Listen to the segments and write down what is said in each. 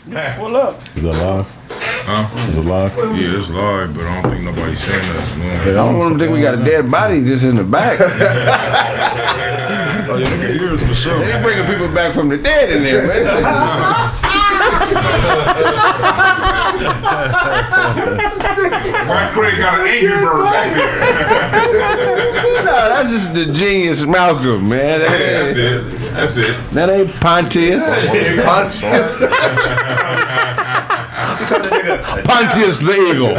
Pull up. Is that live? Huh? Is it live? Yeah, it's live, but I don't think nobody's saying that. I don't want to think we got a dead body just in the back. Oh, yeah, nigga, yours for sure. They bringing people back from the dead in there, man. Why Kraig got an angry bird back there? No, that's just the genius Malcolm, man. That's it. That's it. That ain't Pontius. Pontius the eagle.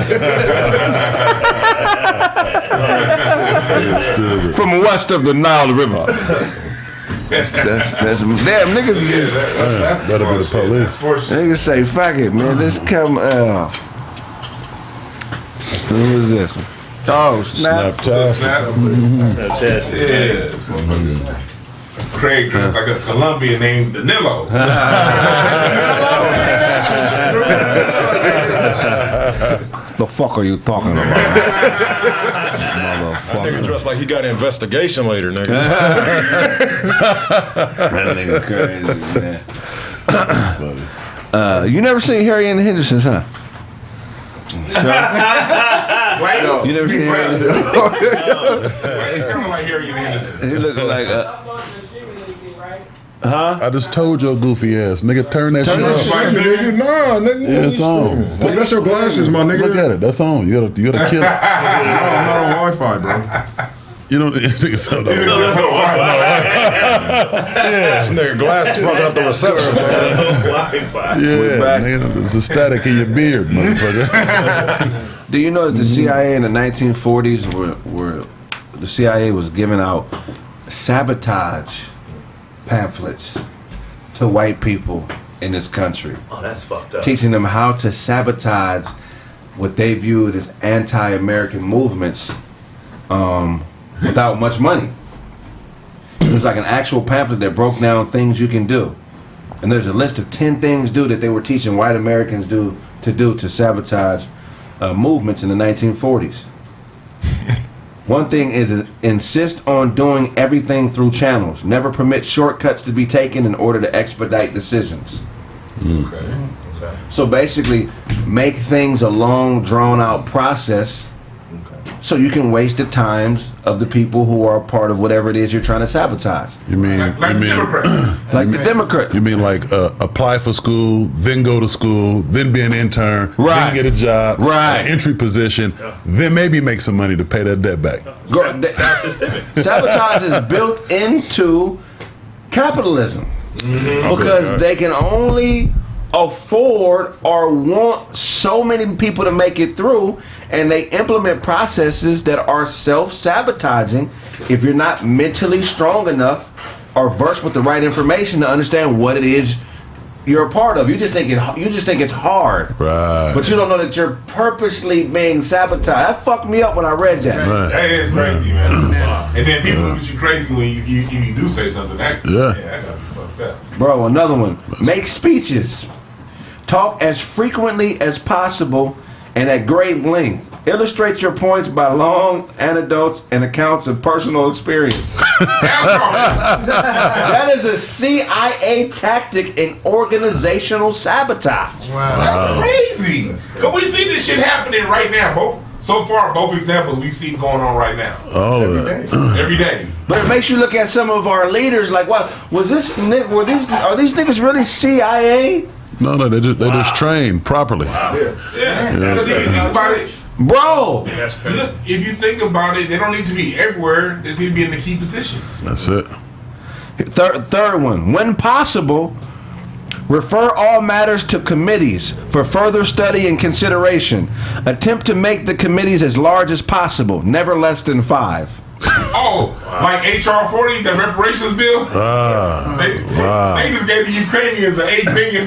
From west of the Nile River. That's damn niggas just That'll be the police. niggas say fuck it, man. This come who is this one? Oh, Snapchat. Yeah. Kraig dressed like a Colombian named Danilo. The fuck are you talking about? That nigga dressed like he got an investigation later, nigga. That nigga crazy, man. You never seen Harry and the Hendersons, huh? You never seen Harry and the Hendersons? It's kind of like Harry and Henderson. He looking like huh? I just told your goofy ass, nigga, turn that shit off. Nigga, nah, nigga. Yeah, it's on. Look, that's your glasses, my nigga. Look at it. That's on. You gotta kill it. I'm not on Wi-Fi, bro. You don't. Nigga, so This nigga glasses fucking up the reception, bro. yeah, nigga, there's a static in your beard, motherfucker. Do you know that the CIA in the 1940s were the CIA was giving out sabotage pamphlets to white people in this country? Oh, that's fucked up. Teaching them how to sabotage what they viewed as anti-American movements without much money. It was like an actual pamphlet that broke down things you can do. And there's a list of 10 things that they were teaching white Americans to sabotage movements in the 1940s. One thing is insist on doing everything through channels. Never permit shortcuts to be taken in order to expedite decisions. Okay. So basically, make things a long, drawn-out process so you can waste the times of the people who are a part of whatever it is you're trying to sabotage. You mean Like the Democrats. Like the Democrat. You mean like apply for school, then go to school, then be an intern, Right. then get a job, Right. an entry position, then maybe make some money to pay that debt back. Sounds systemic. Sabotage is built into capitalism because they can only afford or want so many people to make it through, and they implement processes that are self-sabotaging if you're not mentally strong enough or versed with the right information to understand what it is you're a part of. You just think it's hard, Right. but you don't know that you're purposely being sabotaged. That fucked me up when I read that. Right. That is crazy, man. And then people look at you crazy when you do say something. That gotta be fucked up. Bro, another one. Make speeches. Talk as frequently as possible and at great length. Illustrate your points by long anecdotes and accounts of personal experience. That is a CIA tactic in organizational sabotage. Wow. That's crazy. Because we see this shit happening right now. So far, both examples we see going on right now. All of that. Every day. But it makes you look at some of our leaders like, what are these niggas really CIA? No, they just trained properly. Yeah. Because if you think about it, bro, if you think about it, they don't need to be everywhere. They just need to be in the key positions. That's it. Third one. When possible, refer all matters to committees for further study and consideration. Attempt to make the committees as large as possible, never less than 5. Oh, like HR 40, the reparations bill? They just gave the Ukrainians $8 billion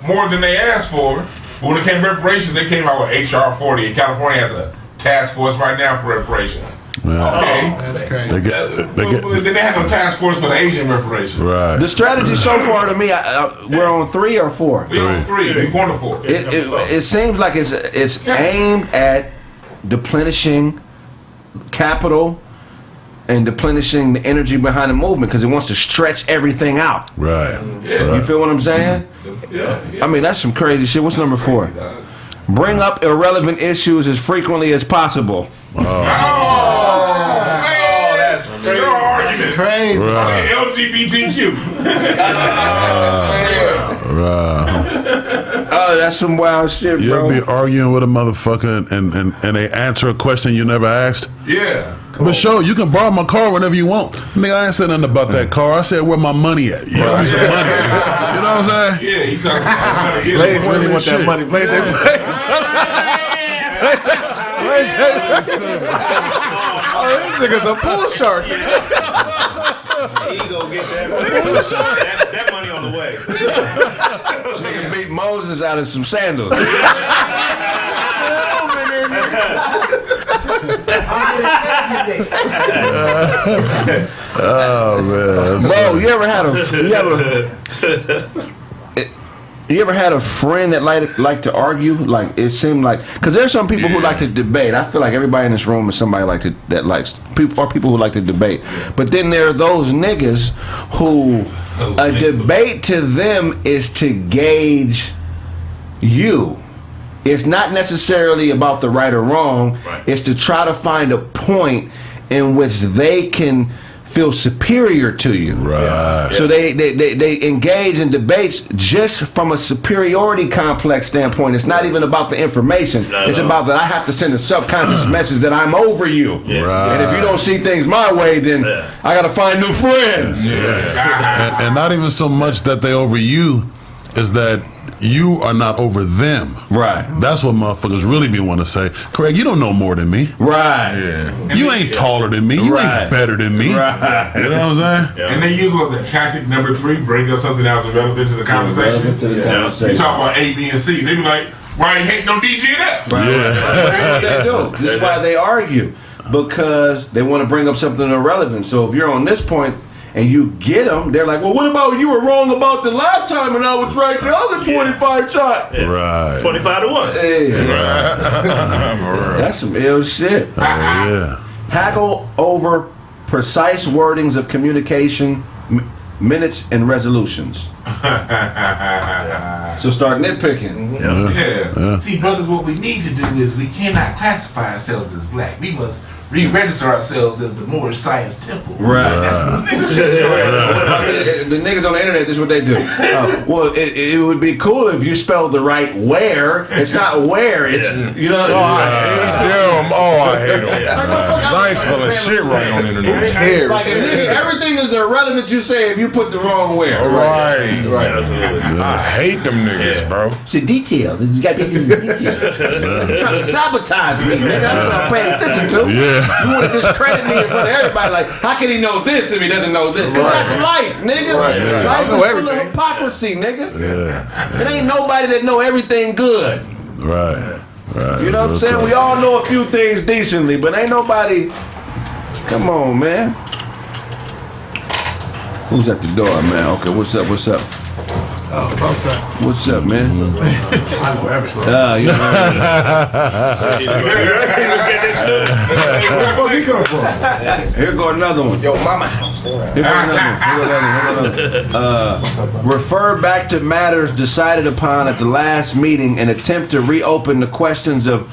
more than they asked for. But when it came to reparations, they came out with HR 40. And California has a task force right now for reparations. Yeah. Okay. That's crazy. Then they have a task force for the Asian reparations. Right. The strategy so far to me, we're on 3 or 4. We're on 3. We're going to 4. It seems like it's aimed at deplenishing capital and deplenishing the energy behind the movement because it wants to stretch everything out. Right. Yeah. You feel what I'm saying? I mean, that's some crazy shit. What's number 4? Bring up irrelevant issues as frequently as possible. That's crazy. Right. LGBTQ. Oh, that's some wild shit, You bro. ever be arguing with a motherfucker and they answer a question you never asked? Yeah. But sure, you can borrow my car whenever you want. Nigga, I ain't said nothing about that car. I said where my money at. You know, some money. You know what I'm saying? Yeah, he talking about money. Blaze really want that money. Blaze ain't Oh, this nigga's a pool shark. He gonna get that money on the way. Nigga beat Moses out of some sandals. Oh man, Bro, you ever had a friend that like to argue? Like it seemed like, because there's some people who like to debate. I feel like everybody in this room is somebody that likes people who like to debate. But then there are those niggas who a debate to them is to gauge you. It's not necessarily about the right or wrong. Right. It's to try to find a point in which they can feel superior to you. right. So they engage in debates just from a superiority complex standpoint. It's not even about the information. It's about that I have to send a subconscious message that I'm over you. Right. And if you don't see things my way, then I got to find new friends. And not even so much that they over you, is that you are not over them. Right. That's what motherfuckers really be want to say. Craig, you don't know more than me. Right. Yeah. You ain't taller than me. You Right. ain't better than me. Right. You know what I'm saying? And they use what was that tactic number 3, bring up something else irrelevant to the conversation. You talk about A, B, and C. They be like, why ain't no DJ and F? Right. That's what they do. This is why they argue, because they want to bring up something irrelevant. So if you're on this point and you get them, they're like, well, what about you were wrong about the last time and I was right the other 25 times? Yeah. Right. 25-1. Hey, that's some ill shit. Yeah. Haggle over precise wordings of communication, minutes, and resolutions. So start nitpicking. Yeah. See, brothers, what we need to do is we cannot classify ourselves as black. We must re-register ourselves as the Moorish Science Temple. Right. That's what niggas The niggas on the internet, this is what they do. Well, it would be cool if you spelled the right where. It's not where. It's you know. Damn, I hate him. I ain't spelling shit right on the internet. Who cares? Like, everything is irrelevant. You say if you put the wrong where. Right. Absolutely. I hate them niggas, bro. It's the details. You got to be in the details. You're trying to sabotage me, nigga. That's what I'm paying attention to. Yeah. You want to discredit me in front of everybody. Like, how can he know this if he doesn't know this? Because that's life, nigga. Right. Life I know is full of everything. hypocrisy, nigga. Yeah. It ain't nobody that know everything good. Right. Right. You know what I'm saying? We all know a few things decently, but ain't nobody. Come on, man. Who's at the door, man? Okay, what's up? What's up? Oh, Pharcyde. What's up, man? I know everything. You know, Get this dude. Where the fuck he come from? here go another one. Yo, mama house. Here go another one. Refer back to matters decided upon at the last meeting and attempt to reopen the questions of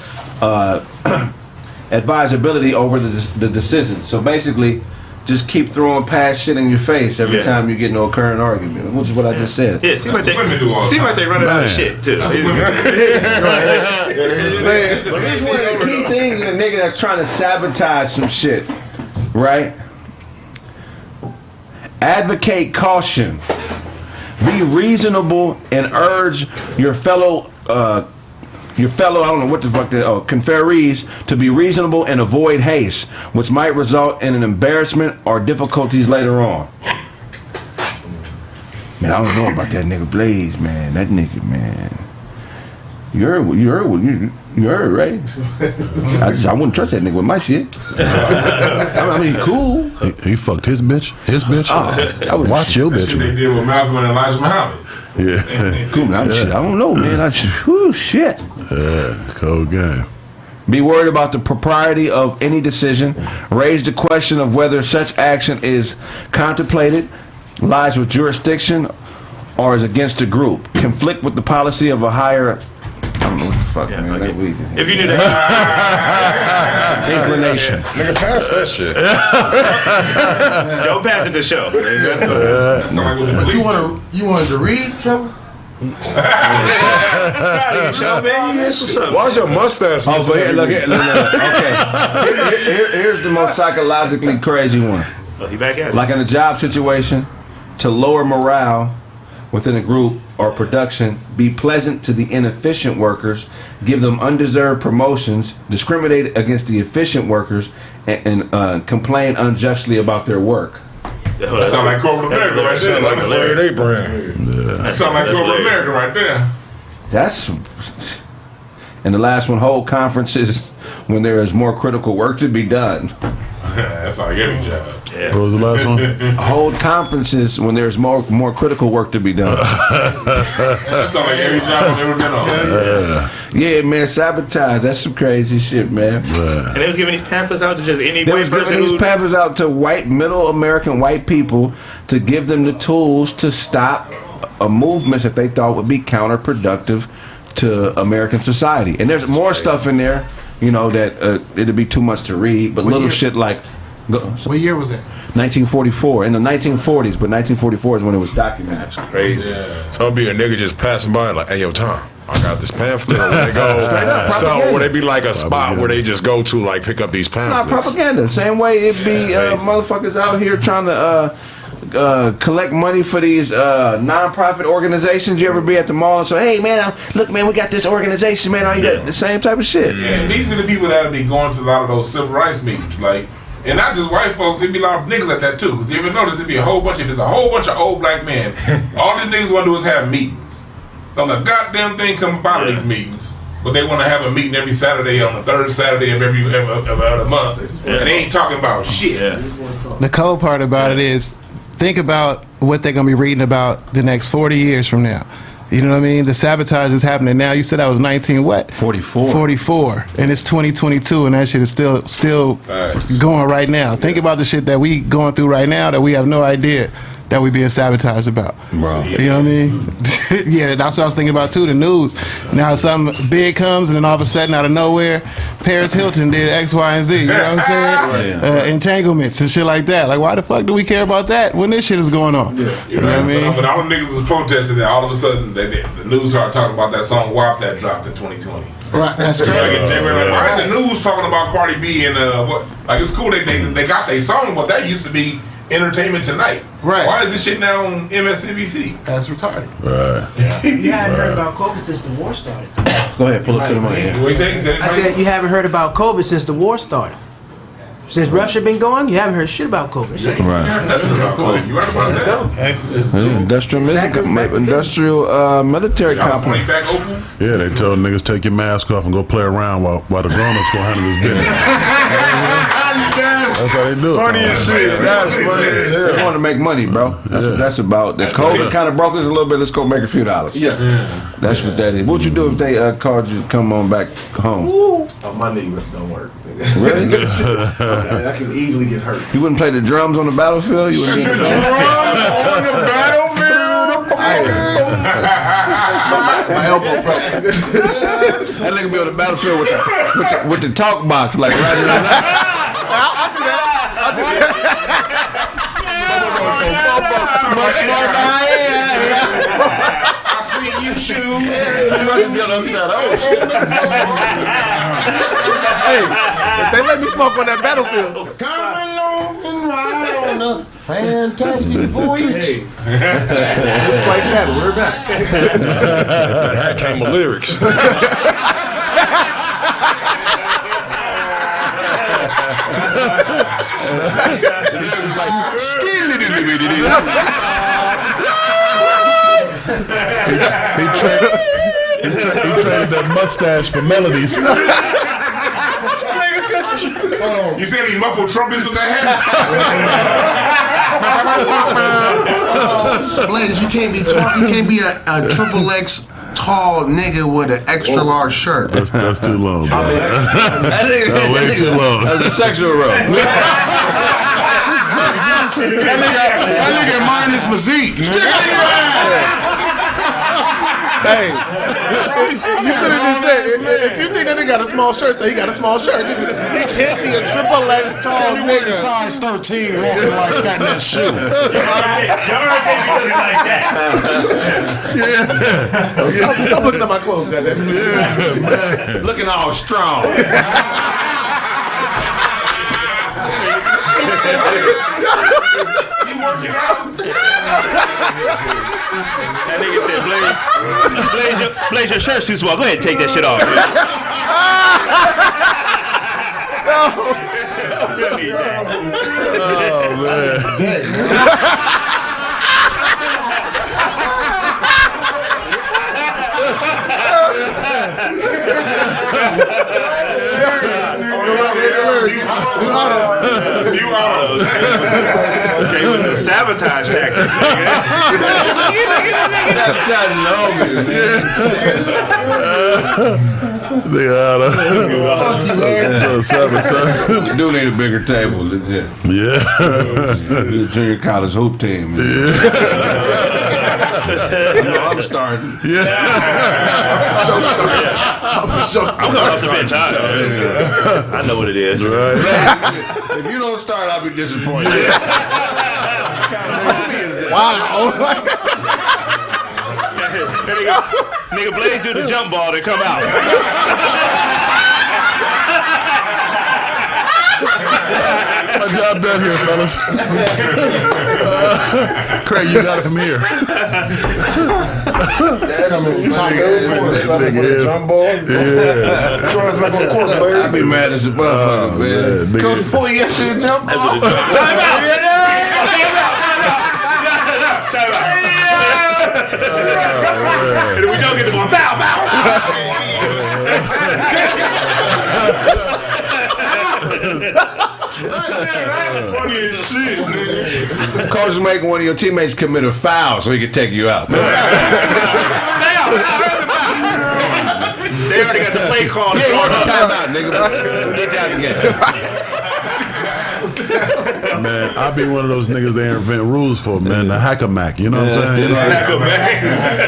advisability over the decision. So basically, just keep throwing past shit in your face every time you get into a current argument, which is what I just said. Yeah, seem like women do all the time. they running out of shit too. But here's one of the key things in a nigga that's trying to sabotage some shit, right? Advocate caution. Be reasonable and urge your fellow, I don't know what the fuck conferees to be reasonable and avoid haste, which might result in an embarrassment or difficulties later on. Man, I don't know about that nigga Blaze, man. That nigga, man. You heard, right? I wouldn't trust that nigga with my shit. I mean, cool. He fucked his bitch. His bitch. Watch your That's bitch, what they man. did with Malcolm and Elijah Muhammad. Yeah. Cool, man. Shit, I don't know, man. Shit. Cold game. Be worried about the propriety of any decision. Raise the question of whether such action is contemplated, lies with jurisdiction, or is against a group, conflict with the policy of a higher. I don't know what the fuck, man. Okay. That we, If you knew that. inclination. Nigga, pass that shit. Don't pass it to show. That sound like what the But police do. you wanted to read, Trevor? Show, man. That's what's up. Why's your mustache? Oh, but here, look. Okay. Here's the most psychologically crazy one. Oh, he back at it. Like in a job situation, to lower morale within a group or production, be pleasant to the inefficient workers, give them undeserved promotions, discriminate against the efficient workers, and complain unjustly about their work. That sound like corporate America right there. Like a Fred Abraham. That sound like corporate America right there. That's. And the last one, hold conferences when there is more critical work to be done. That's like every job. What was the last one? Hold conferences when there's more critical work to be done. That sound like every job I've ever been on. Yeah, man, sabotage. That's some crazy shit, man. And they was giving these pamphlets out to just any They white was person giving these who. pamphlets out to middle American white people to give them the tools to stop movements that they thought would be counterproductive to American society. And there's more stuff in there, that it'd be too much to read, but little shit like What year was that? 1944, in the 1940s, but 1944 is when it was documented. That's crazy. So it'd be a nigga just passing by like, hey, yo, Tom, I got this pamphlet. Or where they go. So would it be like a spot where they just go to like pick up these Not pamphlets? propaganda. Same way it'd be motherfuckers out here trying to collect money for these non-profit organizations. You ever be at the mall and say, hey man, look man, we got this organization, man. All you got the same type of shit. Yeah, and these be the people that be going to a lot of those civil rights meetings, like, and not just white folks. It'd be a lot of niggas at that too. Because you ever notice it'd be a whole bunch. If it's a whole bunch of old black men, all these niggas want to do is have meetings. Don't a goddamn thing come about these meetings. But they want to have a meeting every Saturday on the third Saturday of every other month, and they ain't talking about shit. Yeah. The cold part about it is, think about what they're going to be reading about the next 40 years from now. You know what I mean? The sabotage is happening now. You said I was 19 what? 44. 44. And it's 2022 and that shit is still going right now. Think about the shit that we going through right now that we have no idea that we being sabotaged about. Bro. You know what I mean? Yeah, that's what I was thinking about too, the news. Now something big comes and then all of a sudden out of nowhere, Paris Hilton did X, Y, and Z. You know what I'm saying? Entanglements and shit like that. Like, why the fuck do we care about that when this shit is going on? You know what I mean? But all the niggas was protesting that, all of a sudden the news started talking about that song WAP that dropped in 2020. Right, that's crazy. Like, why is the news talking about Cardi B and what? Like, it's cool they got their song, but that used to be Entertainment Tonight. Right. Why is this shit now on MSNBC? That's retarded. Right. You haven't heard about COVID since the war started. Go ahead, pull it to the mic. Yeah. What you saying? I said you haven't heard about COVID since the war started. Since Russia been going, you haven't heard shit about COVID. Right. You heard about that? Industrial military Y'all complex. point back open? Yeah, they told niggas take your mask off and go play around while the grown-ups go handle this business. That's how they do it. Funny as shit. That's funny as hell. They want to make money, bro. That's what that's about. The COVID kind of broke us a little bit. Let's go make a few dollars. Yeah. That's what that is. What would you do if they called you to come on back home? Oh, my knee don't work. Really? I can easily get hurt. You wouldn't play the drums on the battlefield? You wouldn't On the battlefield. My elbow broke. that nigga be on the battlefield with the talk box, like right in I'll do that. I see you shoot. Hey, if they let me smoke on that battlefield. Come along and ride on a fantastic voyage. Just like that, we're back. That hat came with lyrics. He traded that mustache for melodies. You said he muffled trumpets with that hat? Blaze, you can't be talking. You can't be a triple X tall nigga with an extra large shirt. That's too long. Bro. That Way too long. That was a sexual role. That nigga admiring his physique. Hey, you could have just said, if you think that nigga got a small shirt, say he got a small shirt. He can't be a triple X tall nigga. Size 13 walking like that in that shoe. Y'all can't be looking like that. Stop looking at my clothes, goddamn. Yeah, Looking all strong. You working out? That nigga said, Blaze, your shirt's too small. Go ahead and take that shit off. Oh man. You out. Okay, with the sabotage tactic. Sabotaging They out of sabotage. You do need a bigger table, legit. Yeah. The junior college hoop team. You know, I'm starting. I'm coming off the bench. I know what it is. Right. If you don't start, I'll be disappointed. Wow. Nigga Blaze do the jump ball to come out. My job done here, fellas. Kraig, you got it from here. Jump ball. Yeah. Trying like on court, baby. I'll be mad as a motherfucker, man. Coach, before you get to the jump ball. Time out. And if we don't get the ball, foul. Coach is making one of your teammates commit a foul so he can take you out. They already got the play call. Yeah, you timeout, nigga. Get you out again. Man, I be one of those niggas they invent rules for, man. The hacker mac, you know what I'm saying? You know, you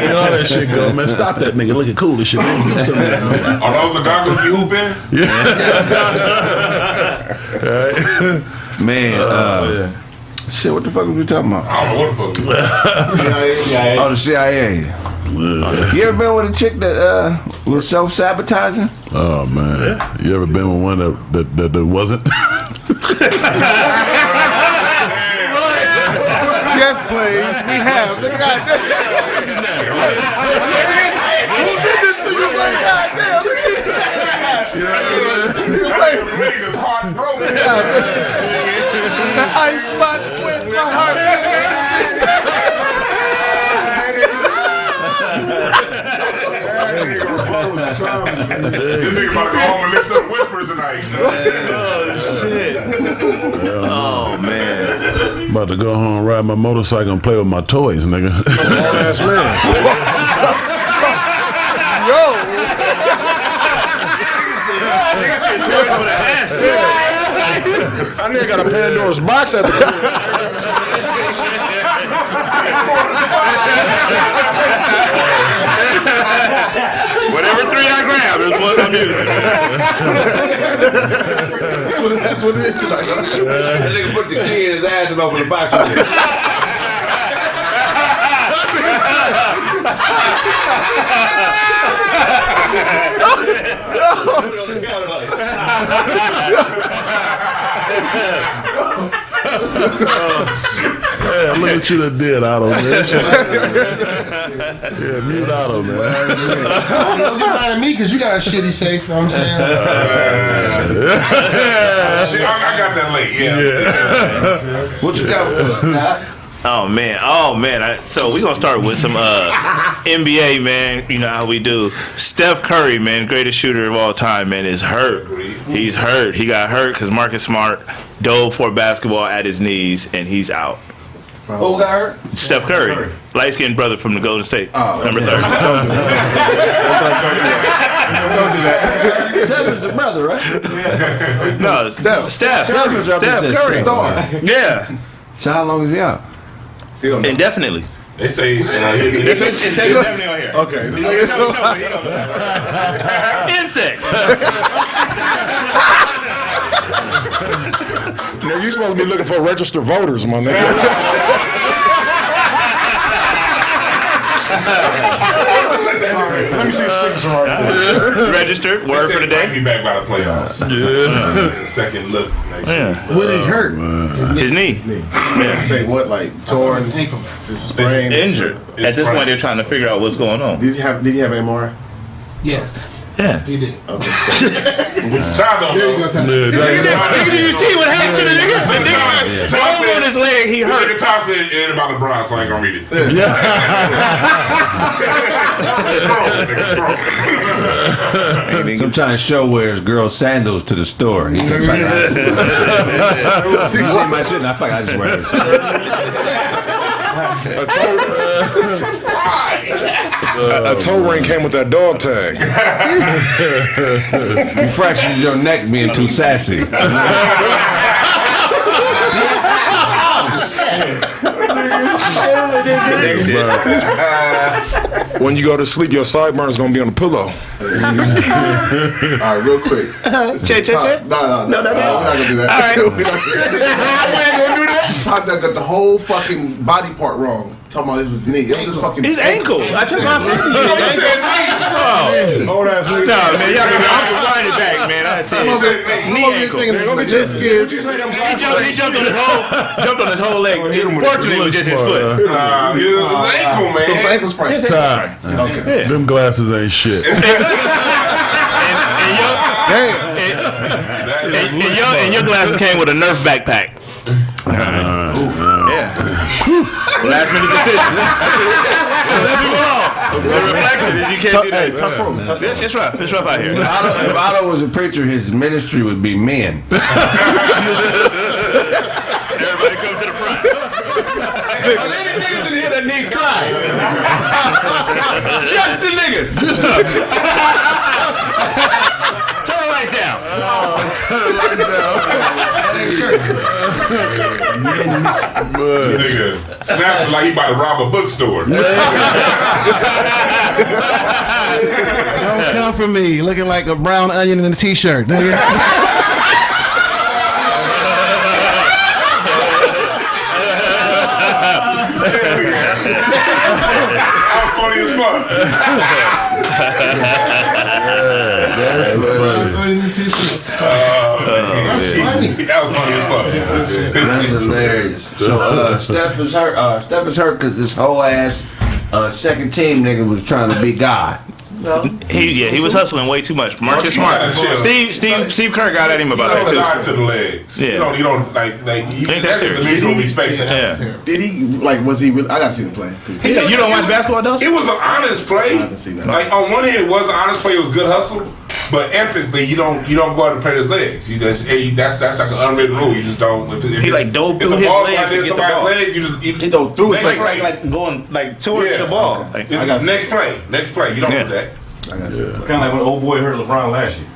know how that shit go, man. Stop that nigga looking cool as shit. Man. Do something, man. Are those the goggles you hoop in? Man, shit, what the fuck were we talking about? I don't know what the fuck. CIA. Oh, the CIA. You ever been with a chick that was self-sabotaging? Oh man, you ever been with one that wasn't? Yes, please. We have. Who did this to you, man? Goddamn. Niggas heartbroken. The ice spots went my heart. This nigga about to go home and listen to whispers tonight. Oh shit. Oh man. About to go home, ride my motorcycle, and play with my toys, nigga. Ass man. I nigga got a Pandora's box at the Whatever three I grab is what I'm using. That's what it is tonight. That nigga put the key in his ass and opened the box. Yeah, look what you done did, Otto, man. Yeah, mute Otto, man. Don't get mad at me because you got a shitty safe, you know what I'm saying? Shit, I got that late, yeah. What you got for? Oh man. So we gonna start with some NBA, man. You know how we do. Steph Curry, man, greatest shooter of all time, man, is hurt. He's hurt. He got hurt because Marcus Smart dove for basketball at his knees, and he's out. Who got hurt? Steph Curry, light-skinned brother from the Golden State, number 30. Don't do that. Steph is the brother, right? No, Steph Curry. Curry. Star. Yeah, So how long is he out? indefinitely. They say It's definitely on here. Okay. Insect. Now you supposed to be looking for registered voters, my nigga. Let me see the signature right there. Registered. Word for the might day. be back by the playoffs. Second look next week. What did he hurt? His knee. Say what, like torn ankle, just sprained, Injured. At this point, they're trying to figure out what's going on. Did he have MRI? Yes. Yeah. He did. Okay. Child don't know. Nigga, did you see what happened to the nigga? The nigga rolled on his leg. He hurt. The top said it about LeBron, so I ain't gonna read it. Sometimes show wears girl sandals to the store. He's like, my shit, and I fuck, I just wear A toe ring came with that dog tag. You fractured your neck being too sassy. When you go to sleep, your sideburns gonna be on the pillow. All right, real quick. Check. No. We're not gonna do that. All right. We ain't gonna do that. Todd got the whole fucking body part wrong. Talking about it was his knee. It was his fucking His ankle. I just want to say Oh, that's no, man, y'all can rewind it back, man. I said knee ankle. He jumped on his whole leg. Fortunately, it was just his foot. It was ankle, man. So it's ankle sprain. Ty, Okay. them glasses ain't shit. And your glasses came with a Nerf backpack. Yeah. Last minute decision. Let people alone. The reflection is you can't do that. Tough room. It's rough. It's rough out here. If Otto was a preacher, his ministry would be men. Everybody come to the front. Niggas in here that need Christ. Just the niggas. Turn the lights down. Nigga, snaps like he about to rob a bookstore. Don't come for me looking like a brown onion in a t-shirt. Nigga. That was funny as fuck. That was funny as fuck. That's hilarious. So Steph is hurt. Steph is hurt because this whole ass second team nigga was trying to be God. He was hustling way too much. Marcus Smart. Steve Kerr got at him about that Nod too. to the legs. Yeah. You don't like Ain't that that's serious? a mutual respect. Yeah. Did he was he really? I gotta see him play. Yeah, you don't watch basketball, though? It was an honest play. I haven't seen that. Like on one hand, it was an honest play. It was good hustle, but ethically, you don't go out and play his legs. You just that's like an unwritten rule. You just don't. If He like dove if through the his ball legs to get the somebody's ball. legs, you just He don't through his legs. Like going like towards the ball. Okay. Like, It's next play. You don't do that. I gotta see him play. Kind of like when old boy hurt LeBron last year.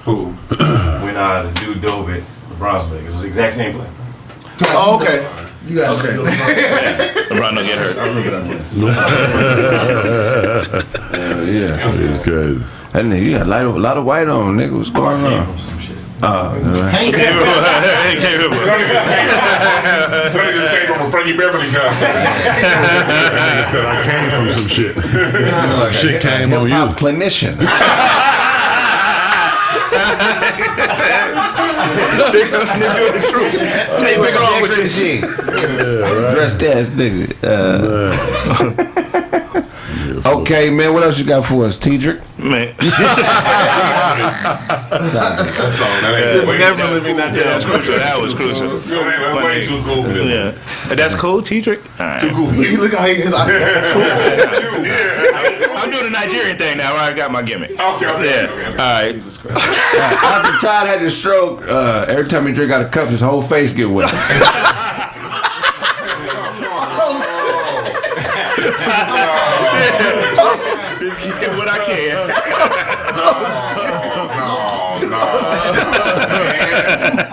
Who? When the dude dove at LeBron's leg. It was the exact same play. Oh, okay. You got Okay. LeBron don't get hurt. I remember that play. Yeah. It's crazy. That nigga, you got a lot of white on, nigga. What's going on? Some shit. Sonny just came from a Frankie Beverly concert. Said I came from some shit. Some shit came on you. Clinician. Take what's wrong with you. Dressed ass nigga. Okay, man. What else you got for us, Tedrick? Man. That song, that ain't way That was crucial. That's way too cool for this. Yeah. That's cool, Tedrick? All right. Too cool for He you. look how his eyes. That's cool. I'm doing the Nigerian thing now where I got my gimmick. Okay. Yeah. All right. After Todd had his stroke, every time he drink out of cup, his whole face get wet. Get what I can.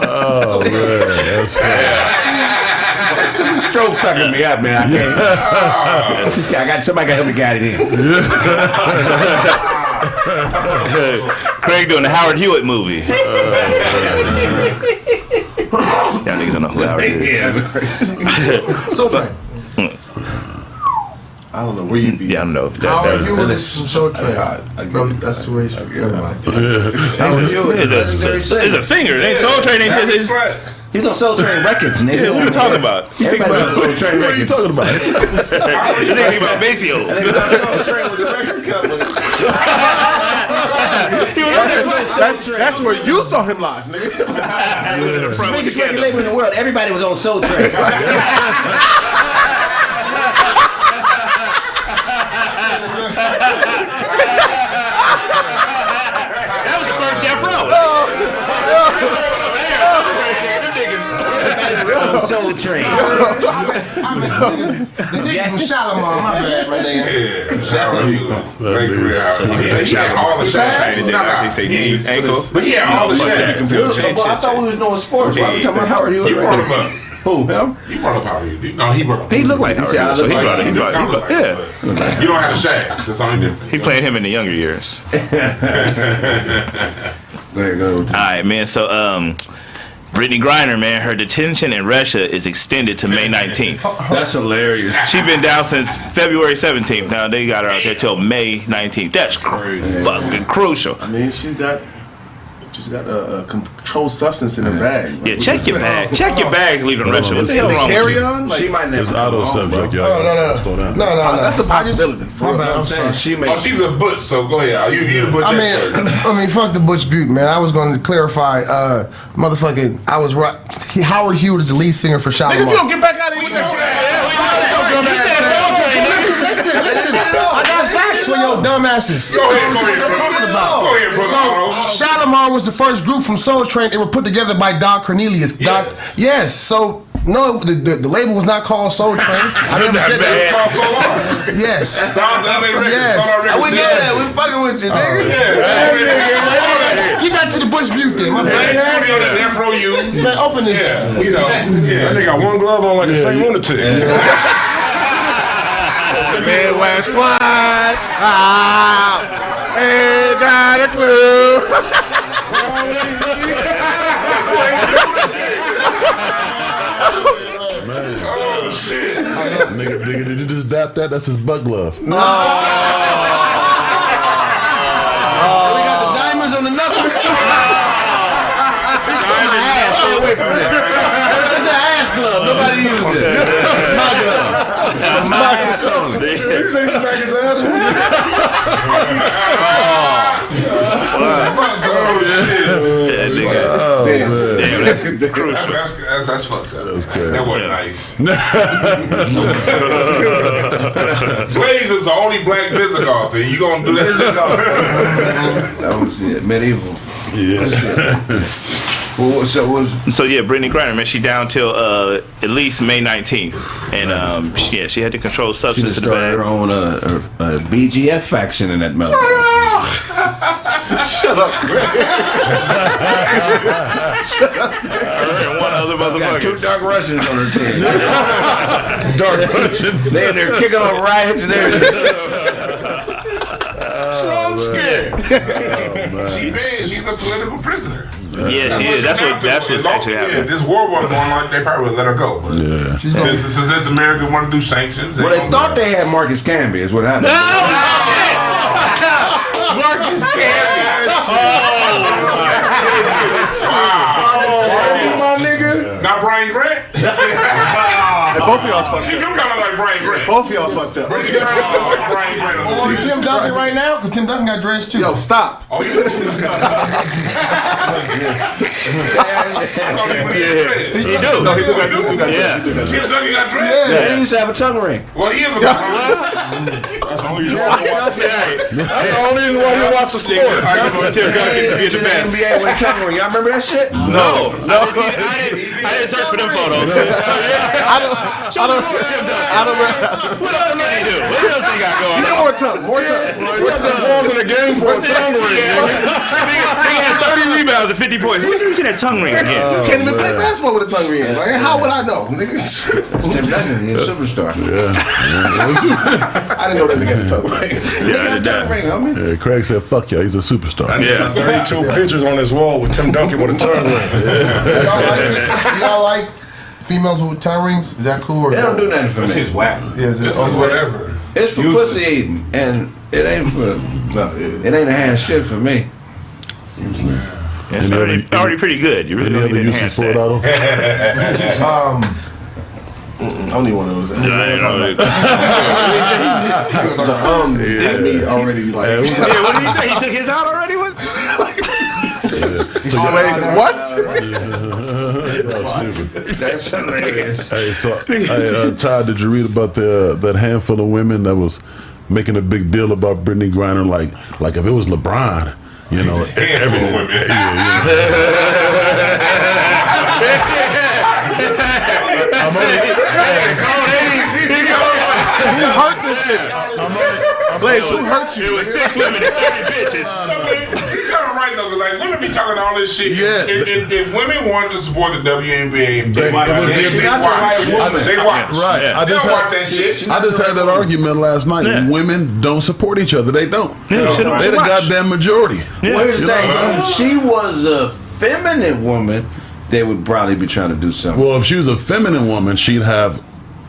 Oh man, that's funny. Stroke fucking me up, man. I can't. I got somebody got to help me guide it in. Kraig doing the Howard Hewitt movie. Y'all niggas don't know who Howard Hewitt is. Yeah, that's crazy. Soul Train. I don't know where you be. Yeah, I don't know. Howard Hewitt is from Soul Train. That's the way Howard Hewitt is a singer. Ain't Soul Train. He's on Soul Train Records, nigga. Yeah, what are you talking about? You think Everybody about on Soul Train What are you Records. talking about? You think about Maceo? And they got Soul Train with the record company. That's where you saw him live, nigga. Biggest record label in the world. Everybody was on Soul Train. That was the first Death Row. Soul Train. The nigga from Shalimar, my bad, my nigga. Howard Hewitt. Great career. He had all the shags. They say knees, ankles. But he had all the shags. I thought we was doing sports. Why we talking about Howard Hewitt? He brought him up. Who, him? He brought up Howard Hewitt. No, he brought up. He looked like Howard Hewitt, so he brought it. Yeah. You don't have the shags. That's only different. He played him in the younger years. There you go. All right, man. So, Brittany Griner, man, her detention in Russia is extended to May 19th. That's hilarious. She's been down since February 17th. Now they got her out there till May 19th. That's fucking crucial. I mean, she's got a controlled substance in her bag. Yeah, check your bag. Check your bags leaving Russia. What the hell wrong with Carry you? on? Like, She might never. It's auto subject, y'all. No. that's a possibility. My bad, I'm sorry. She may. Oh, she's a butch, so go ahead. You the butch. I mean, fuck the Butch Butte, man. I was going to clarify, motherfucking, I was right. Howard Hewitt is the lead singer for Nigga, if Shalimar. you don't get back out of here with that shit. Listen, I got facts for your dumbasses. Go ahead, Go ahead, brother. So, Shalimar was the first group from Soul Train. They were put together by Don Cornelius. Yes, so, no, the label was not called Soul Train. I never said that. Yes. Sounds LA Records. Yes. We know that. We fucking with you, nigga. Get back to the Butch Butte thing. Same studio that Death Row used. Man, open this. Yeah, you know. That nigga got one glove on like the same lunatic. Midwest one. Ain't got a clue. Oh, shit. Nigga, did you just dap that? That's his butt glove. We got the diamonds on the knuckles. It's from my ass. Stay away from that. It's an ass glove. Nobody uses it. It's my glove. It's my ass only. He say smack his ass. Oh, shit. Yeah, nigga. Damn, that's crucial. That's fucked up. That wasn't nice. Blaze is the only black Visigoth, and you gonna do that? That was it. Medieval. Yeah. Well, So yeah, Brittany Griner, man, she down till at least May 19th, and she had to control she substance in the started bag. her own BGF faction in that melody. Shut up, Greg. And one other Got two motherfucker. dark Russians on her team. Dark Russians. They in there kicking off riots and everything. I'm scared. She's a political prisoner. Yeah, she is. That's what's actually happening. This war was going on. They probably would let her go. But Yeah. since America want to do sanctions, Well, they thought they had Marcus Camby is what happened. Marcus Camby. My nigga. Not Brian Grant. Both of y'all's fucked She up. do kind of like Brian Grant. Both of y'all fucked up. She kind of like Brian Grant. See Tim Duncan right now? Because Tim Duncan got dressed too. Yo, stop. Oh, you know this stuff. I thought he would get dread. He do. No, he do got Yeah. Tim Duncan got dread? They used to have a tongue ring. Well, he is a That's the only reason why That's the only reason why you watch the sport. Argument with Tim Duncan to be the In the best. NBA with a tongue ring. Y'all remember that shit? No. He didn't search for them photos. I don't. What else did he do? What else he got going on? More tongue. What's the balls in the game for a tongue ring? He had 30 rebounds and 50 points. What did you see that tongue ring again? Can't even play basketball with a tongue ring. Like, how would I know? Tim Duncan, he's a superstar. I didn't know that nigga had a tongue ring. Yeah, Tongue ring, homie. Yeah, Craig said, "Fuck yeah, he's a superstar." Yeah. 32 pictures on his wall with Tim Duncan with a tongue ring. Y'all like females with tongue rings? Is that cool? Or They don't do nothing for It's me. just wax. Yeah, is it This is whatever. It's for pussy eating, and it ain't for. It ain't a hand shit for me. It's already pretty good. You really Any don't other need to uses enhance for it, that. Otto? I don't need one of those. I ain't know that. Did me already like. Yeah, what did he say? He took his out already? What? What? That's hilarious. Hey, Todd, did you read about that handful of women that was making a big deal about Brittany Griner? Like if it was LeBron, you know, Handful of women. Who hurt this nigga? Blaze, who hurt you? It was 6 women and 30 bitches. He's kind of right though, because like women be talking all this shit. Yeah. If women wanted to support the WNBA, they She's not the right woman. They watch. Right. Yeah. I They just don't watch had, that shit. I just had that argument last night. Yeah. Women don't support each other. They don't. Yeah, shit, They the watch. goddamn majority. Yeah. Well, here's the You thing. know, If she was a feminine woman, they would probably be trying to do something. Well, if she was a feminine woman, she'd have,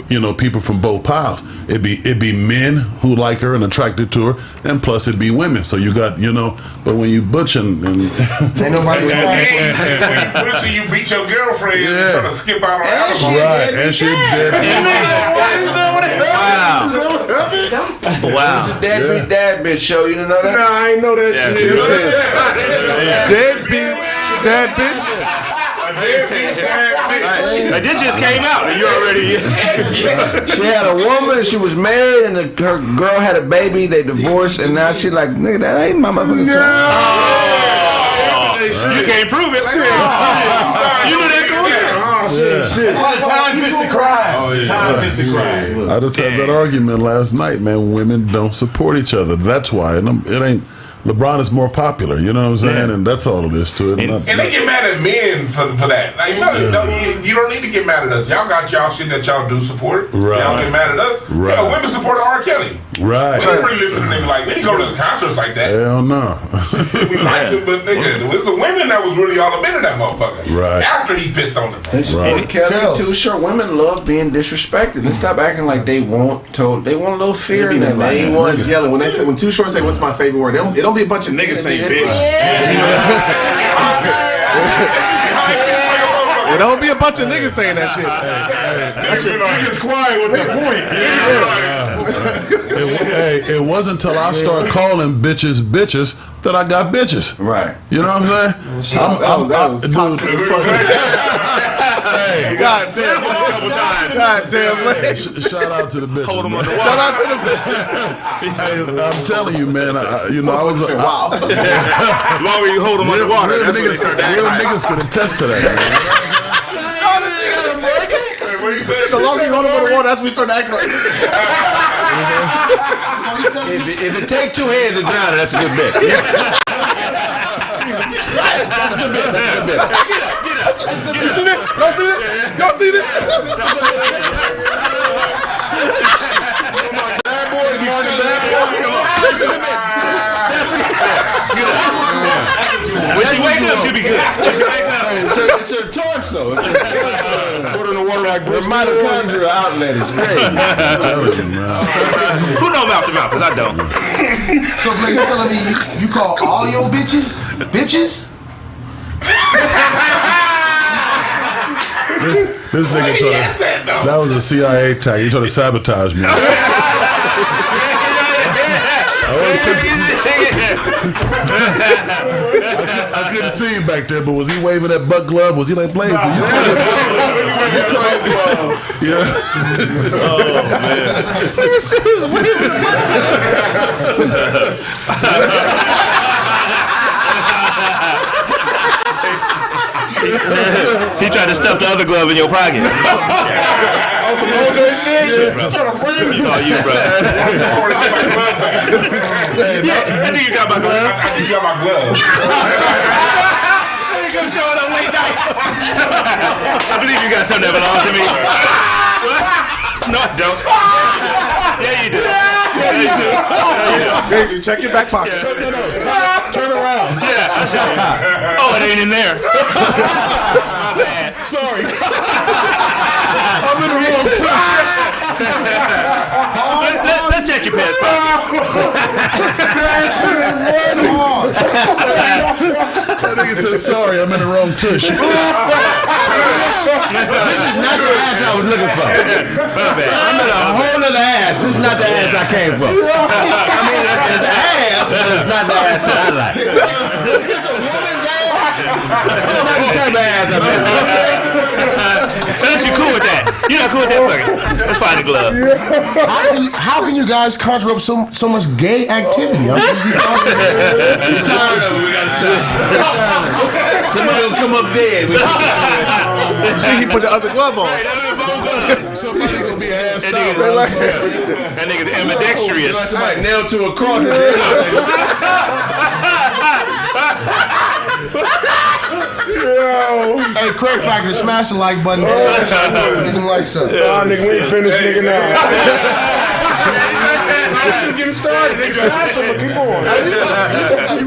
you know, people from both piles. It'd be men who like her and attracted to her, and plus it'd be women. So you got, you know, but when you butching and Ain't nobody. When you beat your girlfriend, Yeah. you trying to skip out on And she alcohol. right, and she dead. Wow. Deadbeat dad bitch show. You didn't know that? Nah, I ain't know that shit. she You was. said deadbeat, dad bitch. Like, this just came out and you already. She had a woman. She was married, and her girl had a baby. They divorced, and now she like, nigga, that ain't my motherfucking son. You can't prove it. Like, you knew that Time just to cry. Time just to cry. I just had that argument last night, man. Women don't support each other. That's why. And it ain't. LeBron is more popular, you know what I'm saying? And that's all it is to it. And they get mad at men for that. Like, you don't need to get mad at us. Y'all got y'all shit that y'all do support. Right. Y'all get mad at us. Right. Yeah, women support R. Kelly. Right. We don't really listen to niggas like, we didn't go to the concerts like that. Hell no. We liked it, but nigga, it was the women that was really all up into that motherfucker. Right. After he pissed on them. They support Kelly too. Sure, women love being disrespected. They stop acting like they want a little fear in Be their the life. main ones yelling when Too Short say, "What's my favorite word?" It don't be a bunch of niggas saying bitch. It don't be a bunch of niggas saying that shit. Niggas quiet with the point. It wasn't until I started calling bitches that I got bitches. Right. You know what I'm saying? That was toxic as fuck. God damn. God damn. Shout out to the bitches. Hold 'em on the wall. Shout out to the bitches. Hey, I'm telling you, man. I was. Wow. The longer you hold them underwater, Real that's when they start to act real like. niggas could attest to that. Man. The longer you hold them on the water, that's when we start acting like. If it take 2 hands to drown it, that's a good bit. That's a good bit. That's a good bit. You see this? Y'all see this? Y'all see this? Bad boys, Marty, bad When she wake up, she'll be good. When she wake up. It's her torso. Put her in the water like The Bruce Lee. mitochondrial outlet is crazy. Who know mouth to mouth? Because I don't. So, Blake, you telling me you call all your bitches? This nigga tried to. That was a CIA attack. He tried to sabotage me. I couldn't see him back there, but was he waving that butt glove? Was he like, Blaze? Yeah. He tried to stuff the other glove in your pocket. On some OJ shit. Yeah, Trying to frame it's you. all you, bro. I think you got my glove. I think you got my glove. You gonna show it up late night. I believe you got something that belongs to me. No, I don't. Yeah, you do. Yeah, you do. Yeah, you do. Check your back pocket. Turn around. Yeah, I'll show you. Oh, it ain't in there. My bad. Sorry. I'm in the wrong Let's check your pants pocket. That nigga said, sorry, I'm in the wrong tush. This is not the ass I was looking for. I'm in a whole other ass. This is not the ass I came for. I mean, it's ass, but it's not the ass that I like. It's a woman's ass. It's not the type of ass I've been. Unless you're cool with that. You're not cool with that, fuck it. Let's find the glove. How can you guys conjure up so much gay activity? I'm busy talking. Tired of it. We gotta stop. Somebody will come up dead. See, he put the other glove on. Somebody gonna be assed out. That nigga's ambidextrous. Somebody nailed to a cross. Hey, Kraig Factor, smash the like button. Make them like something. Nah, nigga, we ain't finished, nigga, now. Just getting started. Nigga, smash them, but keep on.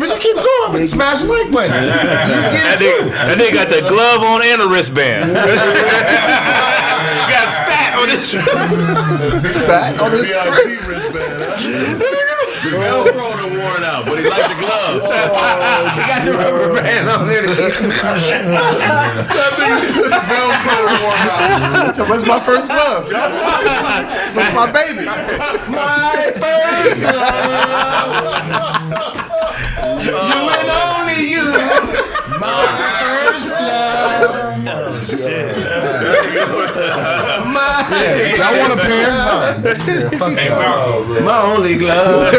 But you keep going, but smash the like button. That nigga got the glove on and a wristband. Got spat on this. Spat on this VIP wristband. The Velcro done worn out, but he liked the gloves. He got the rubber band on there to keep him. That nigga said Velcro worn out. So what's my first glove? What's my baby? My first glove. You and only you. My first glove. Y'all want a pair? My only glove.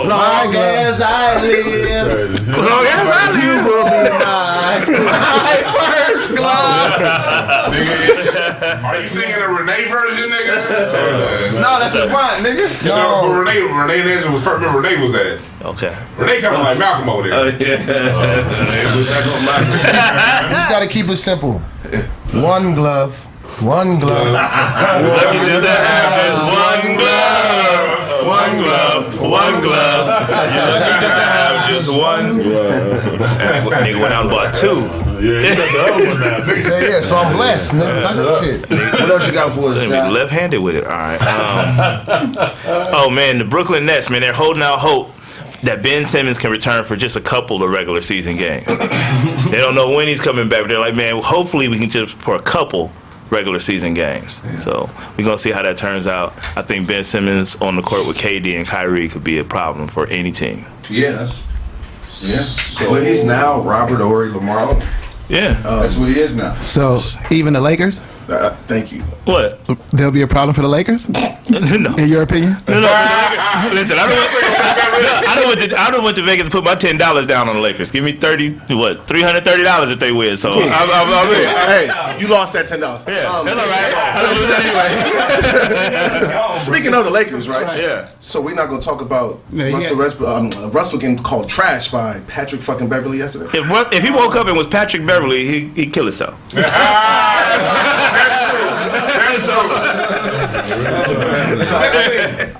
Long as I live, you will be my first glove. Are you singing a Renee version, nigga? No, that's a grunt, nigga. No, Renee Nancy was first. Remember, Renee was that. Okay. Renee kind of like Malcolm over there. Just gotta keep it simple. One glove. One glove. Lucky to have is one glove. One glove. One glove. You're lucky just to have just one glove. Nigga went out and bought two. Yeah, you got the other one now. Say yeah, so I'm blessed. Nigga. Shit. What else you got for us, John? Left-handed with it. All right. Oh man, the Brooklyn Nets, man, they're holding out hope that Ben Simmons can return for just a couple of regular season games. They don't know when he's coming back, but they're like, man, hopefully we can just for a couple regular season games. Yeah. So we're gonna see how that turns out. I think Ben Simmons on the court with KD and Kyrie could be a problem for any team. Yes. Yeah. So he's now Robert Horry Lamar Odom. Yeah. That's what he is now. So even the Lakers, Thank you. What? there'll be a problem for the Lakers, No. in your opinion? No. Listen, I don't want to Vegas to put my $10 down on the Lakers. Give me $330 if they win. So I'm in. Hey, you lost that $10. Yeah, that's all right. I don't lose that anyway. Speaking of the Lakers, right? Yeah. So we're not gonna talk about Yeah, Russell getting called trash by Patrick fucking Beverly yesterday. If he woke up and was Patrick Beverly, he'd kill himself. I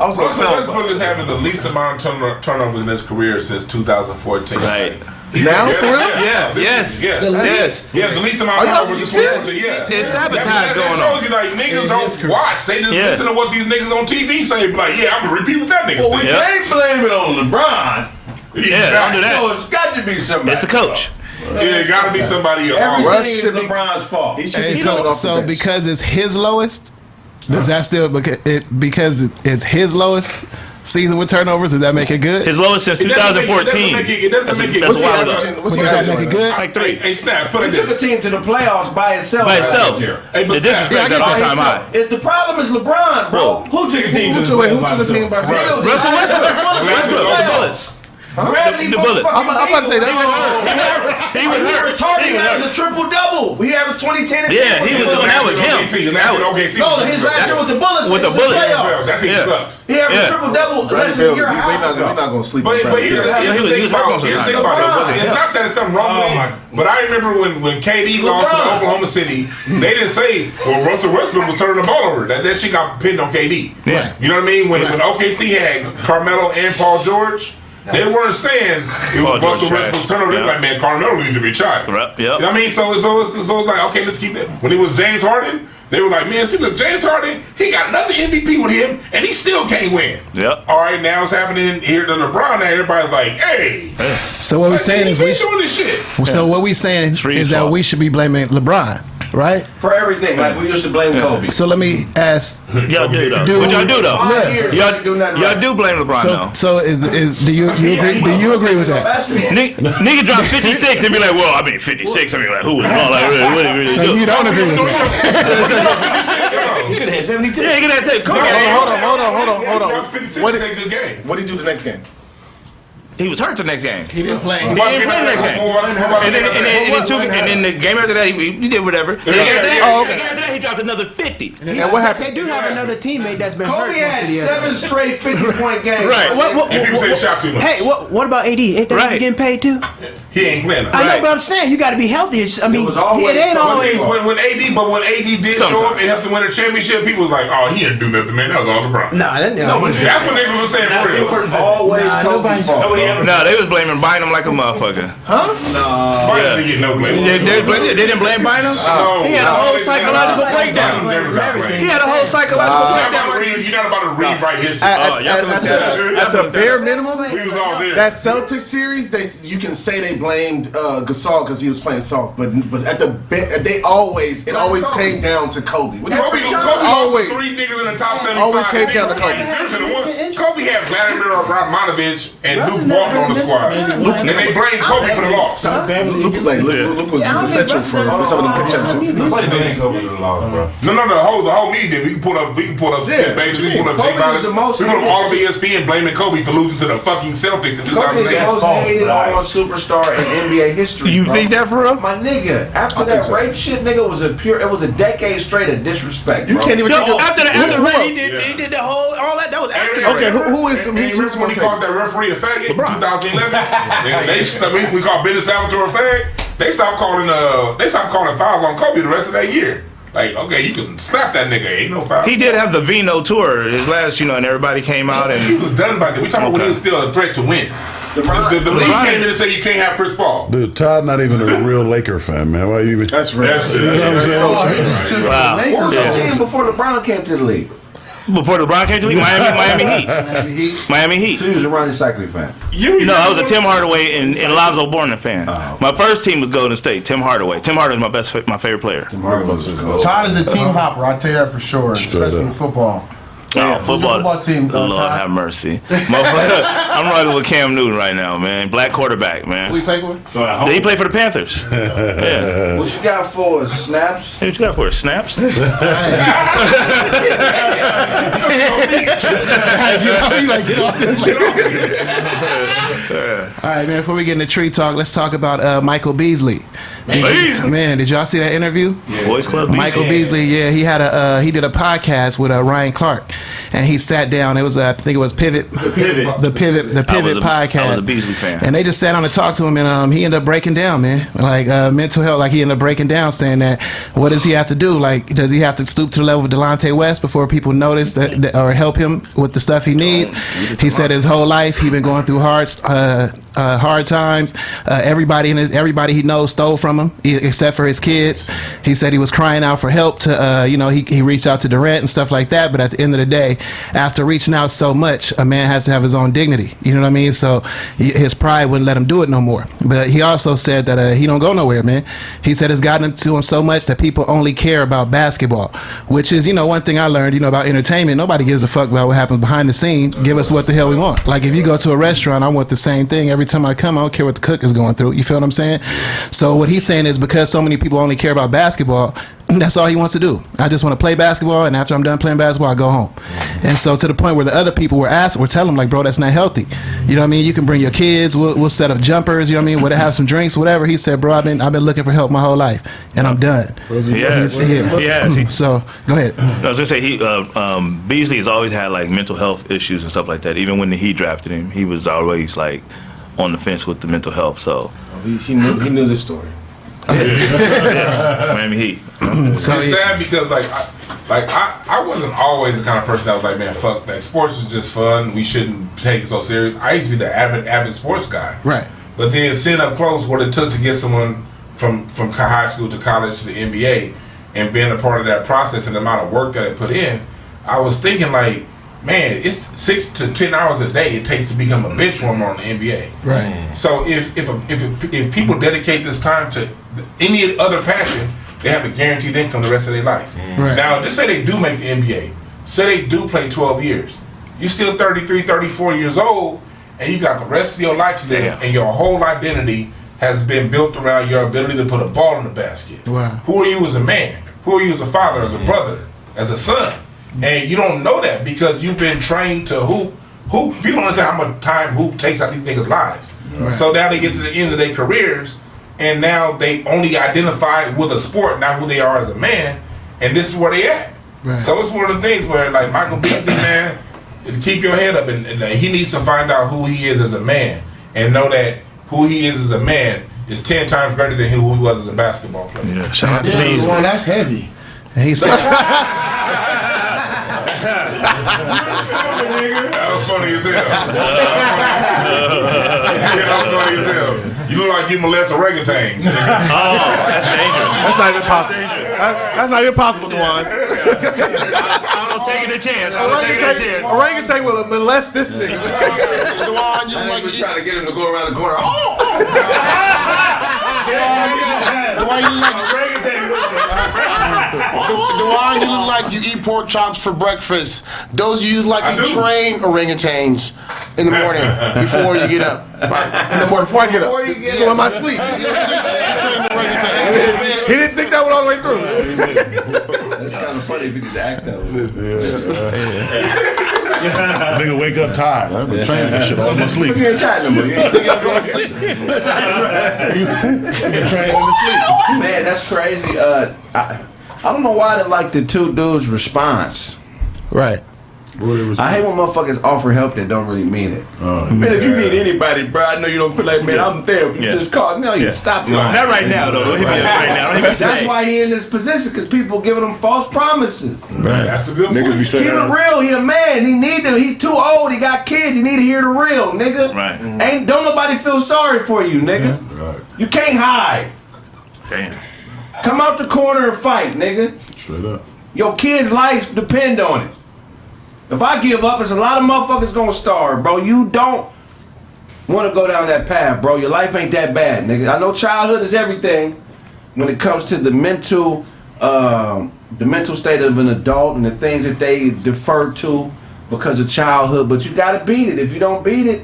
was gonna Russell clown. Westbrook is having the least amount of turnovers in his career since 2014. Right. Now for real? Yeah. Yes. Yeah. Yes. Yeah, the least amount of turnovers in his career. So yeah. There's sabotage That going shows on. you like niggas don't watch. They just Yeah. listen to what these niggas on TV say. Like, yeah, I'm gonna repeat what that nigga Well, we said. Yep. can't blame it on LeBron. Yeah, don't do that. So it's got to be somebody. It's the coach. Yeah, it gotta be somebody else. Everything Russ is should be- LeBron's fault. He should Hey, be coming off the so bench. because it's his lowest, does that still because it's his lowest season with turnovers? Does that make it good? His lowest since 2014. It doesn't make it. That's What's a he while ago. averaging? What's Does he that averaging? make it good? Like Hey, 3. Snap, put it He took a this. team to the playoffs by itself. By last itself. year. Hey, but The disrespect Snap, at all-time high. It's the problem is LeBron, bro. Who took a team to the Who playoffs? took the team by himself? Russell Westbrook. The Bullets. The bullet. I'm about to say that. He was hurt. He had the triple-double. He averaged 20, 10, and 10. Yeah, he was. That was him. No, his last year with the Bullets. With the Bullets. That team sucked. He averaged triple-double less than a year and a half ago. We're not going to sleep. But here's the thing about it. It's not that it's something wrong with him. But I remember when KD lost to Oklahoma City, they didn't say, well, Russell Westbrook was turning the ball over. That shit got pinned on KD. Yeah. You know what I mean? When OKC had Carmelo and Paul George, they weren't saying it was Russell Westbrook's turnover. They were like, man, Carmelo needs to retire. Yep. You know what I mean? So it's like, okay, let's keep it. When it was James Harden, they were like, man, see, look, James Harden, he got another MVP with him, and he still can't win. Yep. All right, now it's happening here to LeBron, and everybody's like, hey. So what we're saying is we doing this shit. So what we're saying is that we should be blaming LeBron, right? For everything, like we used to blame Kobe. So let me ask. Y'all do though. What y'all do though? Y'all do blame LeBron though. So do you agree? Do you agree with that? Nigga drop 56 and be like, well, I mean 56. I mean, like, who was wrong? Like, really So good. you don't agree with that? You should have had 72. Yeah, you can say, Kobe. Hold on. What did he do? What did he do the next game? He was hurt the next game. He didn't play. He didn't play the next game. And then the game after that, he did whatever. The game after that, he dropped another 50. And what happened? They do have another teammate that's been Kobe hurt. had 7 straight 50-point games. Right. And people say shot too much. Hey, what about AD? Ain't that getting paid too? He ain't playing. I know, but I'm saying you got to be healthy. I mean, it ain't always. When AD did show up and helped to win a championship, people was like, "Oh, he didn't do nothing, man. That was all LeBron." Nah, that's what niggas was saying for real. Always Kobe's fault. No, they was blaming Bynum like a motherfucker. Huh? No. Bynum didn't get no blame. They didn't blame Bynum? He had a whole psychological breakdown. He had a whole psychological breakdown. You're not about to rewrite history. At the bare minimum, we was all there. that Celtics series, you can say they blamed Gasol because he was playing soft, but at it always came down to Kobe. Kobe always 3 niggas in the top 75. Always came down to Kobe. Kobe had Vladimir Radmanovich and Luke Walton on the squad, and they blamed Kobe for the loss. Luke was essential for some of them contentions. No, the whole media did. We can pull up Skip Bates, we can pull up Jay Biden, we put up all of ESPN blaming Kobe for losing to the fucking Celtics in 2008. Kobe is the most hated on superstar in NBA history. You think that for real? My nigga, after that rape shit, nigga, it was a decade straight of disrespect. You can't even think of after he did the whole all that. That was after. Okay, who's when he called that referee a faggot in 2011? We called Benny Salvatore a fag. They stopped calling fouls on Kobe the rest of that year. Like, okay, you can slap that nigga. Ain't no foul. He did have the Vino tour, his last, and everybody came out and he was done by that. We talking about when he was still a threat to win. The league came in and said you can't have Chris Paul. Dude, Todd not even a real Laker fan, man. Why you even? That's right. That's wow. What was the team before LeBron came to the league? Before LeBron came to the league, Miami Heat. So he was a Ronnie Cycling fan. I was a Tim Hardaway and Lonzo Ball fan. My first team was Golden State. Tim Hardaway. Tim Hardaway was my favorite player. Todd is a team hopper. I'll tell you that for sure, especially in football. Football team. Lord have mercy. I'm riding with Cam Newton right now, man. Black quarterback, man. Who he play for? He played for the Panthers. Yeah. What you got for us, snaps? What you got for us, snaps? All right, man. Before we get into tree talk, let's talk about Michael Beasley. Man, did y'all see that interview? Boys Club. Michael Beasley, yeah, he did a podcast with Ryan Clark, and he sat down. It was I think it was Pivot, the Pivot podcast. I was a Beasley fan, and they just sat down and talked to him, and he ended up breaking down, man, like mental health. Like he ended up breaking down, saying that what does he have to do? Like, does he have to stoop to the level of Delonte West before people notice that or help him with the stuff he needs? He said his whole life he been going through hard times. Everybody he knows stole from him, except for his kids. He said he was crying out for help to, he reached out to Durant and stuff like that. But at the end of the day, after reaching out so much, a man has to have his own dignity. You know what I mean? So his pride wouldn't let him do it no more. But he also said that he don't go nowhere, man. He said it's gotten to him so much that people only care about basketball, which is, one thing I learned, about entertainment. Nobody gives a fuck about what happens behind the scene. Give us what the hell we want. Like if you go to a restaurant, I want the same thing every time I come. I don't care what the cook is going through. You feel what I'm saying? So what he's saying is because so many people only care about basketball, that's all he wants to do. I just want to play basketball, and after I'm done playing basketball, I go home. And so to the point where the other people were telling him, like, bro, that's not healthy. You know what I mean? You can bring your kids. We'll set up jumpers. You know what I mean? We'll have some drinks, whatever. He said, bro, I've been looking for help my whole life, and I'm done. So go ahead. I was gonna say Beasley has always had like mental health issues and stuff like that. Even when he drafted him, he was always like on the fence with the mental health. So he knew the story. Miami Heat. It's sad because I wasn't always the kind of person that was like, man, fuck that. Sports is just fun. We shouldn't take it so serious. I used to be the avid sports guy. Right. But then seeing up close what it took to get someone from high school to college to the NBA and being a part of that process and the amount of work that it put in, I was thinking like, man, it's 6 to 10 hours a day it takes to become a bench warmer on the NBA. Right. So if people dedicate this time to any other passion, they have a guaranteed income the rest of their life. Right. Now, just say they do make the NBA. Say they do play 12 years. You're still 33, 34 years old, and you got the rest of your life to live, and your whole identity has been built around your ability to put a ball in the basket. Wow. Who are you as a man? Who are you as a father, as a brother, as a son? And you don't know that because you've been trained to hoop. People don't understand how much time hoop takes out these niggas' lives. Right. So now they get to the end of their careers, and now they only identify with a sport, not who they are as a man. And this is where they at. Right. So it's one of the things where, like, Michael Beasley, man, keep your head up, and he needs to find out who he is as a man, and know that who he is as a man is 10 times better than who he was as a basketball player. Yeah, shout out to Beasley. Well, that's heavy. And he said, That was funny as hell. That was funny as hell. You look like you molest orangutans. Oh, that's dangerous. That's not even possible. That's not even possible, Dwan. I'm taking a chance. Orangutan will molest this nigga. Dwan, you look like you trying to get him to go around the corner. Dwan, you look like you eat pork chops for breakfast. Those of you like you train orangutans in the morning before you get up. Before I get up. So in my sleep. He didn't think that one all the way through. It's kind of funny if you could act that way. Nigga wake up tired. I've been training this shit all my sleep. You ain't tired no more. You ain't Going to sleep. Training in the sleep. Man, that's crazy. I don't know why they like the two dudes' response. right. I hate when motherfuckers offer help that don't really mean it. Man, if you need anybody, bro, I know you don't feel like, man, I'm there. If you just call, no, you stop lying. Not right now, though. Don't hit me up right now. Don't hit me That's today. why he in this position, because people giving him false promises. Right. That's a good Niggas be point. saying He the real, he a man. He need them. He too old. He got kids. He need to hear the real, nigga. Right. Don't nobody feel sorry for you, nigga. Right. You can't hide. Damn. Come out the corner and fight, nigga. Straight up. Your kids' lives depend on it. If I give up, it's a lot of motherfuckers gonna starve, bro. You don't want to go down that path, bro. Your life ain't that bad, nigga. I know childhood is everything when it comes to the mental state of an adult and the things that they defer to because of childhood. But you gotta beat it. If you don't beat it,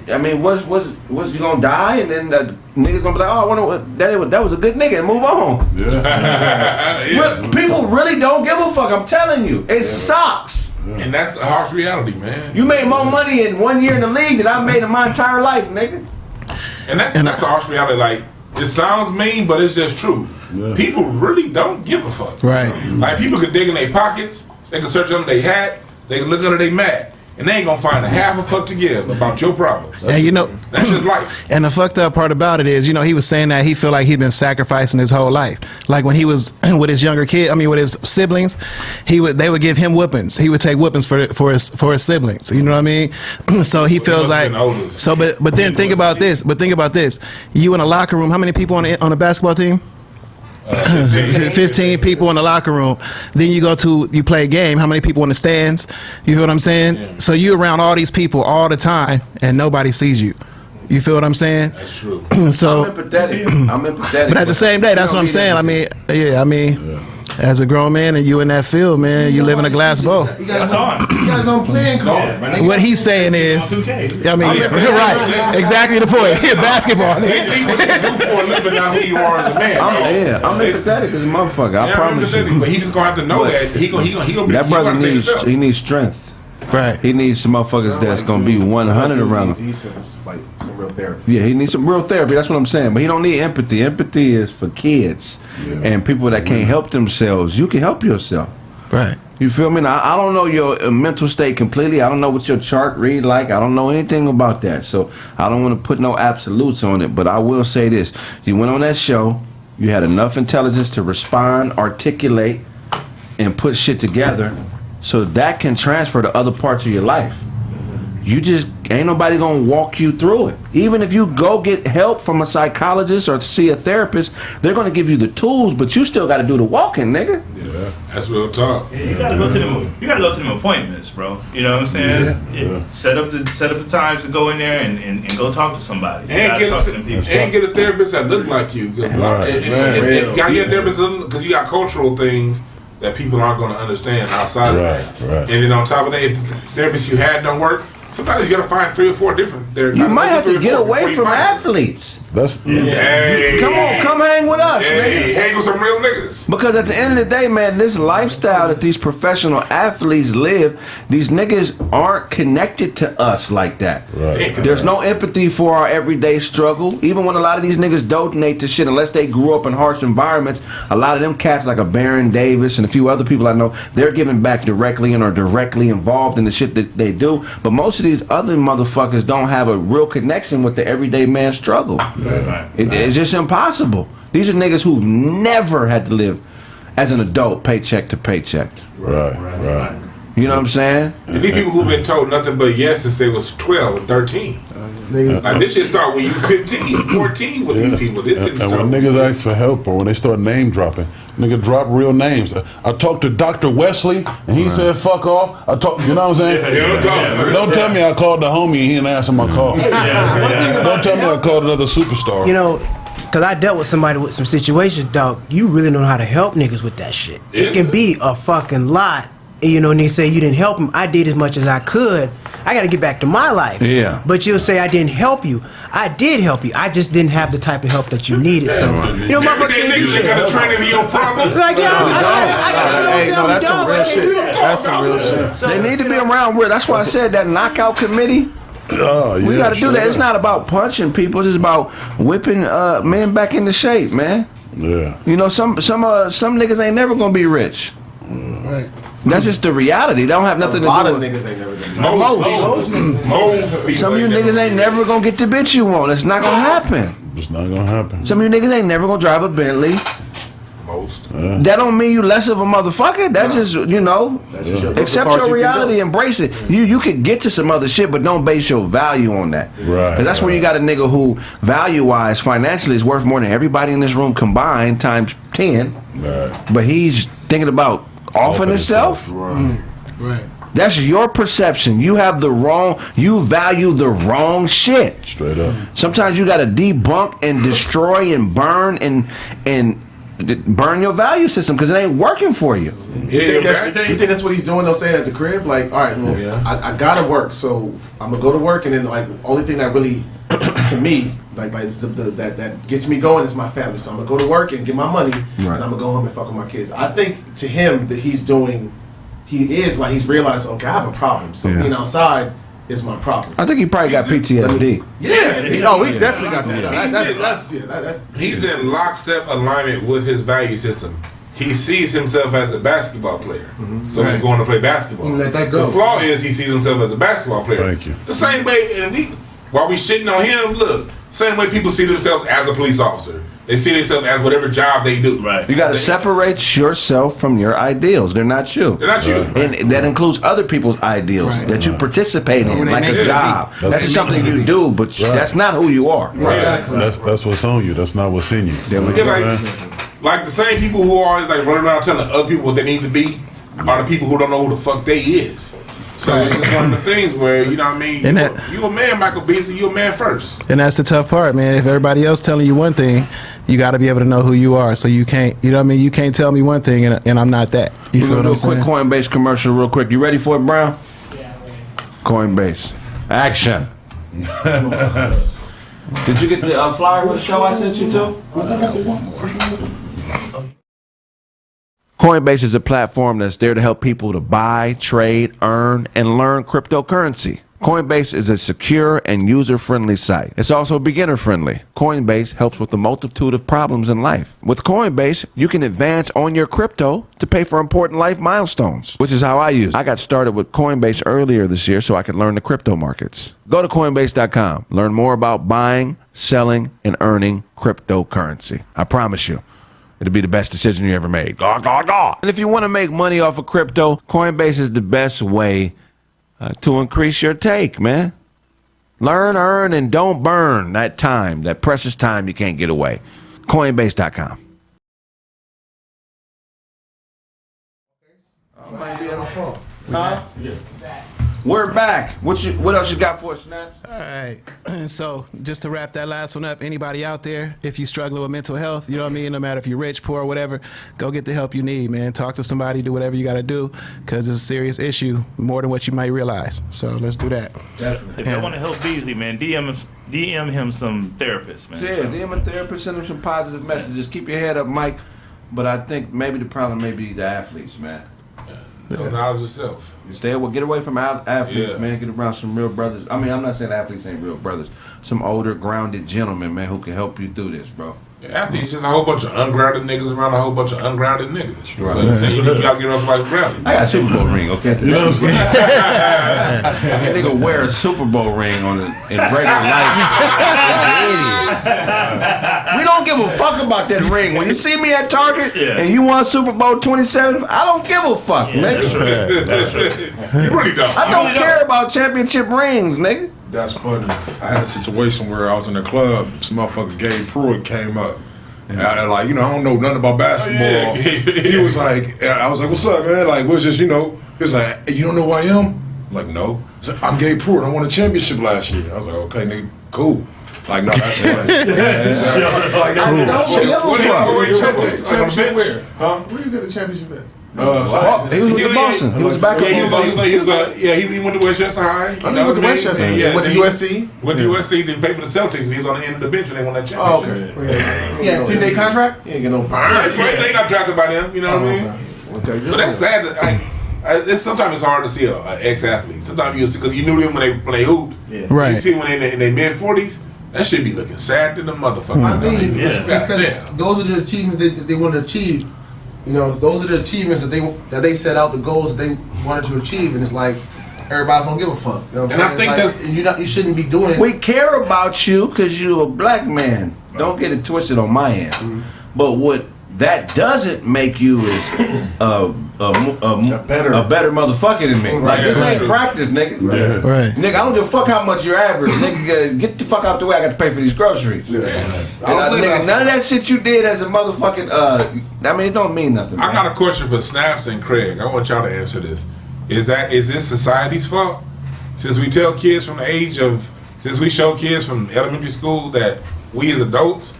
I mean, what's you gonna die? And then the niggas gonna be like, oh, I wonder what that was a good nigga, and move on. Yeah. People really don't give a fuck. I'm telling you, it sucks. And that's a harsh reality, man. You made more money in 1 year in the league than I made in my entire life, nigga. And that's a harsh reality. Like, it sounds mean, but it's just true. Yeah. People really don't give a fuck. Right. Like, people can dig in their pockets, they can search under their hat, they can look under their mat, and they ain't gonna find a half a fuck to give about your problems. And you know, That's just life. and the fucked up part about it is, you know, he was saying that he feel like he'd been sacrificing his whole life. Like when he was with his younger kid, with his siblings, they would give him whoopings. He would take whoopings for his siblings. You know what I mean? So he feels like so. But then think about this. You in a locker room. How many people on a basketball team? 15 people in the locker room. Then you play a game. How many people in the stands? You feel what I'm saying? Yeah. So you around all these people all the time, and nobody sees you. You feel what I'm saying? That's true. So I'm empathetic. But at the same day, that's what I'm saying. As a grown man and you in that field, man, you live in a glass bowl. You guys on playing card. What he's saying is, I mean, you're right. Exactly the point. Basketball. They see what you do for a living, not who you are as a man. I'm empathetic as a motherfucker. I promise you. But he just gonna have to know that he gonna be. That brother needs strength. Right. He needs some motherfuckers that's gonna be 100 around him. He needs some real therapy. Yeah, he needs some real therapy. That's what I'm saying. But he don't need empathy. Empathy is for kids and people that can't help themselves. You can help yourself. Right. You feel me? Now, I don't know your mental state completely. I don't know what your chart read like. I don't know anything about that. So I don't want to put no absolutes on it. But I will say this. You went on that show. You had enough intelligence to respond, articulate, and put shit together so that can transfer to other parts of your life. You just ain't nobody gonna walk you through it. Even if you go get help from a psychologist or see a therapist, they're gonna give you the tools, but you still gotta do the walking, nigga. Yeah, that's real talk. Yeah, you gotta go to them. You gotta go to them appointments, bro. You know what I'm saying? Yeah. Set up the times to go in there and go talk to somebody. And get a therapist that look like you. You gotta get a therapist because you got cultural things that people aren't going to understand outside of that. Right. And then on top of that, if the therapists you had don't work, sometimes you got to find 3 or 4 different therapists. You might have to get away from athletes. That's hey, come hang with us, hey, hang with some real niggas. Because at the end of the day, man, this lifestyle that these professional athletes live, these niggas aren't connected to us like that. Right. There's no empathy for our everyday struggle. Even when a lot of these niggas donate to shit, unless they grew up in harsh environments, a lot of them cats like a Baron Davis and a few other people I know, they're giving back directly and are directly involved in the shit that they do. But most of these other motherfuckers don't have a real connection with the everyday man struggle. It's just impossible. These are niggas who've never had to live as an adult paycheck to paycheck. Right. You know what I'm saying? And these people who've been told nothing but yes since they was 12 and 13. Like this shit start when you 15, 14 with these people. This and when niggas ask for help or when they start name dropping, nigga drop real names. I talked to Dr. Wesley and he said fuck off. You know what I'm saying? Don't tell me I called the homie and he didn't answer my call. Don't tell me I called another superstar. You know, because I dealt with somebody with some situations, dog. You really know how to help niggas with that shit. It can be a fucking lot. You know, and they say you didn't help him. I did as much as I could. I got to get back to my life. Yeah. But you'll say I didn't help you. I did help you. I just didn't have the type of help that you needed. So, you know, motherfuckers say you got to train in your problems. Like, yeah, that's some real shit. That's some real shit. They need to be around where. That's why I said that knockout committee. We got to do that. It's not about punching people. It's about whipping men back into shape, man. Yeah. You know, some niggas ain't never gonna be rich. Right. That's just the reality. They don't have nothing to do with. A lot of niggas ain't never gonna be most. Some of you niggas ain't never gonna get the bitch you want. It's not gonna happen. It's not gonna happen. Some of you niggas ain't never gonna drive a Bentley. Most. That don't mean you less of a motherfucker. That's just, you know, accept your reality, embrace it. You could get to some other shit, but don't base your value on that. Right. Because that's where you got a nigga who value-wise, financially, is worth more than everybody in this room combined times 10. Right. But he's thinking about offing himself. Right. That's your perception. You value the wrong shit. Straight up. Sometimes you got to debunk and destroy and burn and burn your value system because it ain't working for you. You think that's what he's doing? They'll say at the crib, like, all right, well, I gotta work, so I'm gonna go to work, and then like only thing that really, to me, like it's that gets me going is my family. So I'm gonna go to work and get my money, and I'm gonna go home and fuck with my kids. I think to him that he's realized, okay, I have a problem. So being outside is my problem. I think he probably got PTSD. Yeah, he definitely got that. He's in lockstep alignment with his value system. He sees himself as a basketball player, so he's going to play basketball. Let that go. The flaw is he sees himself as a basketball player. Thank you. The same way, while we shitting on him, look, same way people see themselves as a police officer. They see themselves as whatever job they do. Right. You got to separate yourself from your ideals. They're not you. They're not you. And that includes other people's ideals that you participate in, like a job. That's just something you do, but that's not who you are. Right. That's what's on you. That's not what's in you. Like the same people who are always like running around telling other people what they need to be, are the people who don't know who the fuck they is. So it's just one of the things where, you know what I mean, you a man, Michael Beasley, you a man first. And that's the tough part, man. If everybody else telling you one thing, you got to be able to know who you are. So you can't, you know what I mean? You can't tell me one thing and I'm not that. You feel what I'm saying? Quick Coinbase commercial real quick. You ready for it, Brown? Yeah. Coinbase. Action. Did you get the flyer for the show I sent you to? I got one more. Coinbase is a platform that's there to help people to buy, trade, earn, and learn cryptocurrency. Coinbase is a secure and user-friendly site. It's also beginner-friendly. Coinbase helps with a multitude of problems in life. With Coinbase, you can advance on your crypto to pay for important life milestones, which is how I use it. I got started with Coinbase earlier this year so I could learn the crypto markets. Go to Coinbase.com. Learn more about buying, selling, and earning cryptocurrency. I promise you, it'll be the best decision you ever made. And if you want to make money off of crypto, Coinbase is the best way to increase your take, man. Learn, earn, and don't burn that time, that precious time you can't get away. Coinbase.com. We're back. What else you got for us, Snaps? All right. So just to wrap that last one up, anybody out there, if you're struggling with mental health, you know what I mean? No matter if you're rich, poor, whatever, go get the help you need, man. Talk to somebody, do whatever you got to do, because it's a serious issue, more than what you might realize. So let's do that. Definitely. If you want to help Beasley, man, DM him some therapists, man. Yeah, DM a therapist, send him some positive messages. Keep your head up, Mike. But I think maybe the problem may be the athletes, man. Know knowledge yourself. Get away from athletes, man. Get around some real brothers. I mean, I'm not saying athletes ain't real brothers. Some older, grounded gentlemen, man, who can help you through this, bro. Yeah, athletes just a whole bunch of ungrounded niggas around a whole bunch of ungrounded niggas. Right. So you gotta get around somebody grounded. I got a Super Bowl ring, okay? You know what I'm saying? A nigga wear a Super Bowl ring in regular life. We don't give a fuck about that ring. When you see me at Target and you want Super Bowl 27, I don't give a fuck, nigga. That's right. You really don't. I don't care about championship rings, nigga. That's funny. I had a situation where I was in the club. This motherfucker Gabe Pruitt came up. And I don't know nothing about basketball. He was like, I was like, what's up, man? Like, what's this, He was like, hey, you don't know who I am? I'm like, no. So, I'm Gabe Pruitt. I won a championship last year. I was like, okay, nigga, cool. Like, no, that's funny. Like, championship where? Huh? Where you get the championship at? He was with Boston. He was back in Boston. He went to Westchester High. He went to Westchester. Went to USC. Went to USC. Then played for the Celtics. And he was on the end of the bench when they won that championship. Oh, okay. Yeah, 10-day contract. He ain't get no burn. They got drafted by them. You know what I mean? Okay. But that's sad. Sometimes it's hard to see an ex-athlete. Sometimes you see because you knew them when they hooped. Right. You see when they in their mid-40s. That should be looking sad to the motherfucker. I mean, it's because those are the achievements that they want to achieve. You know, those are the achievements that they set out, the goals that they wanted to achieve, and it's like everybody's don't give a fuck. You know what I'm saying? I think you shouldn't be doing it. We care about you because you're a black man. Right. Don't get it twisted on my end. Mm-hmm. But what that doesn't make you is a better motherfucker than me. Right. Like this ain't practice, nigga. Right. Nigga, I don't give a fuck how much you're average. Nigga, get the fuck out the way. I got to pay for these groceries. Yeah. Nigga, none of that shit you did as a motherfucking. I mean, it don't mean nothing. I got a question for Snaps and Kraig. I want y'all to answer this. Is this society's fault? Since we tell kids since we show kids from elementary school that we as adults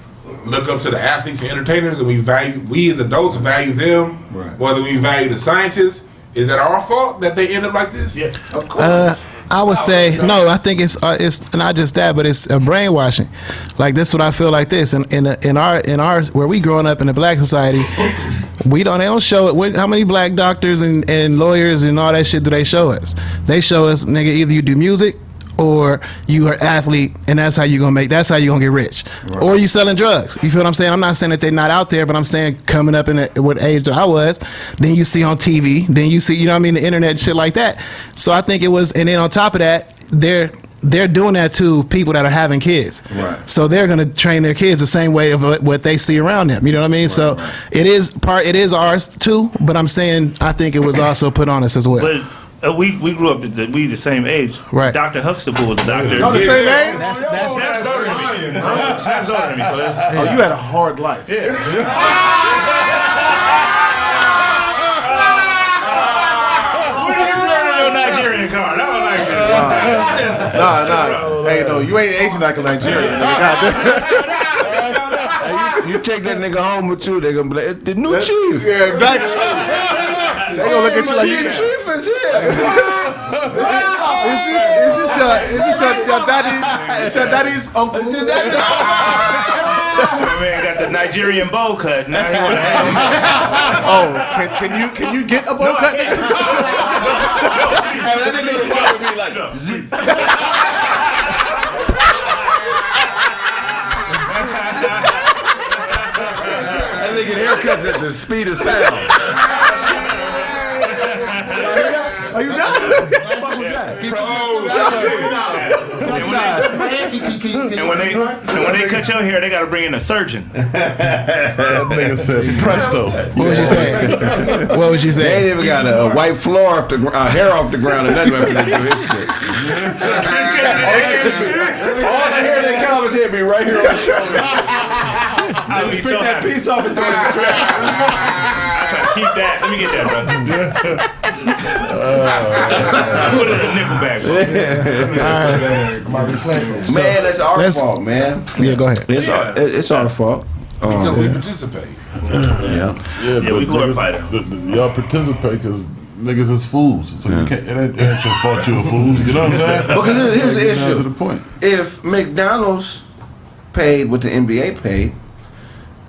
look up to the athletes and entertainers, and we as adults value them, right, whether we value the scientists. Is that our fault that they end up like this? Yeah, of course. I would say no. I think it's not just that, but it's brainwashing. Like this, what I feel like this. In our where we growing up in the black society, they don't show it. How many black doctors and lawyers and all that shit do they show us? They show us, nigga, either you do music or you are an athlete, and that's how you gonna get rich, right, or you selling drugs. You feel what I'm saying? I'm not saying that they're not out there, but I'm saying coming up in what age that I was, then you see on TV, then you see, you know what I mean, the internet, shit like that. So I think it was, and then on top of that, they're doing that to people that are having kids. Right. So they're gonna train their kids the same way of what they see around them. You know what I mean? Right, so right. It is ours too, but I'm saying I think it was also put on us as well. But we grew up the same age. Right. Dr. Huxtable was a doctor. Y'all the same age? That's Snap's older than me. Snap's older than me. So that's, you had a hard life. Yeah. Nah. Hey, no, you ain't aging like a Nigerian. You take that nigga home with you, they gonna be like, the new chief. Yeah, exactly. They gonna look at you like you. Chief is here. Is this your daddy's uncle? My man got the Nigerian bowl cut. Now he wanna have Can you get a bowl cut? That nigga would be like, that nigga haircuts at the speed of sound. Are you done? And when they cut your hair, they gotta bring in a surgeon. That nigga said presto. What was you They saying? ain't even got a white floor off the hair off the ground or nothing after they do his shit. All the hair that Calvin's head be right here on the shoulder. I'll be Pick so that happy. piece off and throw it in the trash. I try to keep that. Let me get that, brother. Put it in a nickel bag, bro. Man, that's our fault, man. Yeah, go ahead. It's our fault. Because we participate. Yeah, we glorify them. Y'all participate because niggas is fools. So you can't. It ain't your fault you're a fool. You know what I'm saying? Because here's the issue. To the point. If McDonald's paid what the NBA paid,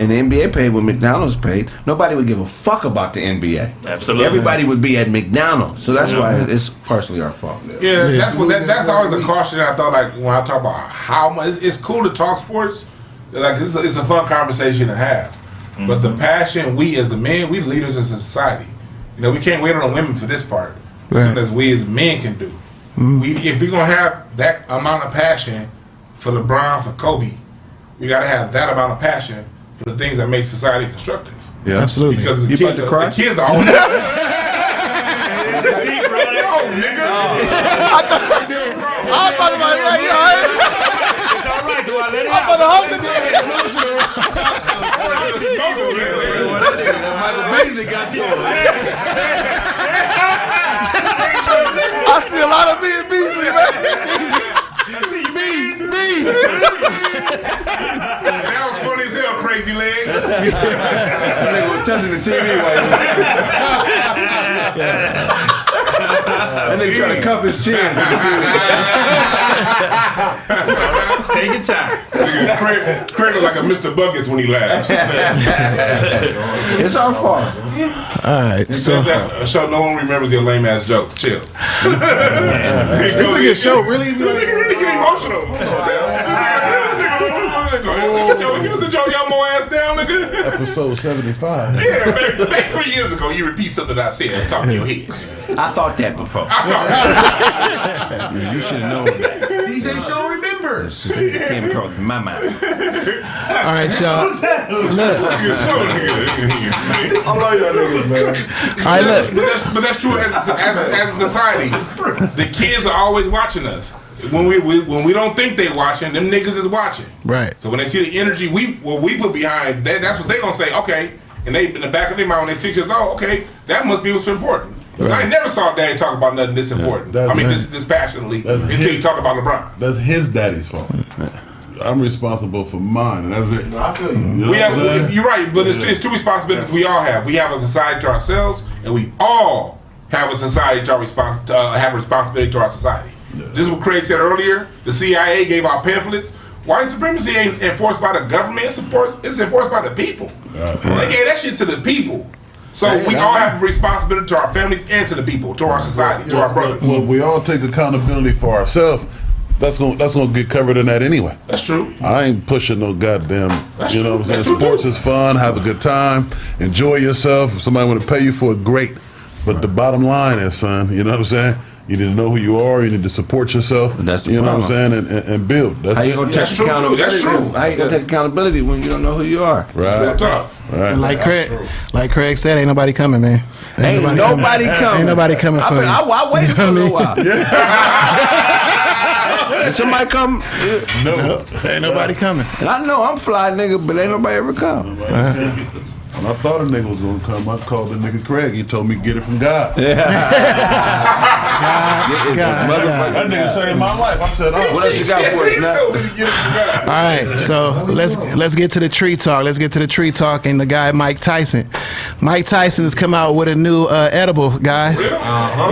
and the NBA paid what McDonald's paid, nobody would give a fuck about the NBA. Absolutely. Everybody would be at McDonald's. So that's why it's partially our fault. Yeah, that's always a caution. I thought, like, when I talk about how much, it's cool to talk sports. Like, it's a fun conversation to have. But the passion, we as the men, we leaders as a society. You know, we can't wait on the women for this part. Right. Something that we as men can do. If we're going to have that amount of passion for LeBron, for Kobe, we got to have that amount of passion for the things that make society constructive. Yeah, absolutely. Because the kids are always... I was about to be like, yeah, you alright? It's all right. Do I let it I'm about to hump it. Michael Beasley got to him. I see a lot of me and Beasley, man. That was funny as hell, crazy legs. That nigga was touching the TV while he was that nigga trying to cuff his chin. Take your time. Craig look like a Mr. Buckets when he laughs. It's our fault. All right, so no one remembers your lame ass jokes. Chill. This nigga show really be like, really get emotional. Give us a joke, y'all more ass down, nigga. Episode 75. Yeah, back 3 years ago, you repeat something I said and talk in your head. I thought that before. You should have known that. DJ Show remembers. It came across in my mind. all right, y'all. Look. I love y'all niggas, man. All right, look. But that's true as a society. The kids are always watching us. When we don't think they watching, them niggas is watching. Right. So when they see the energy we put behind, that's what they gonna say. Okay, and they in the back of their mind when they 6 years old. Okay, that must be what's important. Right. I ain't never saw Daddy talk about nothing this important. Yeah, this passionately until you talk about LeBron. That's his daddy's fault. I'm responsible for mine, and that's it. No, I feel you. You're right, but it's two responsibilities we all have. We have a society to ourselves, and we all have a society to have a responsibility to our society. Yeah. This is what Kraig said earlier. The CIA gave out pamphlets. White supremacy ain't enforced by the government. It's enforced by the people. They gave that shit to the people. So we all have a responsibility to our families and to the people, to our society, to our brothers. Well, if we all take accountability for ourselves, that's gonna get covered in that anyway. That's true. I ain't pushing no goddamn. That's you know true. what I'm saying? That's true Sports too. is fun. Have a good time. Enjoy yourself. If somebody want to pay you for it, great. But the bottom line is, son, you know what I'm saying? You need to know who you are. You need to support yourself. That's the you know problem. what I'm saying? And build. That's How you it. gonna take accountability? That's true. How you gonna take accountability when you don't know who you are? Right. And like Kraig said, ain't nobody coming, man. Ain't nobody coming. Ain't nobody coming for you. I waited for a little while. And somebody come. No, ain't nobody coming. And I know I'm fly nigga, but ain't nobody ever come. When I thought a nigga was gonna come, I called the nigga Kraig. He told me get it from God. That nigga saved my life. I said, what else you got for us now? All right, so let's get to the tree talk. Let's get to the tree talk and the guy Mike Tyson. Mike Tyson has come out with a new edible, guys.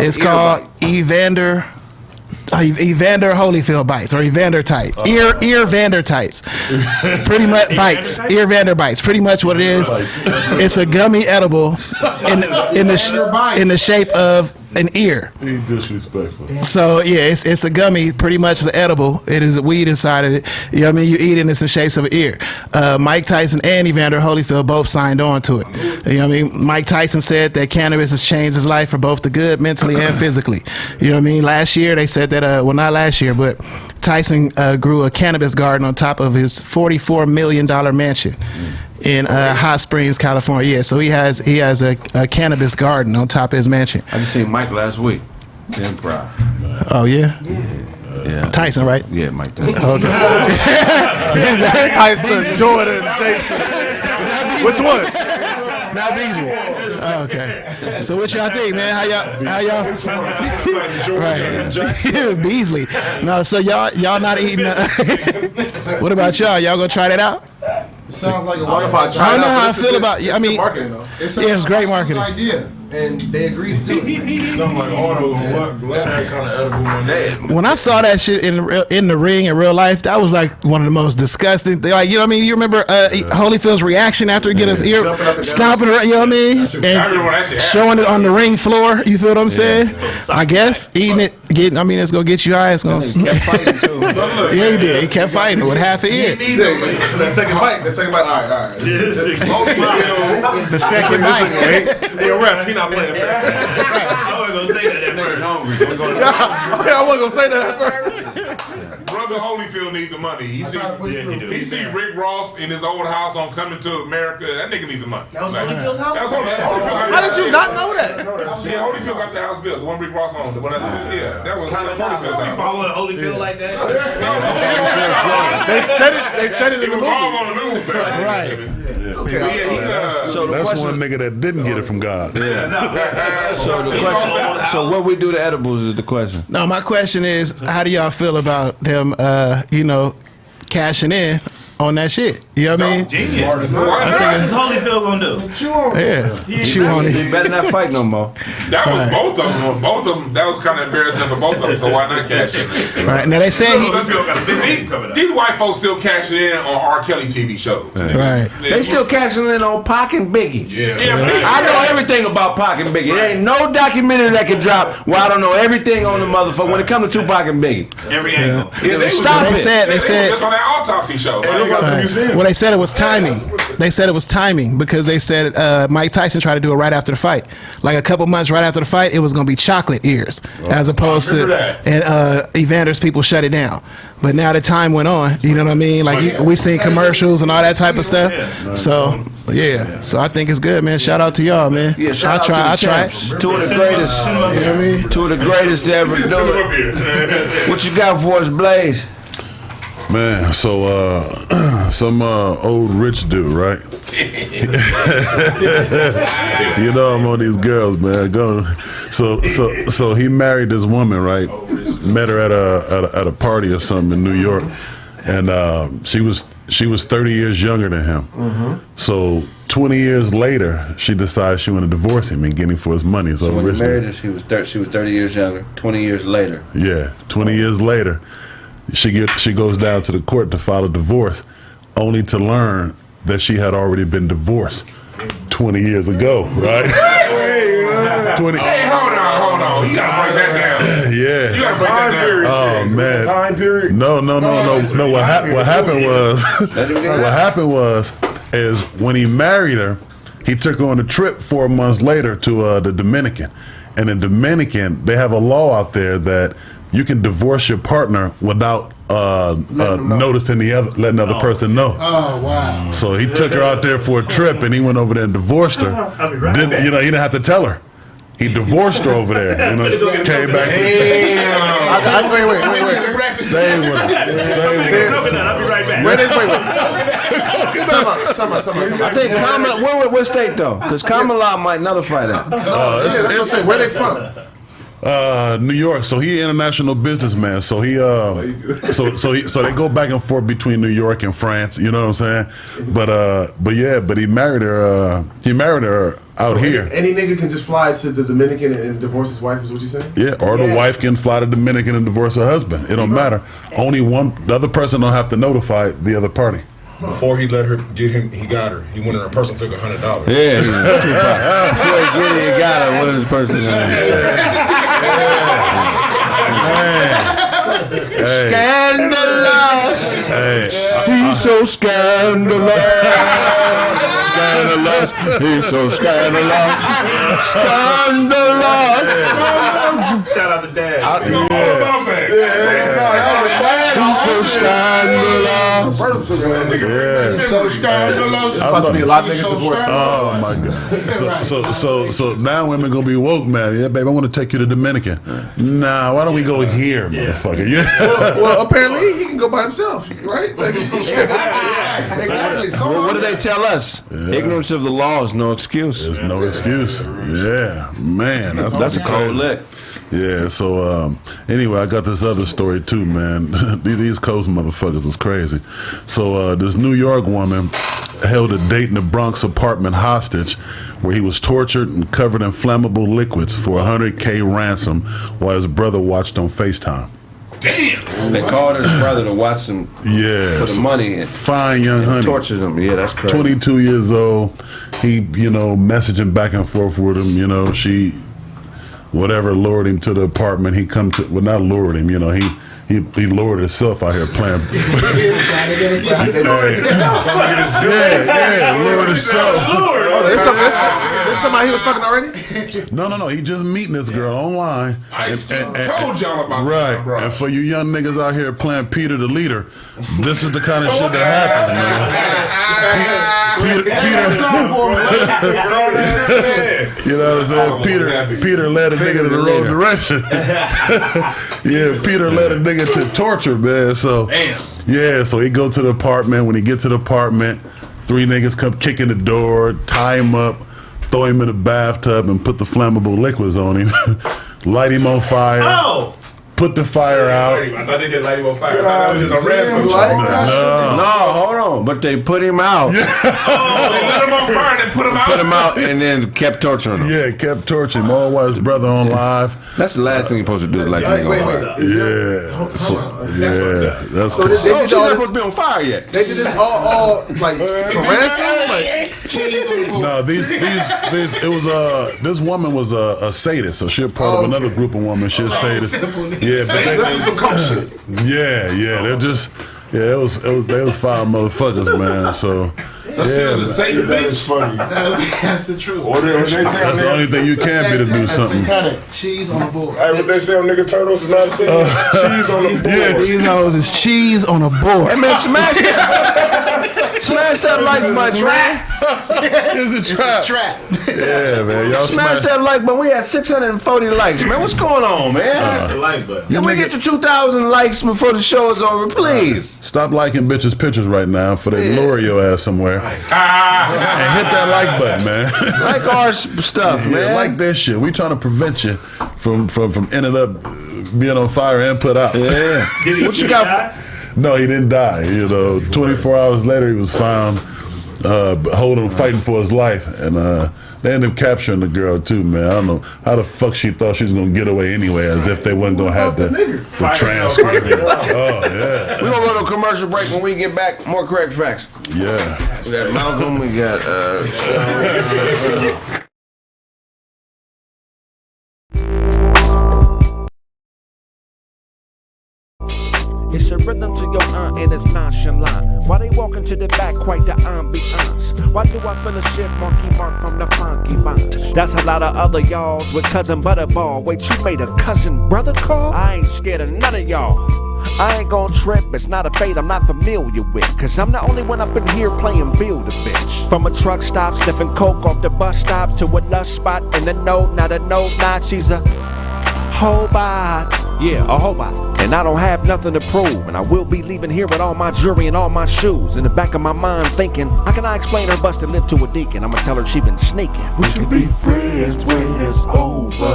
It's called Evander Holyfield bites or Evander tight. Ear Vander tights. Pretty much bites. Ear Vander bites. Pretty much what it is. It's a gummy edible in the shape of an ear. He disrespectful. So yeah, it's a gummy, pretty much the edible. It is a weed inside of it. You know what I mean? You eat it and it's in shapes of an ear. Mike Tyson and Evander Holyfield both signed on to it. You know what I mean? Mike Tyson said that cannabis has changed his life for both the good, mentally and physically. You know what I mean? Last year they said that, well not last year, but Tyson grew a cannabis garden on top of his $44 million mansion in Hot Springs, California. Yeah, so he has a cannabis garden on top of his mansion. I just seen Mike last week. Damn proud. Oh yeah? Yeah. Tyson, right? Yeah, Mike Tyson. Okay. Tyson, Jordan, Jason. Which one? Not Beasley. Oh, okay. So what y'all think, man? How y'all? Right. Beasley. No, so y'all not eating. What about y'all? Y'all gonna try that out? It sounds like a I don't know how I feel about. I mean, marketing though. it's great marketing. Idea, and they agreed to do it. Something like auto or what? That kind of edible one there. When I saw that shit in the ring in real life, that was like one of the most disgusting. Like, you know what I mean? You remember Holyfield's reaction after he get his ear stomping around, you know what I mean? And showing it on the ring floor. You feel what I'm saying? I guess eating it, it's gonna get you high. It's gonna. He kept fighting too. Yeah, he did. He kept fighting with half an ear. That second bite. All right. The second bite. Hey, ref, he not playing fair. I wasn't gonna say that at first. I wasn't gonna say that at first. Brother Holyfield need the money. He see Rick Ross in his old house on Coming to America. That nigga need the money. That was Holyfield's house? How did you not know that? Yeah, Holyfield got the house built. The one Rick Ross owned. That was Holyfield's house. Following Holyfield like that? They said it in the movie. On the news, Right. So That's one nigga that didn't get it from God. So the question. So what we do to edibles is the question. No, my question is, how do y'all feel about them, cashing in on that shit? You know what I mean? Genius. What is Holyfield gonna do? Yeah. Chew on You it. better not fight no more. That was both of them. Both of them. That was kind of embarrassing for both of them. So why not cash in? Right. Now they say These white folks still cashing in on R. Kelly TV shows. Right. They still cashing in on Pac and Biggie. Yeah. I know everything about Pac and Biggie. There ain't no documentary that can drop where I don't know everything on the motherfucker when it comes to Tupac and Biggie. Every angle. Stop it. They said Just on that autopsy show. well, they said it was timing. They said it was timing because they said Mike Tyson tried to do it right after the fight. Like a couple months right after the fight, it was going to be chocolate ears as opposed to, and Evander's people shut it down. But now the time went on, you know what I mean? Like we seen commercials and all that type of stuff. So yeah, so I think it's good, man. Shout out to y'all, man. Yeah, I try. Two of the greatest. You know what I mean? Two of the greatest to ever do it. What you got for us, Blaze? Man, so some old rich dude, right? You know I'm on these girls, man. So he married this woman, right? Met her at a party or something in New York, and she was 30 years younger than him. So 20 years later, she decides she wanted to divorce him and get him for his money. So when he married her, she was 30 years younger. 20 years later. Yeah, 20 years later. She goes down to the court to file a divorce, only to learn that she had already been divorced 20 years ago, right? 20. Hey, hold on. You gotta break that down. Yeah. You gotta break that down. Oh man. Time period? No. What happened was is when he married her, he took her on a trip 4 months later to the Dominican, and in Dominican they have a law out there that you can divorce your partner without noticing letting the other person know. Oh wow! So he took her out there for a trip, and he went over there and divorced her. He didn't have to tell her. He divorced her over there. Came back. Wait. Stay with her. I'll be right back. Wait. Time out. I think Kamala. What state though? Because Kamala might nullify that. Where they from? New York. So he an international businessman. So he so they go back and forth between New York and France. You know what I'm saying? But he married her. Out here. Any nigga can just fly to the Dominican and divorce his wife, is what you saying? Yeah, or the wife can fly to Dominican and divorce her husband. It don't matter. Only the other person don't have to notify the other party. Before he let her get him, he got her. He went in her purse and took $100. Yeah, before he get it, he got her. What is the person? Scandalous. He's so scandalous. Scandalous. He's so scandalous. Scandalous. Shout out to Dad. He's so scandalous. He's so scandalous. It's about to be a lot of niggas divorced. Oh my God! So now women gonna be woke, man. Yeah, babe, I want to take you to Dominican. Nah, why don't we go here, motherfucker? Yeah. Well, apparently he can go by himself, right? Like, Exactly. What do they tell us? Ignorance of the law is no excuse. There's no excuse. Yeah, man. That's a cold lick. Yeah, so anyway, I got this other story too, man. These Coast motherfuckers was crazy. So this New York woman held a date in the Bronx apartment hostage where he was tortured and covered in flammable liquids for $100K ransom while his brother watched on FaceTime. Damn. They called his brother to watch him for the money. Fine young honey. Tortured him. Yeah, that's crazy. 22 years old. He, messaging back and forth with him. She, whatever, lured him to the apartment. He not lured him. He lured himself out here playing. Lured himself. There's somebody he was fucking already? No. He just meeting this girl online. I told y'all about right. this, And for you young niggas out here playing Peter the Leader, this is the kind of shit that happens, man. You know what I'm saying? Peter led a nigga to the wrong direction. Yeah, Peter led a nigga to torture, man. So so he go to the apartment. When he get to the apartment, 3 niggas come kick in the door, tie him up, throw him in the bathtub, and put the flammable liquids on him. Light him on fire. Put the fire out. I thought they did light him on fire. I thought that was just a ransom. No, hold on. But they put him out. They lit him on fire and put him out. Put him out and then kept torturing him. Yeah, kept torturing him. All while his brother on live. That's the last thing you're supposed to do. Is light him on fire. That's so they did all not this. supposed to be on fire yet. They did this all like for ransom. No, these it was this woman was a sadist, so she's part of another group of women. She's a sadist. Yeah, but this is some coke shit. Yeah, they're just they was 5 motherfuckers, man. So That is funny. That's the truth. that's the only thing you can be to do something. Cheese on the board. Hey, what they say on nigga turtles is not saying cheese on the board. Yeah, these hoes is cheese on a board. Hey man, smash that like button, man. It's a trap. Yeah, man. Y'all Smash that like button. We had 640 likes, man. What's going on, man? The like button. Can we get to 2,000 likes before the show is over, please? Stop liking bitches' pictures right now before they lure your ass somewhere. And hit that like button, man. Like our stuff, man. Like that shit. We trying to prevent you from ending up being on fire and put out. Yeah. What you got? No, he didn't die. 24 hours later, he was found fighting for his life, and they ended up capturing the girl too, man. I don't know how the fuck she thought she was gonna get away anyway, as if they wasn't gonna have the transcript. Oh yeah. We're gonna go to a commercial break. When we get back, more correct facts. Yeah. We got Malcolm. We got. It's a rhythm to your and it's nonchalant. Why they walking to the back, quite the ambiance. Why do I feel a shit monkey mark from the funky bunch? That's a lot of other y'alls with cousin Butterball. Wait, you made a cousin brother call? I ain't scared of none of y'all. I ain't gon' trip, it's not a fate I'm not familiar with. Cause I'm the only one up in here playing Build a Bitch. From a truck stop, sniffing coke off the bus stop to a lust spot in the no, not a no, not she's a Hobot. Yeah, a Hobot. And I don't have nothing to prove. And I will be leaving here with all my jewelry and all my shoes. In the back of my mind thinking, how can I explain her busted lip to a deacon? I'ma tell her she been sneaking. We can be friends when it's over.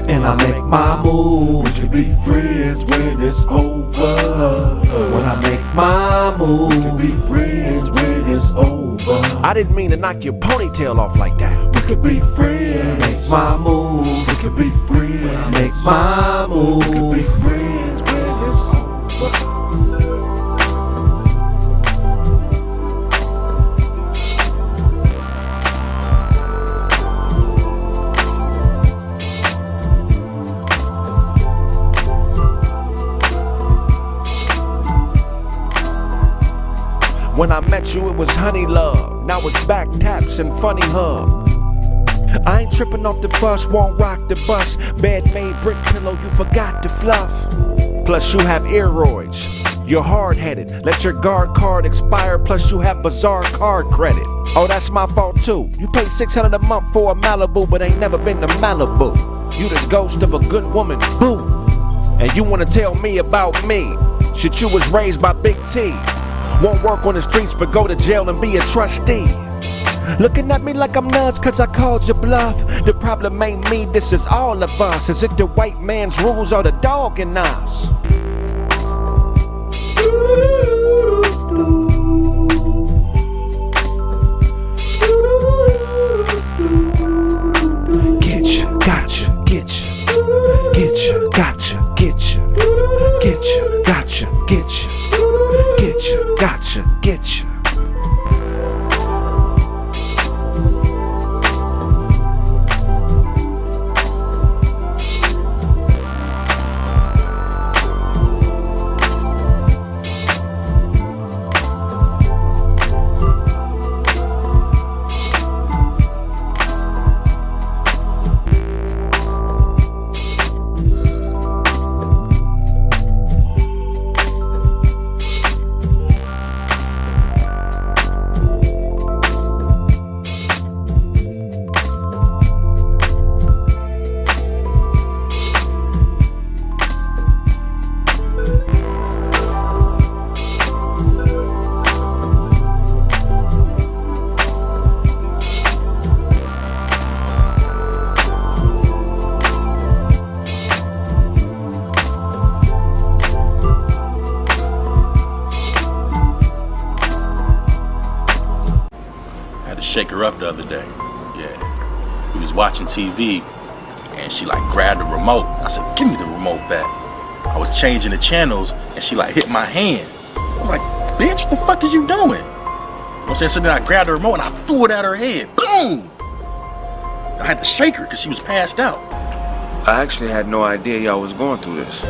And When I make my move, we can be friends when it's over. When I make my move, we can be friends when it's over. I didn't mean to knock your ponytail off like that. We could be friends. Make my move, we could be friends. When I make my move, we could be friends when it's over. When I met you, it was honey love. Now it's back taps and funny hug. I ain't tripping off the fuss, won't rock the bus. Bed made brick pillow, you forgot to fluff. Plus you have eroids, you're hard-headed. Let your guard card expire, plus you have bizarre card credit. Oh, that's my fault too. You pay $600 a month for a Malibu, but ain't never been to Malibu. You the ghost of a good woman, boo. And you wanna tell me about me? Shit, you was raised by Big T. Won't work on the streets but go to jail and be a trustee. Looking at me like I'm nuts cause I called your bluff. The problem ain't me, this is all of us. Is it the white man's rules or the dog in us? Getcha, gotcha, getcha. Getcha, gotcha, getcha. Getcha, gotcha, getcha. Getcha, gotcha, getcha. Shake her up the other day. Yeah. We was watching TV and she like grabbed the remote. I said, give me the remote back. I was changing the channels and she like hit my hand. I was like, bitch, what the fuck is you doing? You know what I'm saying? So then I grabbed the remote and I threw it at her head. Boom! I had to shake her because she was passed out. I actually had no idea y'all was going through this.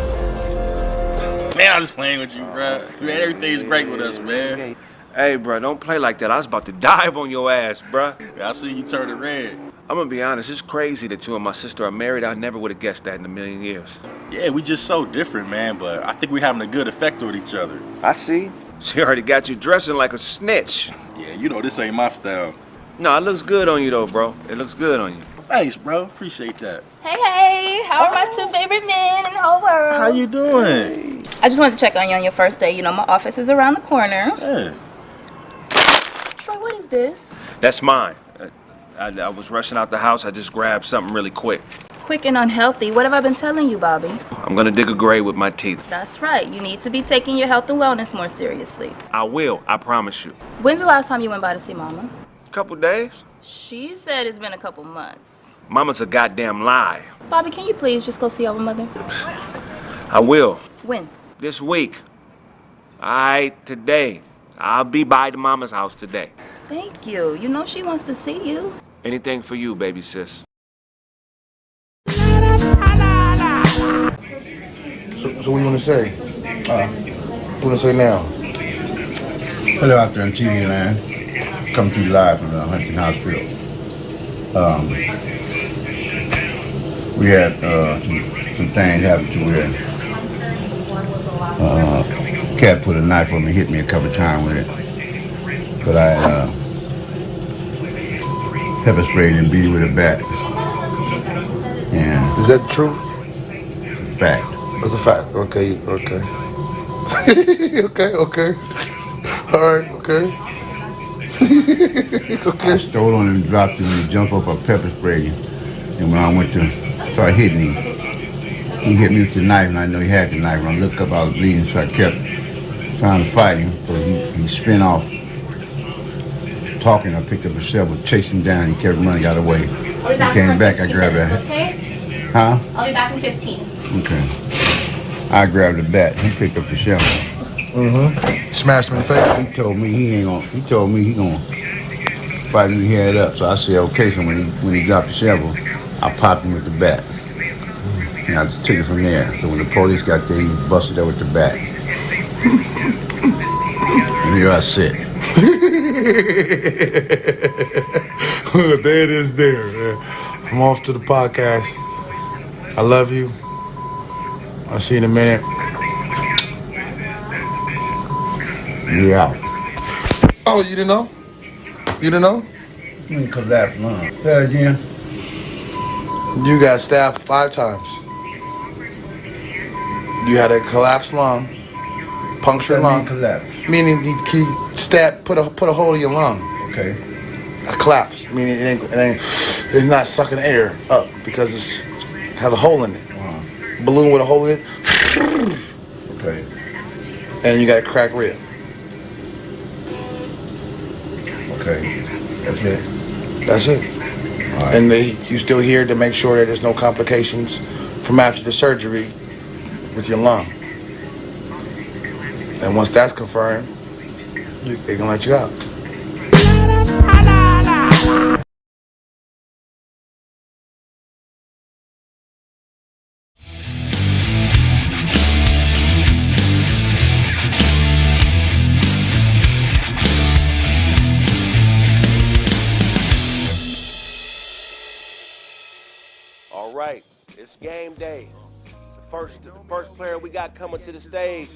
Man, I was just playing with you, bro. Man, everything's great with us, man. Hey, bro, don't play like that. I was about to dive on your ass, bro. Yeah, I see you turn it red. I'm gonna be honest, it's crazy that you and my sister are married. I never would have guessed that in a million years. Yeah, we just so different, man, but I think we're having a good effect on each other. I see. She already got you dressing like a snitch. Yeah, you know this ain't my style. No, it looks good on you, though, bro. It looks good on you. Thanks, bro. Appreciate that. Hey, how are my two favorite men in the whole world? How you doing? I just wanted to check on you on your first day. You know, my office is around the corner. Yeah. Troy, what is this? That's mine. I was rushing out the house. I just grabbed something really quick. Quick and unhealthy. What have I been telling you, Bobby? I'm gonna dig a grave with my teeth. That's right. You need to be taking your health and wellness more seriously. I will. I promise you. When's the last time you went by to see Mama? Couple days. She said it's been a couple months. Mama's a goddamn lie. Bobby, can you please just go see our mother? I will. When? This week. Alright, today. I'll be by the mama's house today. Thank you. You know she wants to see you. Anything for you, baby sis. So what you want to say? What you want to say now? Hello out there on TV land. Come to you live from the Huntington Hospital. We had some things happen to where cat put a knife on me, hit me a couple of times with it. But I pepper sprayed and beat it with a bat. And is that true? It's a fact. It's a fact. Okay. okay. All right. Okay. I stole on him and dropped him and he jumped up a pepper spray. And when I went to start hitting him, He hit me with the knife, and I know he had the knife. When I looked up, I was bleeding, so I kept trying to fight him. So he spin off, talking. I picked up a shovel, chased him down. He kept running, got away. He came back, I grabbed it. Okay? Huh? I'll be back in 15. Okay. I grabbed the bat. He picked up the shovel. Smashed him in the face. He told me he gonna fight me head up. So I said, okay. So when he dropped the shovel, I popped him with the bat. And I just took it from there. So when the police got there, he busted up with the bat. And here I sit. There it is there, man. I'm off to the podcast. I love you. I'll see you in a minute. We out. Oh, you didn't know? You didn't know? You didn't collapse lung. Say it again. You got stabbed 5 times. You had a collapsed lung, punctured lung. Collapse. Meaning he stabbed, put a hole in your lung. Okay. A collapse, meaning it's not sucking air up because it has a hole in it. Balloon with a hole in it. Okay. And you got a cracked rib. Okay. That's it. That's it. All right. And you still here to make sure that there's no complications from after the surgery with your lung. And once that's confirmed, they can let you out. All right, it's game day. The first player we got coming to the stage,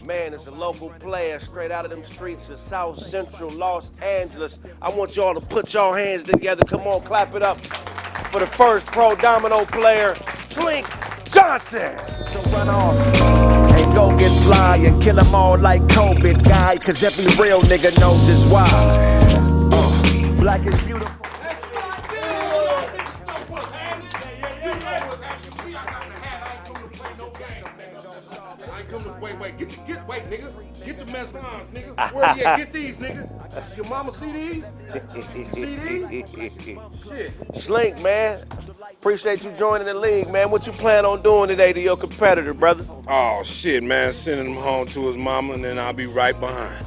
man, is a local player straight out of them streets of South Central Los Angeles. I want y'all to put y'all hands together. Come on, clap it up for the first pro domino player, Slink Johnson. So run off and go get fly and kill them all like COVID guy, cause every real nigga knows it's why. Black is beautiful. Wait, nigga. Get the messons, nigga. Where you at? Get these, nigga. Your mama see these? You see these? Shit. Slink, man. Appreciate you joining the league, man. What you plan on doing today to your competitor, brother? Oh, shit, man. Sending him home to his mama, and then I'll be right behind.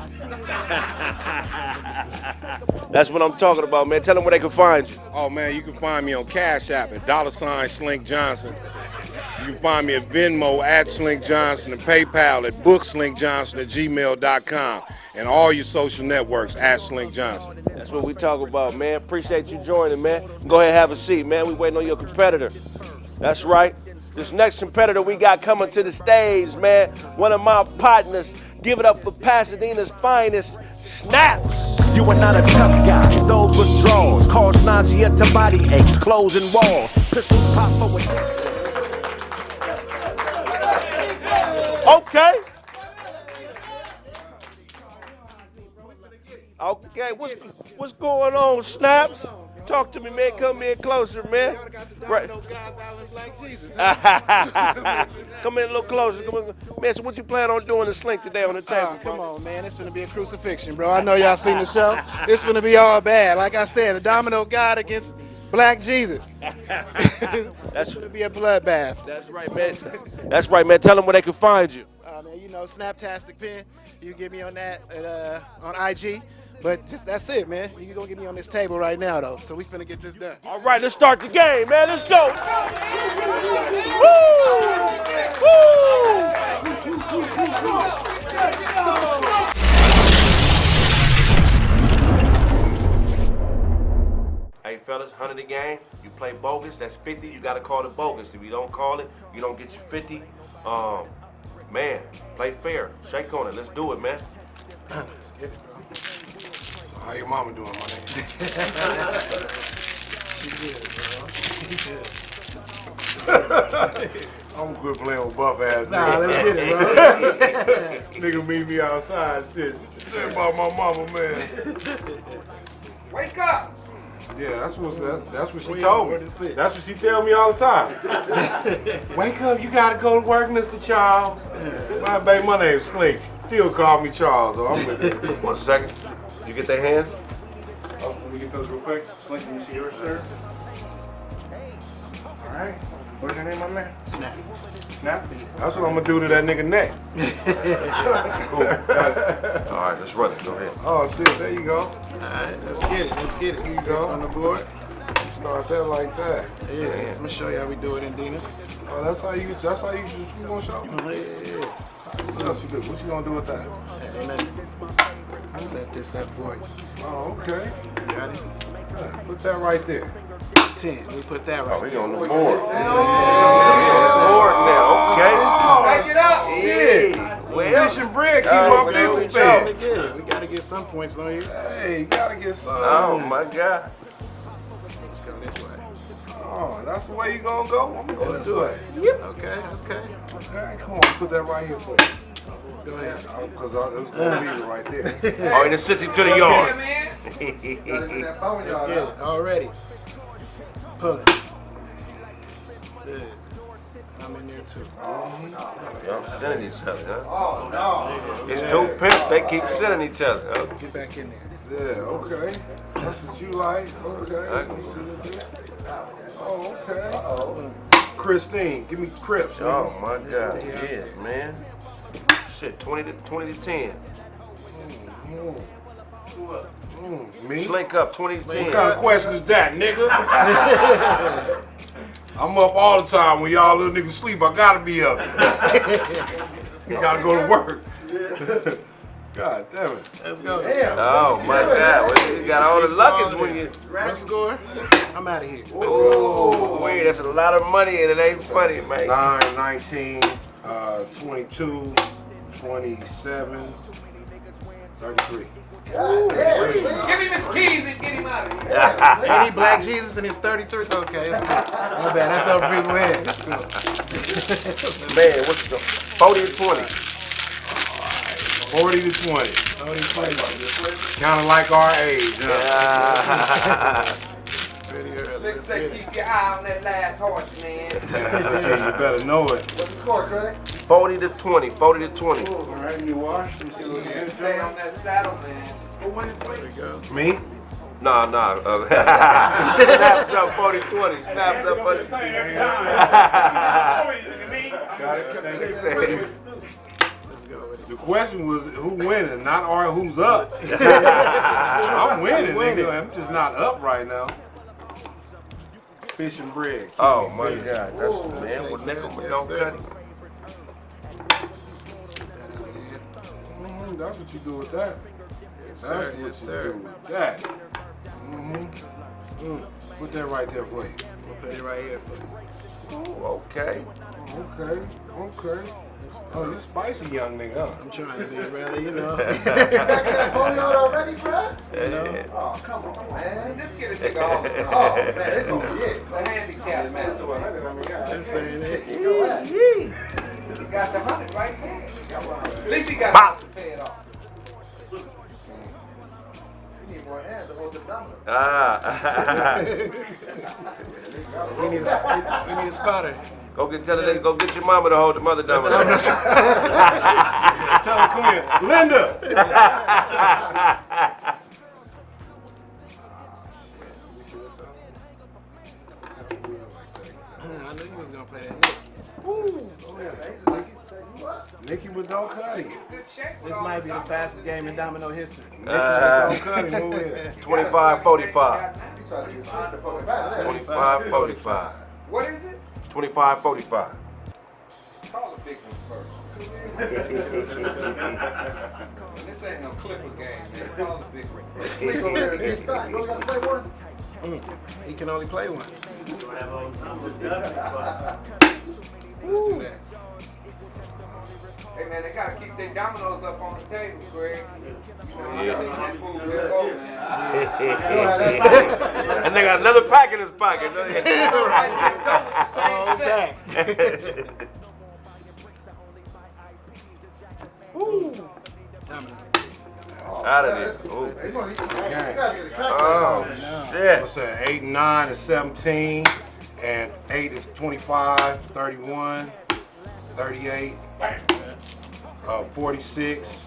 That's what I'm talking about, man. Tell them where they can find you. Oh, man, you can find me on Cash App at $Slink Johnson. You can find me at Venmo at Slink Johnson and PayPal at bookslinkjohnson@gmail.com and all your social networks at Slink Johnson. That's what we talk about, man. Appreciate you joining, man. Go ahead and have a seat, man. We waiting on your competitor. That's right. This next competitor we got coming to the stage, man. One of my partners. Give it up for Pasadena's finest, Snaps. You are not a tough guy. Those withdrawals cause nausea to body aches, closing walls. Pistols pop for a Okay. Okay, what's going on, Snaps? Talk to me, man. Come in closer, man. Right. Come in a little closer. Come on. Man, so what you plan on doing to Slink today on the table? Come on, man. It's gonna be a crucifixion, bro. I know y'all seen the show. It's gonna be all bad. Like I said, the Domino God against Black Jesus. That's gonna be a bloodbath. That's right, man. That's right, man. Tell them where they can find you. Man, you know, Snaptastic Pen. You get me on that at, on IG. But just that's it, man. You gonna get me on this table right now, though. So we finna get this done. All right, let's start the game, man. Let's go. Hey, fellas, 100 a game. You play bogus, that's 50. You gotta call it bogus. If you don't call it, you don't get your 50. Man, play fair. Shake on it. Let's do it, man. Let's get it, bro. How your mama doing, my nigga? She good, bro. I'm gonna quit playing with buff ass nigga. Nah, let's get it, bro. Nigga meet me outside, shit. Say about my mama, man. Wake up! Yeah, that's what she told me. That's what she tell me all the time. Wake up, you gotta go to work, Mr. Charles. My baby, my name's Slink. Still call me Charles, though. I'm with you. 1 second. You get their hands? Oh, let me get those real quick. Slink, can you see yours, sir? All right. What's your name, my man? Snap. Snap? That's what I'm gonna do to that nigga next. Cool. All right, let's run it. Go ahead. Oh, shit, there you go. All right, let's get it. Here you go. On the board. Start that like that. Yeah, I'm gonna show you how we do it in Dina. Oh, that's how you gonna show me? Yeah. What else you do? What you gonna do with that? Set this up for you. Oh, okay. You got it? Put that right there. 10. We put that right Oh, we there. on the board. Yeah. Board now. Okay. Back it up. Yeah. Well, fish and bread keep my people fed. We gotta get some points on here. Hey, you gotta get some. Oh my God. Let's go this way. Oh, that's the way you gonna go? I'm gonna go this way. Okay. Okay, come on, put that right here for you. Go ahead. Because I was gonna leave it right there. Oh, and it's sitting to the yard. Let's get it. Already. Pull it. Good. I'm in there too. Y'all sending each other, huh? Oh, no. It's two pimps. They keep sending each other. Get back in there. Yeah, okay. That's what you like. Okay. Oh, okay. Christine, give me Crips. Oh my God. Yeah, man. Shit, 20 to 10. Me? Slink up, 20 to 10. What kind of question is that, nigga? I'm up all the time when y'all little niggas sleep. I gotta be up. You gotta go to work. God damn it. Let's go. Oh my God. Well, you got all the luggage when you. Let's score. I'm out of here. Let's Oh, go. wait, that's a lot of money and it ain't funny, man. 9, 19, 22, 27, 33. Give him his keys and get him out of here. Any black Jesus and his 33? Okay, that's good. Not bad. That's over people's head. That's good. Man, what's the 40 to 20? 40 to 20. 40, 20. Kind of like our age, huh? Pretty early. Let's say keep your eye on that last horse, man. Yeah, you better know it. What's the score, Kraig? 40 to 20. 40 to 20. All right, you wash. Stay on that saddle, man. There we go. Me? Nah. Snaps up 40 20. Snaps up 40 The question was who winning, not who's up. I'm winning, nigga. I'm just not up right now. Fish and bread. Oh my God. That's man with nickel but don't cut it. That's what you do with that. Yes, That's sir. what Yes, you sir. do with that. Put that right there for you. We'll put it right here for you. Ooh, okay. Okay. Oh, you spicy young nigga, huh? I'm trying to be rather, you know. already, bro? Yeah. Oh, come on, man. Just get a nigga off. Oh, man, it's gonna be it. The handicap, man. I'm saying it. You got the 100 right there. At least he got to pay it off. You need more hands to hold the Domino. We need a spotter. Go get your mama to hold the mother Domino. Tell her, come here. Linda! I knew you was going to play that. Nicky with don't cut it. This might be the fastest game in Domino history. 25-45. 25-45. What is it? 25-45. Call the big one first. This ain't no clipper game, man. Call the big one first. You gotta play one? He can only play one. Let's do that. Hey man, they gotta keep their dominoes up on the table, Kraig. And they got another pack in his pocket. Oh Out of there. Ooh. Oh, shit. What's that? 8 and 9 is 17. And 8 is 25, 31, 38, 46.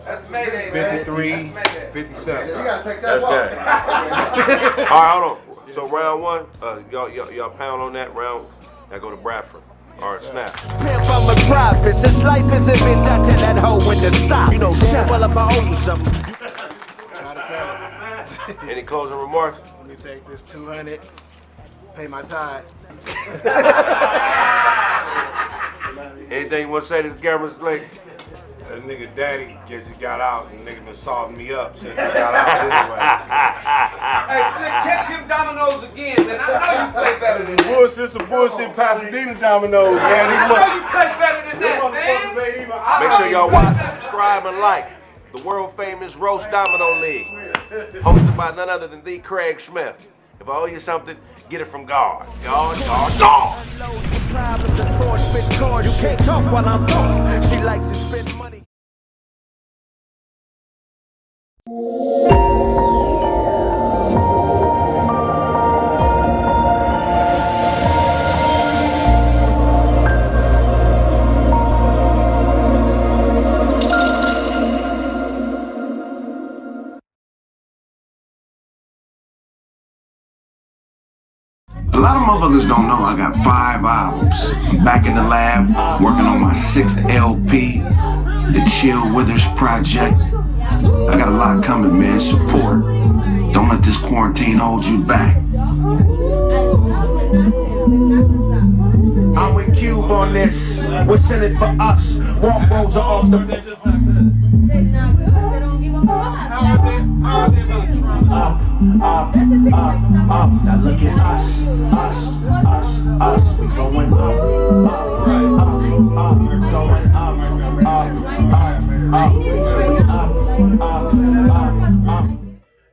That's Mayday, 53, 57. You gotta take That's that that. All right, hold on. So round one, y'all pound on that round. I go to Bradford. All right, snap. Pimp, I'm a prophet. Since life is a bitch, I tell that hoe when to stop. You know damn well if I owe you something. Try to tell him. Any closing remarks? Let me take this 200, pay my tithe. Anything you want to say to the camera, Slick? That nigga daddy just got out and nigga been salting me up since he got out anyway. Hey, Slick, check them dominoes again, man. I know you play better than that. Some bullshit Pasadena dominoes, man. I know you play better than that, man. Make sure y'all watch, subscribe, and like the world famous Roast Domino League, hosted by none other than the Kraig Smith. If I owe you something, get it from God. God. Problems and force fit cars. You can't talk while I'm talking. She likes to spend money. A lot of motherfuckers don't know I got 5 albums. I'm back in the lab, working on my 6th LP, the Chill Withers Project. I got a lot coming, man. Support. Don't let this quarantine hold you back. I'm with Cube on this. What's in it for us? Walk rolls are off the. Up. Now look at us. We going up. Going up.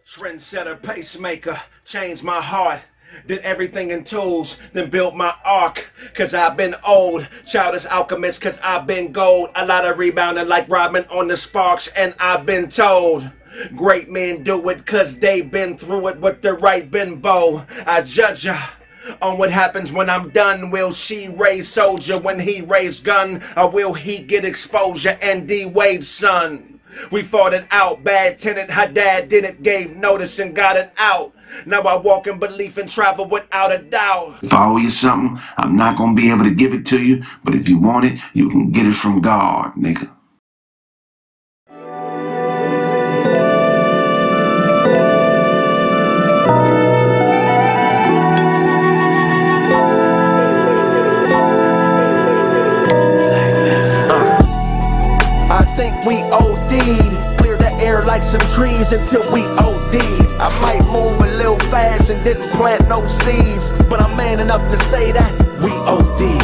Trendsetter, pacemaker, changed my heart. Did everything in tools, then built my arc. Cause I've been old, childish alchemist, cause I've been gold. A lot of rebounding like Robin on the sparks, and I've been told great men do it cause they been through it with the right bimbo. I judge her on what happens when I'm done. Will she raise soldier when he raise gun? Or will he get exposure and D-Wade's son? We fought it out, bad tenant, her dad did it, gave notice and got it out. Now I walk in belief and travel without a doubt. If I owe you something, I'm not gonna be able to give it to you, but if you want it, you can get it from God, nigga. I think we OD'd. Clear the air like some trees until we OD'd. I might move a little fast and didn't plant no seeds, but I'm man enough to say that we OD'd.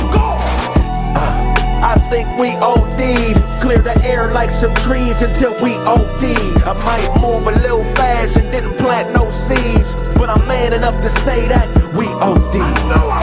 I think we OD'd. Clear the air like some trees until we OD'd. I might move a little fast and didn't plant no seeds, but I'm man enough to say that we OD'd.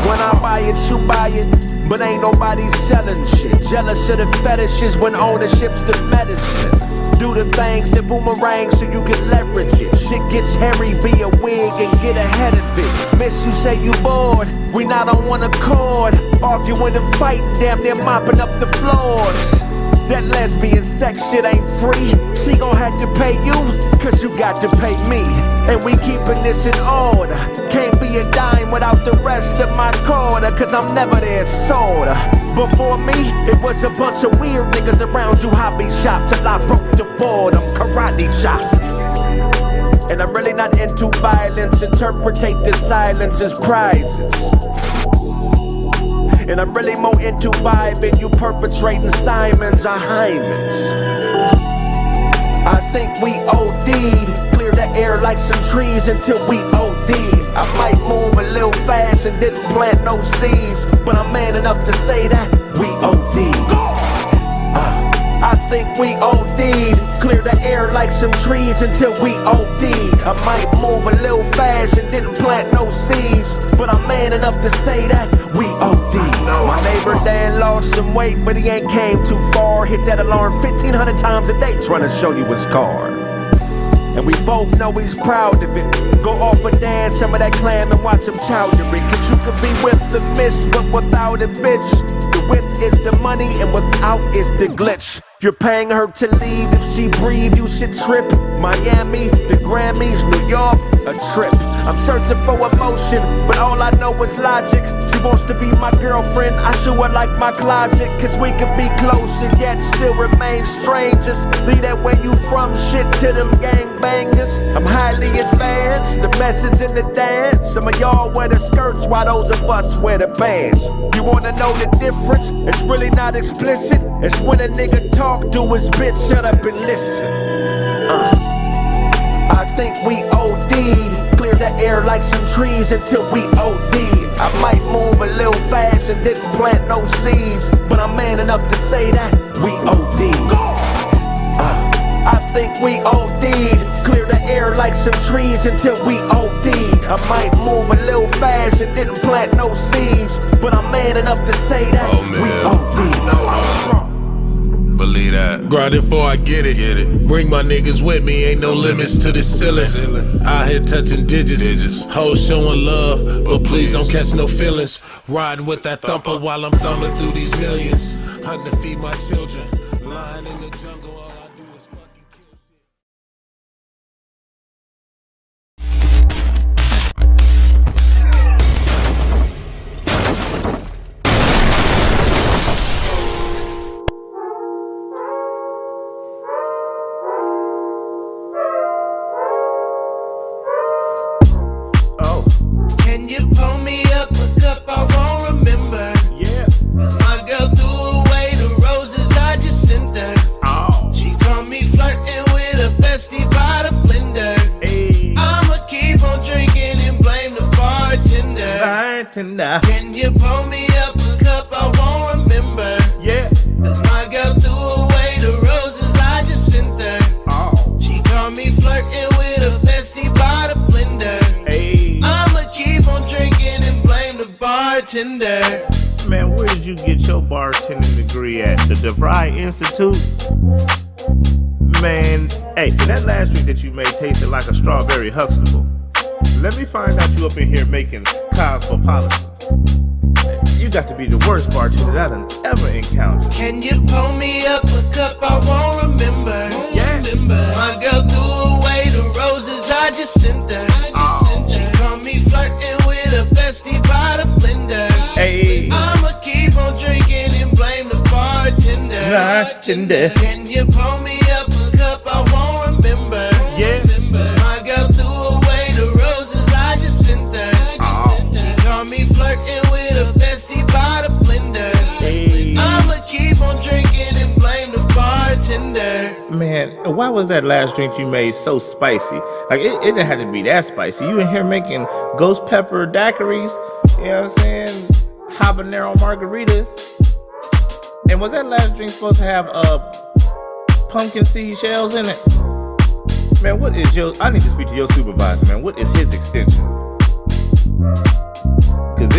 When I buy it, you buy it, but ain't nobody selling shit. Jealous of the fetishes when ownership's the medicine. Do the things that boomerang so you can leverage it. Shit gets hairy, be a wig and get ahead of it. Miss, you say you bored, we not on one accord. Arguing and fighting, damn near mopping up the floors. That lesbian sex shit ain't free. She gon' have to pay you, cause you got to pay me. And we keeping this in order. Can't be a dime without the rest of my quarter, cause I'm never there sorta. Before me, it was a bunch of weird niggas around you hobby shop till I broke the board, I'm karate chop. And I'm really not into violence, interpretate the silence as prizes. And I'm really more into vibing, you perpetrating Simons or Hymens. I think we OD'd. Clear the air like some trees until we OD'd. I might move a little fast and didn't plant no seeds, but I'm man enough to say that we OD'd. I think we OD'd. Clear the air like some trees until we OD'd. I might move a little fast and didn't plant no seeds, but I'm man enough to say that we OD'd. My neighbor Dan lost some weight, but he ain't came too far. Hit that alarm 1,500 times a day trying to show you his car. And we both know he's proud of it. Go off and dance some of that clam and watch him chowder it. Cause you could be with the miss, but without a bitch. The with is the money and without is the glitch. You're paying her to leave, if she breathe, you should trip. Miami, the Grammys, New York, a trip. I'm searching for emotion, but all I know is logic. She wants to be my girlfriend, I show her like my closet. Cause we could be close and yet still remain strangers. Leave that where you from shit to them gangbangers. I'm highly advanced, the message in the dance. Some of y'all wear the skirts while those of us wear the pants. You wanna know the difference? It's really not explicit. It's when a nigga talk to his bitch, shut up and listen. I think we OD'd. Clear the air like some trees until we OD'd. I might move a little fast and didn't plant no seeds, but I'm man enough to say that we OD'd. I think we OD'd. Clear the air like some trees until we OD'd. I might move a little fast and didn't plant no seeds, but I'm man enough to say that we OD'd. Believe that. Grinding before I get it. Bring my niggas with me, ain't no limits to the ceiling. Out here touching digits. Hoes showing love, but please don't catch no feelings. Riding with that thumper while I'm thumbing through these millions. Hunting to feed my children. Lying in the jungle, all I do is fucking kill shit. Can you pull me up a cup? I won't remember. Yeah. Cause my girl threw away the roses I just sent her. Oh. She caught me flirting with a bestie by the blender. Hey. I'ma keep on drinking and blame the bartender. Can you pull me up a cup? I won't remember. Yeah. Cause my girl threw away the roses I just sent her. Oh. She caught me flirting with a bestie by the blender. Hey. I'ma keep on drinking and blame the bartender. Man, where did you get your bartending degree at? The DeVry Institute? Man, hey, that last drink that you made tasted like a strawberry Huxtable. Let me find out you up in here making cosmopolitans. You got to be the worst bartender that I've ever encountered. Can you pull me up a cup? I won't remember. Yeah. My girl threw away the roses I just sent her. She caught me flirting with a bestie by the blender. Hey. I'ma keep on drinking and blame the bartender. Can you pull me up a cup? I won't remember. Yeah. My girl threw away the roses I just sent her. She caught me flirting with a bestie by the blender. Hey. I'ma keep on drinking and blame the bartender. Man, why was that last drink you made so spicy? Like, it didn't have to be that spicy. You in here making ghost pepper daiquiris, you know what I'm saying? Habanero margaritas. And was that last drink supposed to have pumpkin seed shells in it? Man, what is I need to speak to your supervisor, man. What is his extension? Cause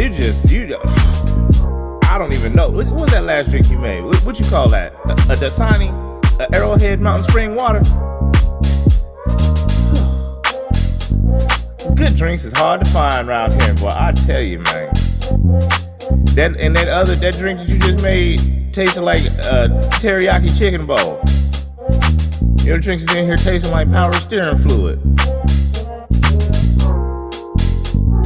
I don't even know. What was that last drink you made? What you call that? A Dasani? A Arrowhead Mountain Spring water? Good drinks is hard to find around here, boy. I tell you, man. That drink that you just made tasted like a teriyaki chicken bowl. Your drinks is in here tasting like power steering fluid.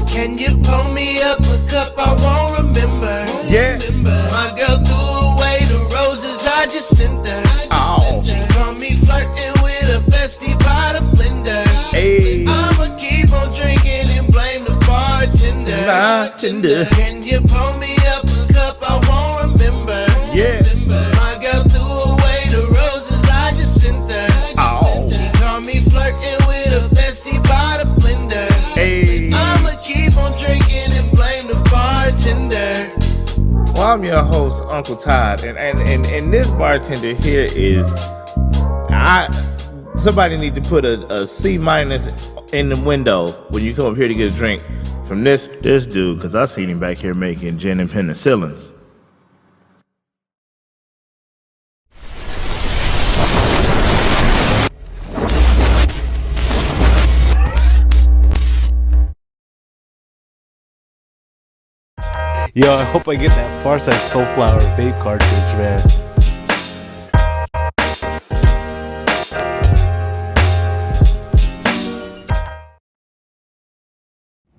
Can you pull me up a cup? I won't remember. Yeah. My girl threw away the roses I just sent her. Oh. She caught me flirting with a bestie by the blender. Hey. I'ma keep on drinking and blame the bartender. Can you pull me up a cup? I won't remember. Yeah. My girl threw away the roses I just sent her. Oh. She caught me flirting with a bestie by the blender. Hey. I'ma keep on drinking and blame the bartender. Well, I'm your host, Uncle Todd, and this bartender here is somebody need to put a C- in the window when you come up here to get a drink from this dude, because I seen him back here making gin and penicillins. Yo, I hope I get that Pharcyde Soulflower vape cartridge, man.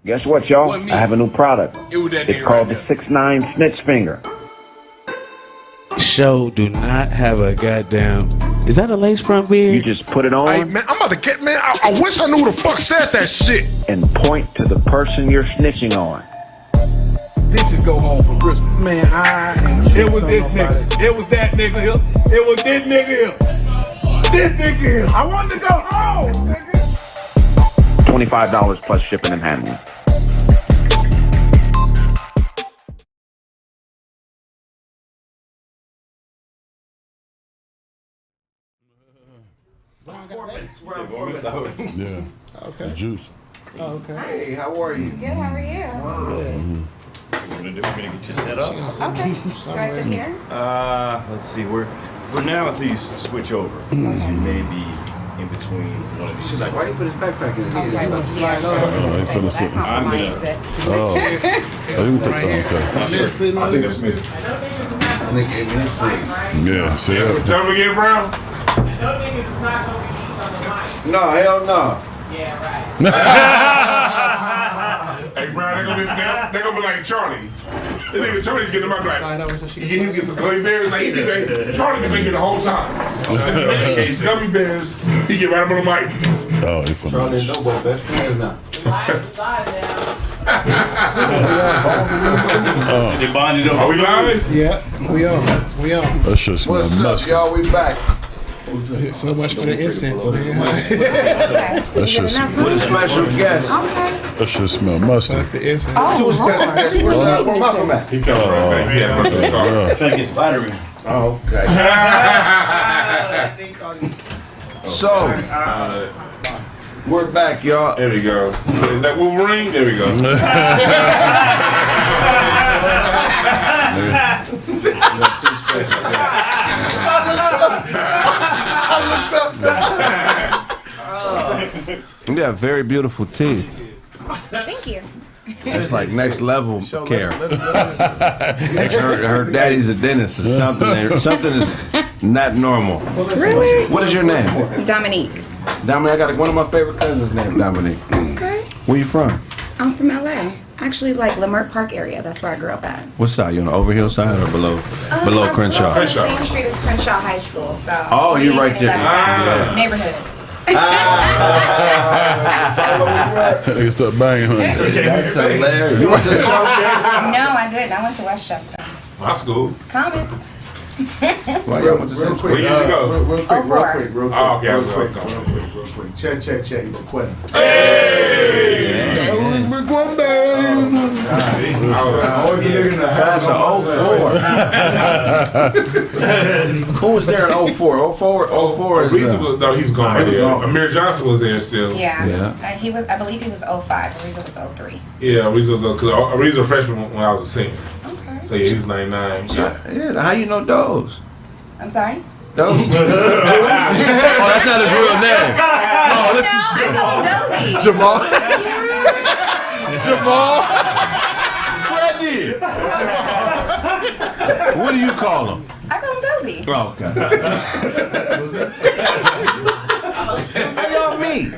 Guess what, y'all? I have a new product. It's called the 6'9" Snitch Finger. Show do not have a goddamn. Is that a lace front beard? You just put it on. Hey, man, I'm about to get, man. I wish I knew who the fuck said that shit. And point to the person you're snitching on. Bitches go home for Christmas. Man, it was this nigga. It was that nigga here. It was this nigga here. This nigga here. I wanted to go home, nigga. $25 plus shipping and handling. Yeah. Okay. Juice. Oh, okay. Hey, how are you? Good, how are you? What we're gonna do, we're gonna get you set up. Okay. You guys sit here? Let's see, for now until you switch over. Maybe in between one of these. She's like, why you put his backpack in his Okay, hand? well, slide over. Oh, he finna sit. I'm gonna. Oh, you can take that. Okay. I think that's me. Yeah, see that? Tell me again, Brown. No, hell no. Hey, Brown, they gonna be like Charlie. They nigga Charlie's getting him like, he get some gummy bears. Like, he think Charlie been thinking the whole time. Case gummy bears, he get right up on the mic. Oh, he finna. Charlie and Noble best friends now. They bonded over. Are we live? Yeah, we on. That shit smell What's up, musty. y'all? We back. So much for the incense, nigga. That shit smell. With a special guest. That shit smell musty. The incense. Two special guests. Where's Malcolm at? He comes right back. He had a birthday card. Trying to get spidery. Oh, okay. So, we're back, y'all. There we go. Is that Wolverine? There we go. Two special guests. You got very beautiful teeth. Thank you. That's like next level care. Her daddy's a dentist or something. Something is not normal. Really? What is your name? Dominique. Dominique. I got one of my favorite cousins named Dominique. Okay. Where you from? I'm from LA. Actually, like Leimert Park area. That's where I grew up at. What side? You on the Overhill side or below Crenshaw? The same street as Crenshaw High School. So. Oh, you're right there. Neighborhood. Nigga start banging. That's hilarious. You went to the show? No, I didn't. I went to Westchester. My school. Comments. Why y'all went to Where did you go? Real quick. Oh, okay, I was real quick. Check. You go quick. Hey! Always a nigga in the house. That's an 04. Who was there in 04? 04 is... No, he's gone. He was gone. Amir Johnson was there still. Yeah. He was. I believe he was 05. Ariza was 03. Yeah, Ariza was because Ariza was a freshman when I was a senior. Okay. So yeah, he was 99. Yeah, how you know those? I'm sorry. Those? Oh, that's not his real name. Oh, this I know Dozy. Jamal. Freddie. What do you call him? I call him Dozy. Oh, okay. How y'all meet?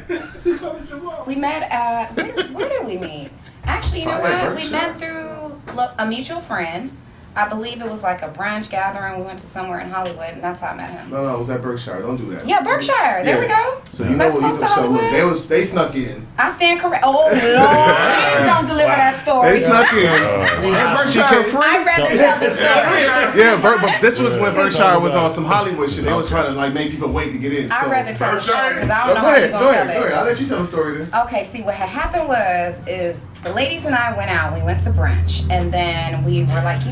We met at where did we meet? Actually, you know what? We met through a mutual friend. I believe it was like a brunch gathering. We went to somewhere in Hollywood, and that's how I met him. No, it was at Berkshire. Don't do that. Yeah, Berkshire. There we go. So you know what? So look, they snuck in. I stand correct. Oh Lord, please don't deliver that story. They snuck in. I'd rather tell the story. Yeah, but this was when Berkshire was on some Hollywood shit. They was trying to like make people wait to get in. I'd rather tell the story because I don't know Go how ahead, you're gonna tell it. I'll let you tell the story then. Okay, see what had happened is the ladies and I went out. We went to brunch, and then we were like,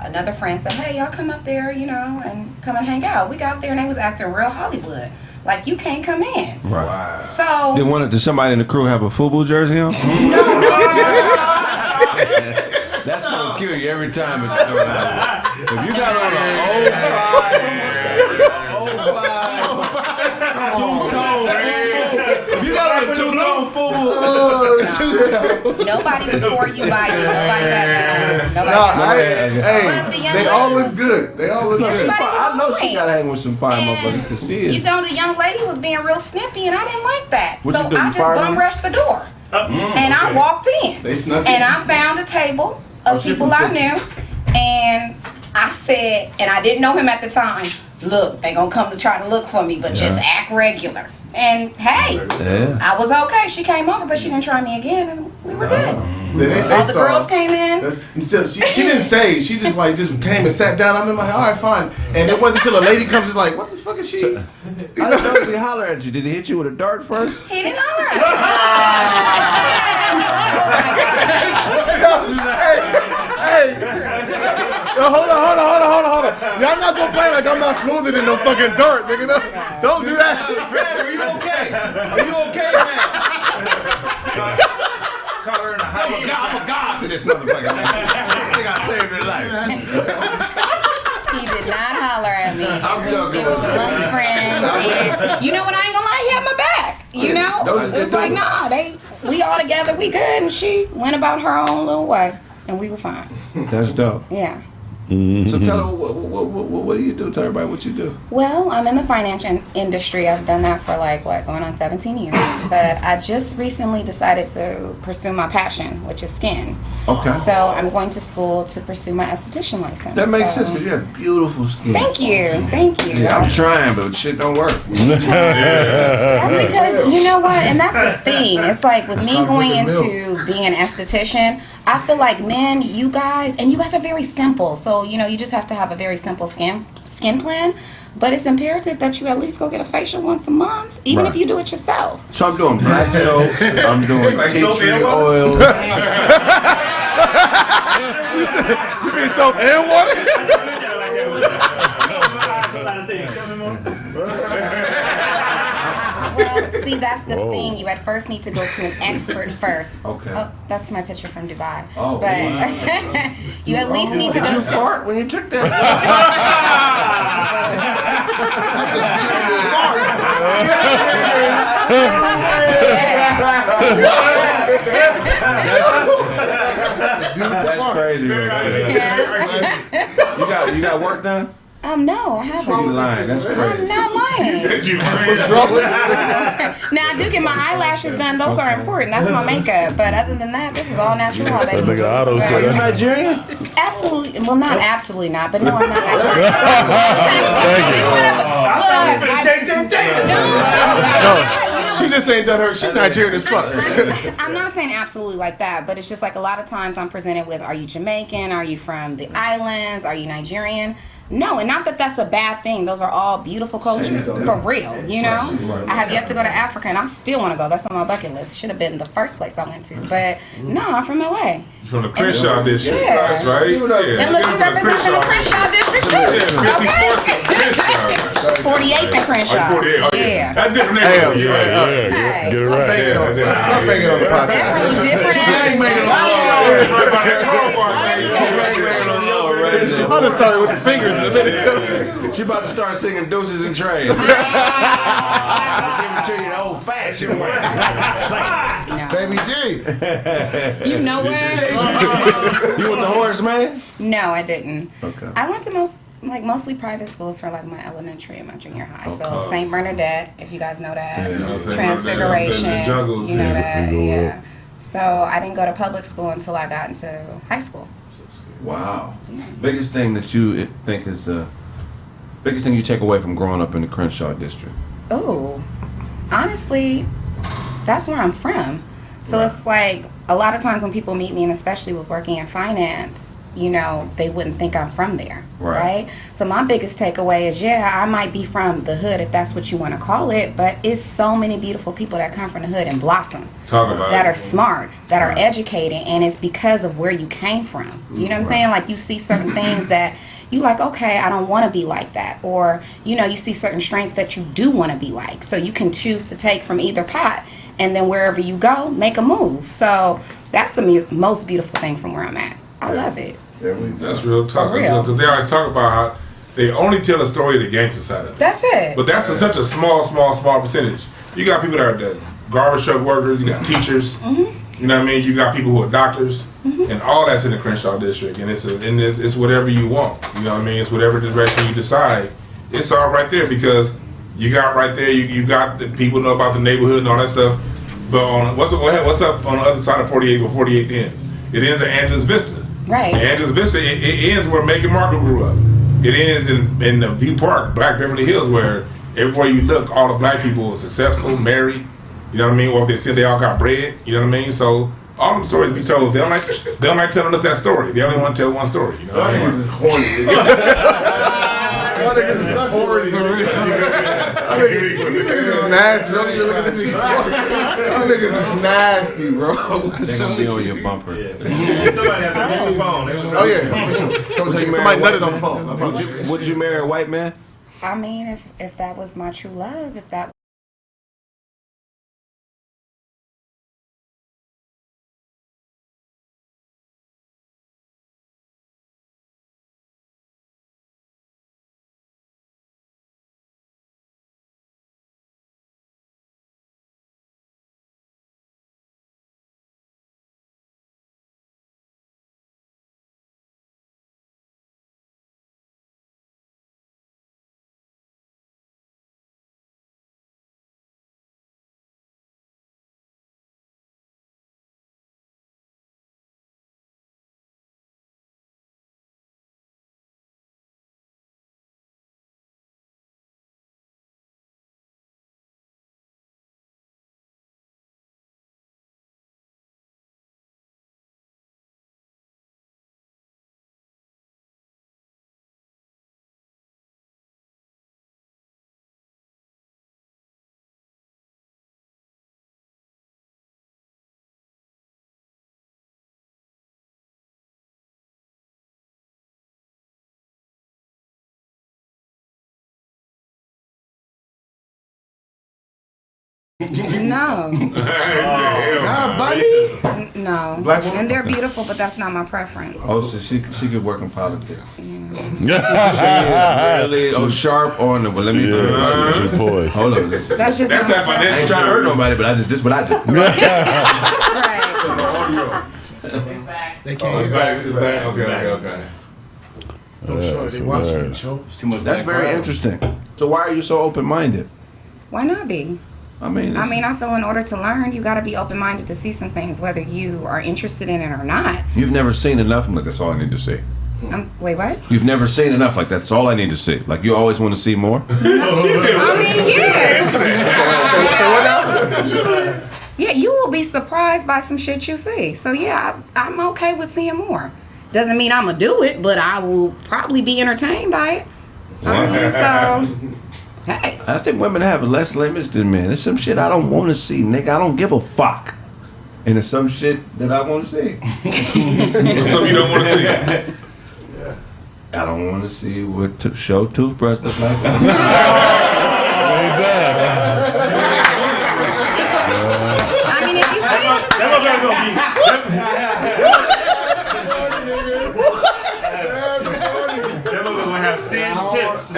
another friend said, "Hey, y'all come up there, and come and hang out." We got there, and they was acting real Hollywood, like you can't come in. Right. So Did somebody in the crew have a FUBU jersey on? That's gonna kill you every time. If you got on an 05 two-tone FUBU, if you got on a two-tone FUBU, Nobody was for you by you. Nobody had that. They all look good. They all look good. I know she got to hang with some fine motherfuckers because she is. You know, the young lady was being real snippy, and I didn't like that. What so you do, I you just fired bum her? rushed the door. And I walked in. They snuck and in. I found a table of she people from I knew. And I said, and I didn't know him at the time, look, they gonna come to try to look for me, but just act regular. And hey, I was okay. She came over, but she didn't try me again. And we were good. All the girls came in. So she didn't say. She just came and sat down. I'm in my head. All right, fine. And it wasn't until a lady comes, just like, what the fuck is she? I didn't know he holler at you. Did he hit you with a dart first? He didn't holler at Yo, hold on. Y'all not gonna play like I'm not smoother than no fucking dirt, nigga. Don't do that. Are you okay? Are you okay, man? I'm a god to this motherfucker. I think I saved her life. He did not holler at me. I'm It joking. was amongst friends. And you know what? I ain't gonna lie. He had my back. You know, it's like nah. We all together. We good. And she went about her own little way, and we were fine. That's dope. Yeah. So tell her what do you do? Tell everybody what you do. Well, I'm in the finance industry. I've done that for going on 17 years. But I just recently decided to pursue my passion, which is skin. Okay. So I'm going to school to pursue my esthetician license. That makes sense because you have beautiful skin. Thank you. Yeah, I'm trying, but shit don't work. That's because, you know what? And that's the thing. It's like with me going into being an esthetician, I feel like men, you guys are very simple. So, you just have to have a very simple skin plan. But it's imperative that you at least go get a facial once a month, even if you do it yourself. So I'm doing black soap. I'm doing tea tree oil. You mean soap and water? Well, see, that's the thing. You at first need to go to an expert first. Okay. Oh, that's my picture from Dubai. Oh, but you at least need to go. Did you fart when you took that? That's crazy, man. You got work done? No, I haven't. You lying? That's crazy. I'm not lying. What's wrong with this? Now I do get my eyelashes done. Those are important. That's my makeup. But other than that, this is all natural, baby. That nigga Otto said. Are you Nigerian? Absolutely. Well, not absolutely not. But no, I'm not. She just ain't done her. She's Nigerian as fuck. I'm not saying absolutely like that, but it's just like a lot of times I'm presented with, are you Jamaican? Are you from the islands? Are you Nigerian? No, and not that that's a bad thing. Those are all beautiful cultures, for real, I have yet to go to Africa, and I still want to go. That's on my bucket list. Should have been the first place I went to. But no, I'm from LA. You from the Crenshaw district. Yeah. That's right. Yeah. And look, you represent the Crenshaw district, too. Yeah, 54th 48th and Crenshaw. 48. Oh, Yeah. That's different neighborhood. Get it right. Stop making on the podcast. Definitely different. She about to start with the fingers in a minute. She about to start singing deuces and trays. Give it to you the old fashioned way. Baby D. You know what? You was a horse man? No, I didn't. Okay. I went to mostly private schools for like my elementary and my junior high. So St. Bernadette, if you guys know that. Transfiguration. You know that. Yeah. So I didn't go to public school until I got into high school. Wow. Biggest thing that you think is biggest thing you take away from growing up in the Crenshaw district? Oh, honestly, that's where I'm from. So it's like a lot of times when people meet me, and especially with working in finance, they wouldn't think I'm from there, right? So my biggest takeaway is, I might be from the hood, if that's what you want to call it, but it's so many beautiful people that come from the hood and blossom. That are smart, that are educated, and it's because of where you came from. You know what I'm saying? Like you see certain things that you like, okay, I don't want to be like that. Or, you see certain strengths that you do want to be like. So you can choose to take from either pot, and then wherever you go, make a move. So that's the most beautiful thing from where I'm at. I love it. That's real talk. real. Because they always talk about how they only tell a story of the gangster side of it. That's it. But that's such a small percentage. You got people that are the garbage truck workers, you got teachers, You know what I mean? You got people who are doctors, and all that's in the Crenshaw district, and it's whatever you want. You know what I mean? It's whatever direction you decide. It's all right there because you got right there. You got the people know about the neighborhood and all that stuff. But on what's up on the other side of 48 where 48 ends? It ends at Andrews Vista. Right. And Andrews Vista it ends where Meghan Markle grew up. It ends in the View Park, Black Beverly Hills, where everywhere you look, all the black people are successful, married. You know what I mean? Or if they said they all got bread. You know what I mean? So all them stories be told. They don't like telling us that story. They only want to tell one story. You know what I mean? Niggas is horny. Y'all niggas is horny. Niggas is nasty. Don't even look at this. Y'all niggas is nasty, bro. They gonna be on your bumper. Somebody have to on the phone. Oh yeah, for sure. Somebody nutted on the phone. Would you marry a white man? I mean, if that was my true love, if that. No. Not a bunny? No. Black woman? And they're beautiful, but that's not my preference. Oh, so she could work in politics. Yeah. Really sharp on the. Well, let me. Hold on. Listen. That's just. I ain't trying to hurt nobody, but this is what I do. They can't. It's back. Okay. They watching the show. It's too much. That's very interesting. So why are you so open-minded? Why not be? I mean, I feel in order to learn, you got to be open-minded to see some things, whether you are interested in it or not. You've never seen enough. Like that's all I need to see. Wait, what? You've never seen enough. Like that's all I need to see. Like you always want to see more. I mean, yeah. So what now? Yeah, you will be surprised by some shit you see. So yeah, I'm okay with seeing more. Doesn't mean I'm gonna do it, but I will probably be entertained by it. I mean, so. Hey. I think women have less limits than men. There's some shit I don't want to see, nigga. I don't give a fuck. And there's some shit that I want to see. Some you don't want to see. I don't want to see what show toothbrush looks like. I mean, if you say That gonna have singed tips.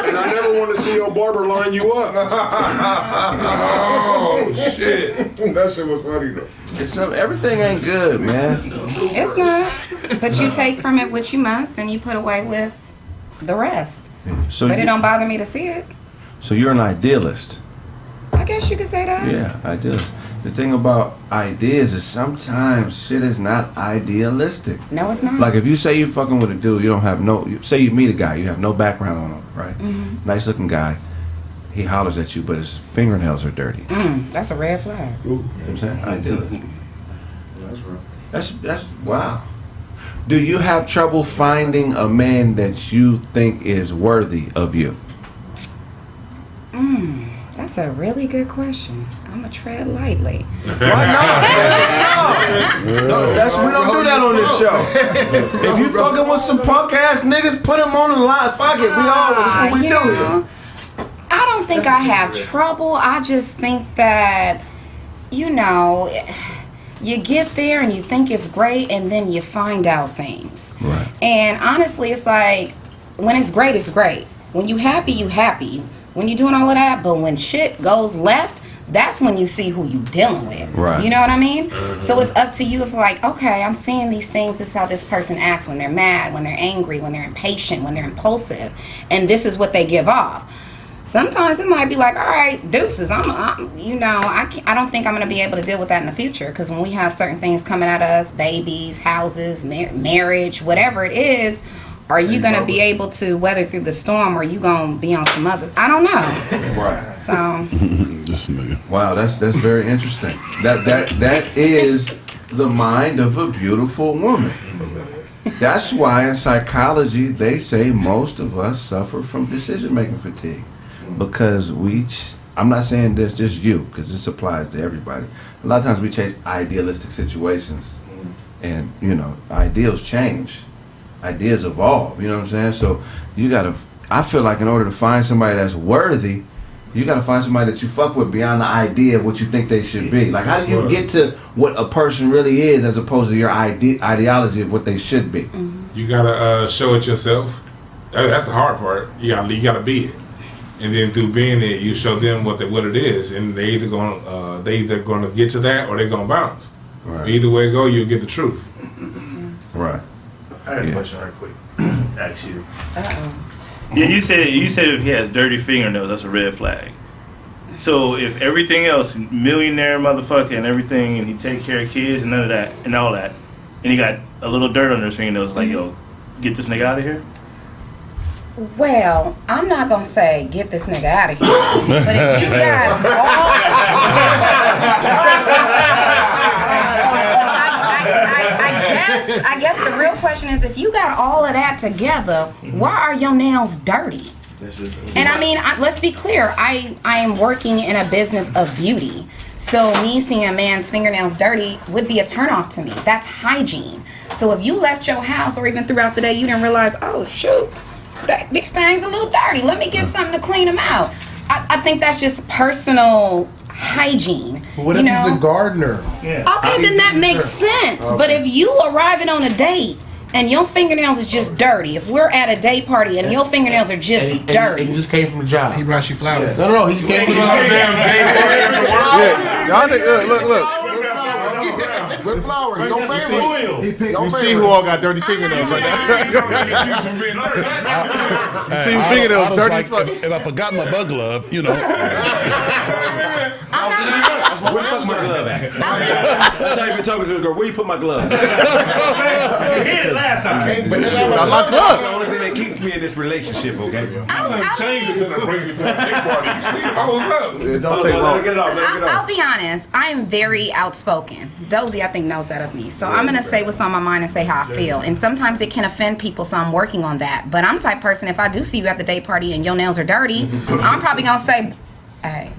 And I never want to see your barber line you up. Oh shit! That shit was funny though. Everything ain't good, man. It's not. But you take from it what you must, and you put away with the rest. So but it don't bother me to see it. So you're an idealist. I guess you could say that. Yeah, idealist. The thing about ideas is sometimes shit is not idealistic. No, it's not. Like if you say you fucking with a dude, you don't have say you meet a guy, you have no background on him, right? Mm-hmm. Nice looking guy. He hollers at you, but his fingernails are dirty. That's a red flag. You know what I'm saying? Idealistic. That's real. That's wow. Do you have trouble finding a man that you think is worthy of you? That's a really good question. I'm gonna tread lightly. Why not? No, we don't do that on this show. If you fucking with some punk ass niggas, put them on the line. Fuck it, that's what we do here. I don't think I have trouble. I just think that, you get there and you think it's great, and then you find out things. Right. And honestly, it's like when it's great, it's great. When you happy, you happy. When you're doing all of that, but when shit goes left, that's when you see who you dealing with. Right. You know what I mean? So it's up to you if like, okay, I'm seeing these things. This is how this person acts when they're mad, when they're angry, when they're impatient, when they're impulsive, and this is what they give off. Sometimes it might be like, all right, deuces. I don't think I'm gonna be able to deal with that in the future, because when we have certain things coming at us, babies, houses, marriage, whatever it is, are you gonna be able to weather through the storm, or are you gonna be on some other? I don't know. Right. So. Wow, that's very interesting. That is the mind of a beautiful woman. That's why in psychology they say most of us suffer from decision-making fatigue. Because I'm not saying this just you, because this applies to everybody. A lot of times we chase idealistic situations, and ideals change, ideas evolve. You know what I'm saying? So I feel like in order to find somebody that's worthy, you gotta find somebody that you fuck with beyond the idea of what you think they should be. Like, how do you get to what a person really is, as opposed to your ideology of what they should be? You gotta show it yourself. That's the hard part. You gotta be it. And then through being it, you show them what it is, and they either gonna get to that, or they're gonna bounce. Right. Either way it go, you'll get the truth. Right. I had a question right quick. Ask you. Yeah, you said if he has dirty fingernails, that's a red flag. So if everything else, millionaire motherfucker and everything, and he take care of kids and none of that and all that, and he got a little dirt on his fingernails, like, yo, get this nigga out of here. Well, I'm not gonna say get this nigga out of here, but if you got I guess the real question is, if you got all of that together, why are your nails dirty? And I mean, let's be clear. I am working in a business of beauty, so me seeing a man's fingernails dirty would be a turnoff to me. That's hygiene. So if you left your house, or even throughout the day, you didn't realize, oh shoot, these things a little dirty, let me get something to clean them out. I think that's just personal hygiene. What if he's a gardener? Yeah. Okay, then that makes sense. Okay. But if you arriving on a date and your fingernails is just dirty, if we're at a day party and your fingernails are just dirty. And he just came from the job. He brought you flowers. No, he just came from the Yeah, y'all think, look. With flowers. Don't You see who all got dirty fingernails right now? You see fingernails dirty as fuck. If I forgot my bug glove, you know. Where the fuck my glove at? That's how you been talking to the girl. Where you put my glove? You hit it last time. But this shit without my glove. That's the only thing that keeps me in this relationship, okay? Don't take long. I'll be honest. I'm very outspoken. Dozy, I think, knows that of me. So I'm going to say what's on my mind and say how I feel. And sometimes it can offend people, so I'm working on that. But I'm the type of person, if I do see you at the date party and your nails are dirty, I'm probably going to say, hey,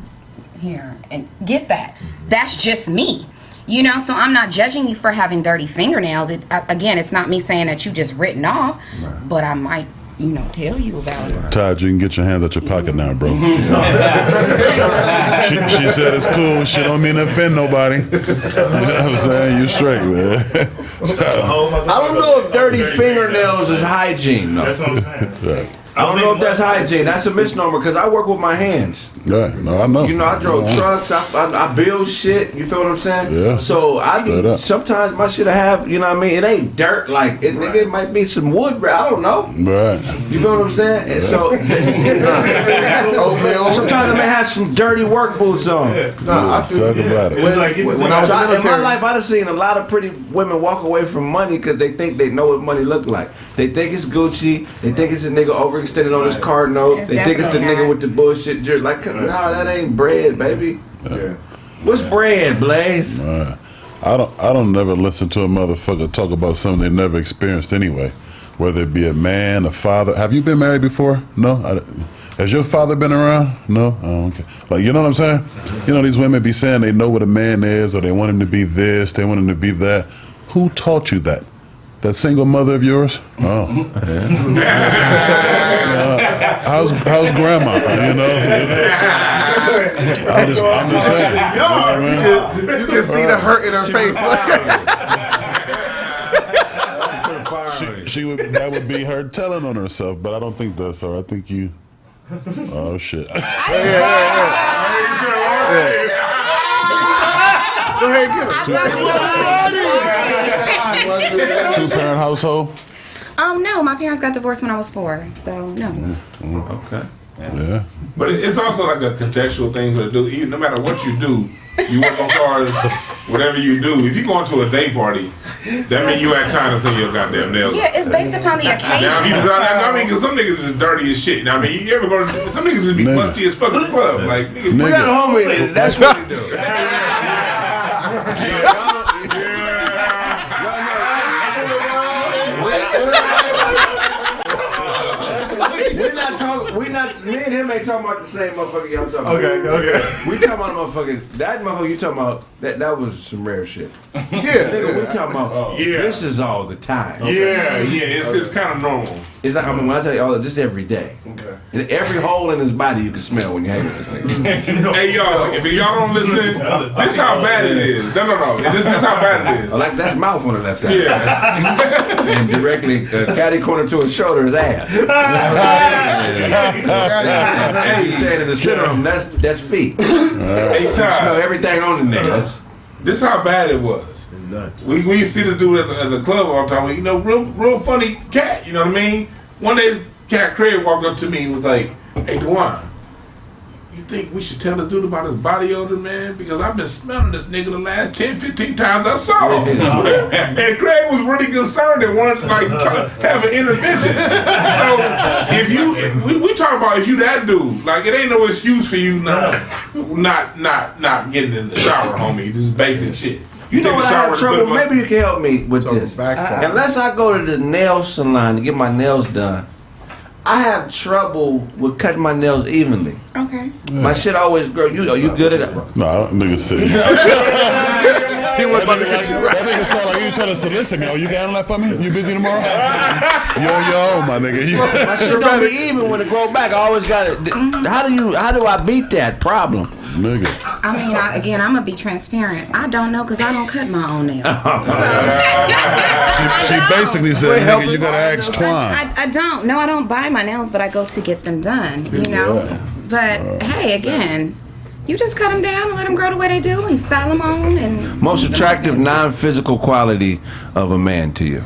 here, and get that. That's just me. You know, so I'm not judging you for having dirty fingernails. Again, it's not me saying that you just written off, but I might, tell you about it. Todd, you can get your hands out your pocket now, bro. she said it's cool. She don't mean to offend nobody. You know what I'm saying? You straight, man. I don't know if dirty fingernails is hygiene, though. That's what I'm saying. Right. I don't know if that's hygiene. That's a misnomer, because I work with my hands. Yeah, no, I know. I drove trucks. I build shit. You feel what I'm saying? Yeah. So sometimes my shit I have, you know what I mean? It ain't dirt. Like it might be some wood, bro. I don't know. Right. You feel what I'm saying? And so sometimes I may have some dirty work boots on. I feel talk about it. When I was in the military, in my life, I've seen a lot of pretty women walk away from money because they think they know what money look like. They think it's Gucci. They think it's a nigga overextended on his card note. They think it's the nigga with the bullshit jerk. Like, no, that ain't bread, baby. Yeah. What's bread, Blaze? I don't never listen to a motherfucker talk about something they never experienced anyway. Whether it be a man, a father. Have you been married before? No. Has your father been around? No. Oh, okay. Like, you know what I'm saying? You know, these women be saying they know what a man is, or they want him to be this, they want him to be that. Who taught you that? That single mother of yours? Oh. How's grandma? You know? I'm just saying. You can see the hurt in her face. That would be her telling on herself, but I don't think that's her. I think you. Oh shit. Go ahead, get her. Two-parent household. No, my parents got divorced when I was 4, so no. Okay. Yeah. But it's also like a contextual thing to do. No matter what you do, you work on cars, whatever you do. If you go into a day party, that means you had time to clean your goddamn nails. Yeah, it's based upon the occasion. Now, I mean, because some niggas is dirty as shit. Now, I mean, you ever go to some niggas just be musty as fuck in the club. Like, nigga, We got a homie. That's what we do. Me and him ain't talking about the same motherfucker y'all talking about. Okay. We talking about a motherfucker. That motherfucker you talking about, that was some rare shit. Yeah. Nigga, we talking about, this is all the time. Yeah, it's kind of normal. It's like, I mean, when I tell you all this every day. Okay. And every hole in his body you can smell when you hang with this nigga. Hey, y'all, if y'all don't listen, this how bad it is. No. This how bad it is. Like, that's mouth on the left side. Yeah. And directly, catty corner to his shoulder is ass. Hey, you stand in the center of him, that's feet. Hey, You smell everything on the nigga. This how bad it was. We see this dude at the club all the time. You know, real funny cat. You know what I mean? One day, Cat Kraig walked up to me and was like, "Hey, Dewan, you think we should tell this dude about his body odor, man? Because I've been smelling this nigga the last 10, 15 times I saw him." And Kraig was really concerned and wanted to like have an intervention. So if we talk about if you that dude, like it ain't no excuse for you not getting in the shower, homie. This is basic shit. You know what I have trouble? Maybe Maybe you can help me with this. Unless I go to the nail salon to get my nails done, I have trouble with cutting my nails evenly. Okay. My shit always grow. Are you good at it? No, nigga said. He was about to get you right. That nigga sound like you trying to solicit me. Oh, you got that for me? You busy tomorrow? Yo, my nigga. My shit don't be even when it grow back. I always got it. How do I beat that problem? Nigga. I mean, I'm gonna be transparent. I don't know because I don't cut my own nails. She basically said, nigga, you gotta ask Twan. I don't. No, I don't buy my nails, but I go to get them done. You know. Yeah. But hey, again, you just cut them down and let them grow the way they do, and file them on. And Most attractive non-physical quality of a man to you?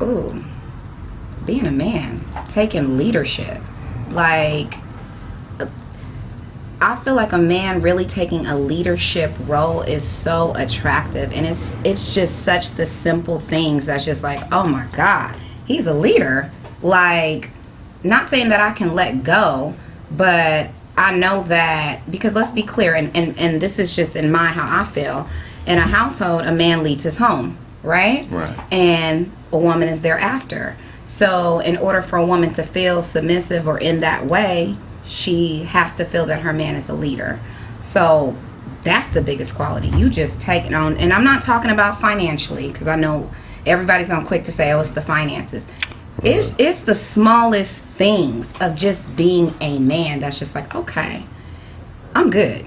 ooh, being a man, taking leadership, like. I feel like a man really taking a leadership role is so attractive, and it's just such the simple things that's just like, oh my God, he's a leader. Like, not saying that I can let go, but I know that, because let's be clear, and this is just in how I feel. In a household, a man leads his home, right? Right. And a woman is thereafter. So in order for a woman to feel submissive or in that way, she has to feel that her man is a leader. So that's the biggest quality. You just take it on. And I'm not talking about financially, because I know everybody's gonna quick to say, oh, it's the finances. It's the smallest things of just being a man that's just like, okay, I'm good.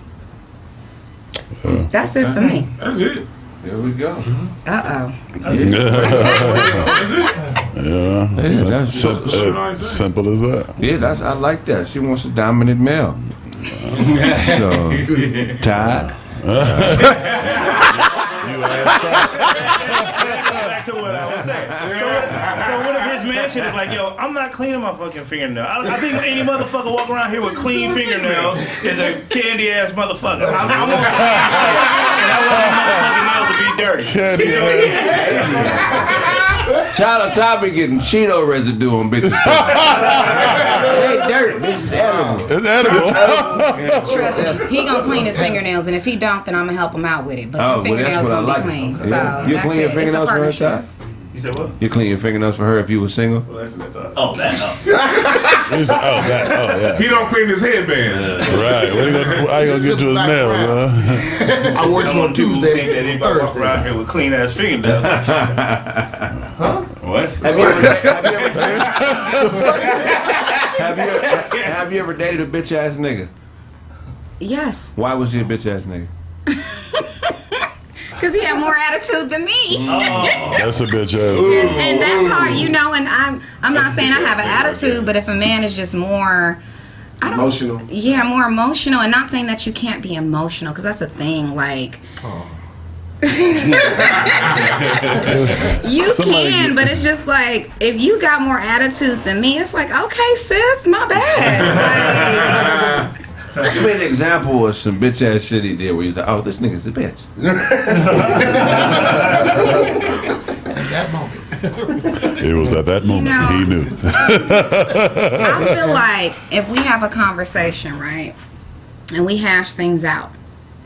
That's it for me. That's it. There we go. Uh-oh. That's it. Yeah. Simple as that. Yeah, I like that. She wants a dominant male. So, Todd. Back to what I was saying. So what if his man shit is like, yo, I'm not cleaning my fucking fingernails. I think any motherfucker walk around here with clean fingernails is a candy ass motherfucker. I want some shit, and I want my motherfucking nails to be dirty. Candy ass. Child on top be getting Cheeto residue on bitches. It ain't dirty. This is edible. It's edible. Trust me, he gonna clean his fingernails, and if he don't, then I'm gonna help him out with it. But the fingernails gonna be clean. Okay. So You clean your fingernails for her, Todd? You said what? You clean your fingernails for her if you were single? Oh, that. Yeah. He don't clean his headbands. Right. How you gonna get to his nails, huh? I work on Tuesday. Think that anybody walk around here with clean ass fingernails? Huh? What? Have you ever dated a bitch ass nigga? Yes, Why was he a bitch ass nigga? because he had more attitude than me. That's a bitch ass. And that's hard, you know. And I'm not saying I have an attitude, but if a man is just more, more emotional, and not saying that you can't be emotional, because that's a thing. Like, You Somebody can, but it's just like if you got more attitude than me, it's like okay, sis, my bad. Give me an example of some bitch ass shit he did where he's like, oh, this nigga's a bitch. At that moment. It was at that moment he knew. I feel like if we have a conversation, right, and we hash things out,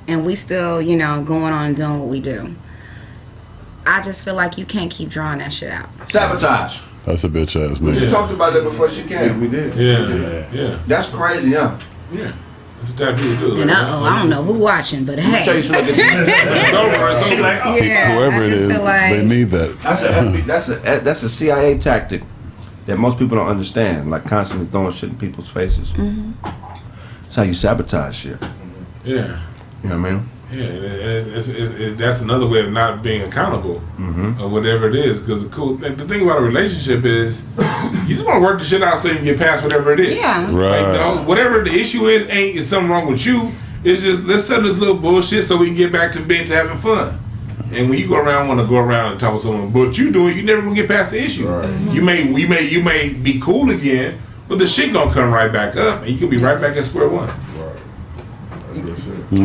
and we still, you know, going on and doing what we do, I just feel like you can't keep drawing that shit out. Sabotage. That's a bitch ass We nigga. talked about that before she came. We did. Yeah. That's crazy, yeah. Yeah. That's the type of people do. And I don't know who watching, but hey. Tell you something. Yeah, Whoever I it just is, feel like- they need that. That's a CIA tactic that most people don't understand. Like constantly throwing shit in people's faces. Mm-hmm. That's how you sabotage shit. Yeah. You know what I mean? Yeah, and that's another way of not being accountable or whatever it is. Because the thing about a relationship is you just want to work the shit out so you can get past whatever it is. Yeah. Right. Like, whatever the issue is something wrong with you. It's just let's settle this little bullshit so we can get back to being to having fun. And when you go around, want to go around and talk with someone, but you never gonna get past the issue. Right. You may be cool again, but the shit gonna come right back up, and you can be right back at square one. Like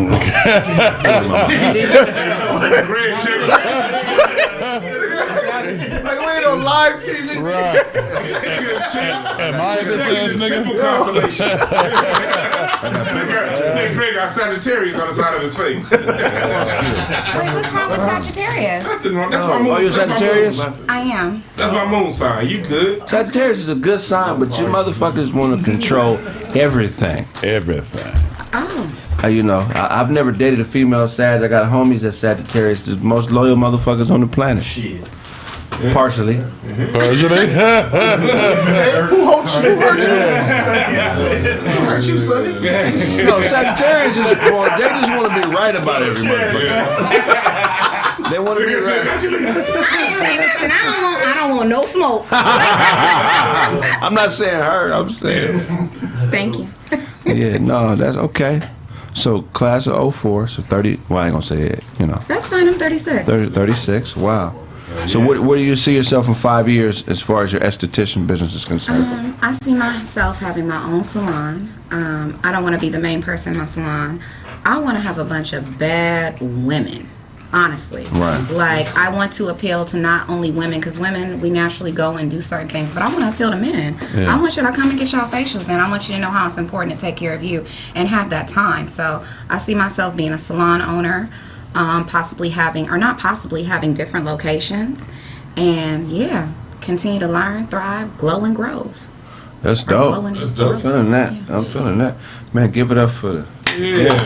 we ain't on live TV. Right. Am I a bitch ass nigga? Kraig got Sagittarius on the side of his face. Wait, what's wrong with Sagittarius? Nothing wrong. That's my moon. Oh, you're Sagittarius? I am. That's my moon sign. You good? Sagittarius is a good sign, but you motherfuckers want to control everything. Everything. Oh. You know, I've never dated a female Sag. I got homies that Sagittarius, the most loyal motherfuckers on the planet. Shit. Partially. Partially? Who hurt you? Who hurt you, Sonny? No, Sagittarius just want to be right about every motherfucker. They want to be right. I ain't saying nothing. I don't want no smoke. I'm not saying her. I'm saying. Thank you. Yeah, no, that's okay. So class of 04, so 30. Well, I ain't gonna say it. You know. That's fine. I'm 36. 36. Wow. So where do you see yourself in 5 years as far as your esthetician business is concerned? I see myself having my own salon. I don't want to be the main person in my salon. I want to have a bunch of bad women, honestly. Right. Like, I want to appeal to not only women, because women, we naturally go and do certain things, but I want to appeal to men. Yeah. I want you to come and get y'all facials then. I want you to know how it's important to take care of you and have that time. So I see myself being a salon owner. Possibly having different locations, and yeah, continue to learn, thrive, glow and grow. That's dope. I'm feeling that. Yeah. I'm feeling that. Man, give it up for the. Yeah.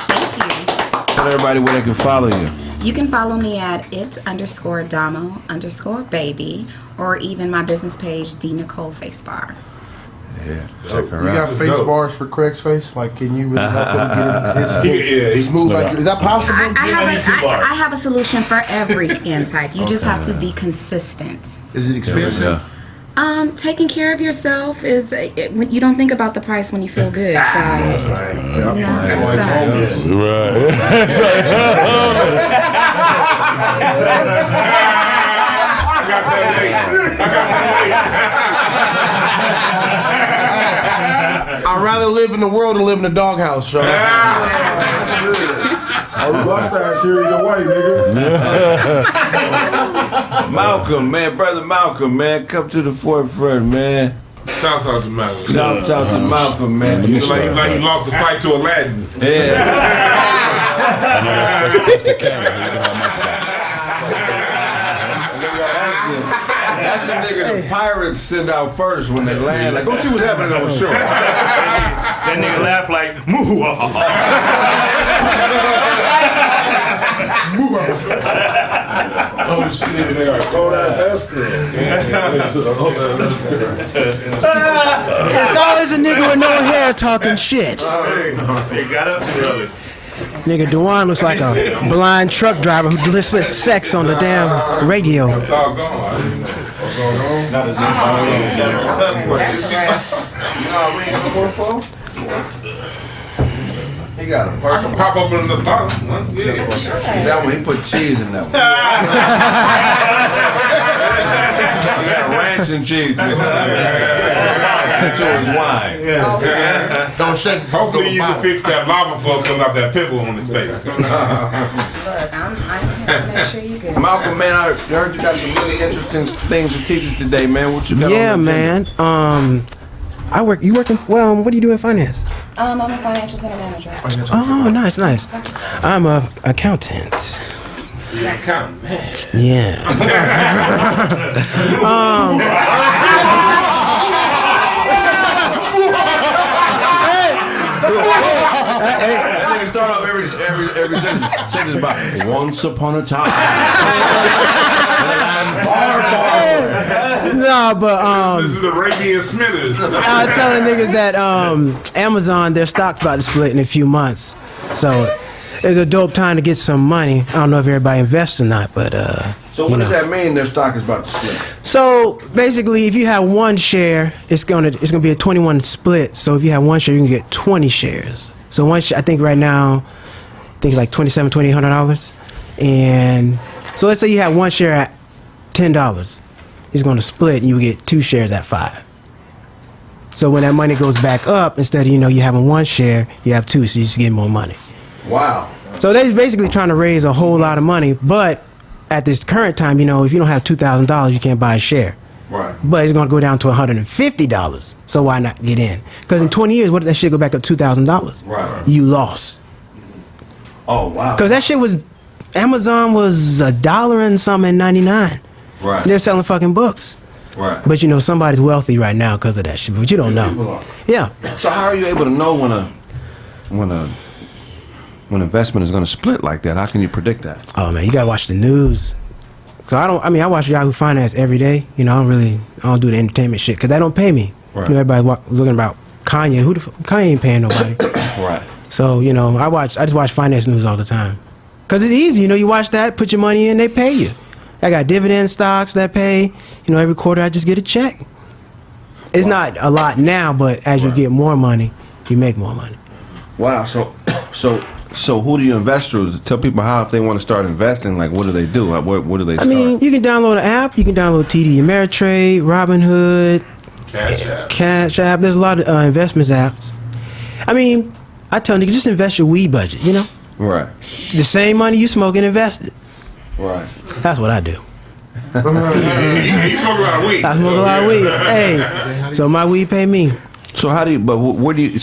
Thank you. Tell everybody where they can follow you. You can follow me at it_Damo_baby, or even my business page, D Nicole Face Bar. Yeah, check her out. You got face bars for Kraig's face? Like, can you really help him get his skin smooth? Like, is that possible? I have a solution for every skin type. You just have to be consistent. Is it expensive? Taking care of yourself is you don't think about the price when you feel good. So, I'd rather live in the world than live in a doghouse, so. Oh, you watch that series, your white nigga. Malcolm, man, brother Malcolm, man, come to the forefront, man. Shouts out to Malcolm. Shout out to Malcolm, man. Like he lost the fight to Aladdin. Yeah. That's the camera. You can have my spot. That's the nigga the pirates send out first when they land. Like, go see what's happening on the shore. That nigga laugh like, moo. Oh shit, they are cold ass escrow. It's always a nigga with no hair talking shit. They got up too early. Nigga, Dewan looks like a blind truck driver who listens to sex on the damn radio. It's all gone. What's all gone? Not as You know, we ain't got no more phone? He got a I personal. can pop up in the bottom. Yeah. That one, he put cheese in that one. He got ranch and cheese. Into his wine. Don't shake. Hopefully you can fix that lava flow coming out that pimple on his face. Look, I'm here to make sure you good. Malcolm, man, I heard you got some really interesting things to teach us today, man. What you got Yeah, on the man. I work. You working? Well, what do you do in finance? I'm a financial center manager. Oh, nice. I'm a accountant. Accountant, man. Yeah. Hey, start off every sentence by once upon a time. No, but This is Arabian Smithers. I was telling niggas that Amazon, their stock's about to split in a few months, so it's a dope time to get some money. I don't know if everybody invests or not, but So what does that mean? Their stock is about to split. So basically, if you have one share, it's gonna be a 21 split. So if you have one share, you can get 20 shares. So one share, I think right now, I think it's like $2,800. And so let's say you have one share at $10. It's gonna split, and you get 2 shares at $5. So when that money goes back up, instead of you having one share, you have 2, so you just get more money. Wow. So they're basically trying to raise a whole lot of money, but at this current time, if you don't have $2,000, you can't buy a share. Right. But it's going to go down to $150. So why not get in? Because in 20 years, what did that shit go back up $2,000? Right. You lost. Oh wow. Because that shit was, Amazon was $1 and something in 99. Right. They're selling fucking books. Right. But somebody's wealthy right now because of that shit. But you don't know. Yeah. So how are you able to know when investment is going to split like that? How can you predict that? Oh man, you gotta watch the news. So I watch Yahoo Finance every day. I don't do the entertainment shit because that don't pay me. Right. Everybody looking about Kanye. Kanye ain't paying nobody. Right. So I just watch finance news all the time because it's easy. You watch that, put your money in, they pay you. I got dividend stocks that pay. Every quarter I just get a check. It's not a lot now, but as you get more money, you make more money. Wow. So who do you invest through? Tell people how, if they want to start investing, like what do they do? What do they start? You can download an app. You can download TD Ameritrade, Robinhood, Cash App. There's a lot of investments apps. I tell niggas, just invest your weed budget, Right. The same money you smoke and invest it. Right. That's what I do. You smoke a lot of weed. I smoke a lot of weed. Hey, so my weed pay me. So how do you, but where do you,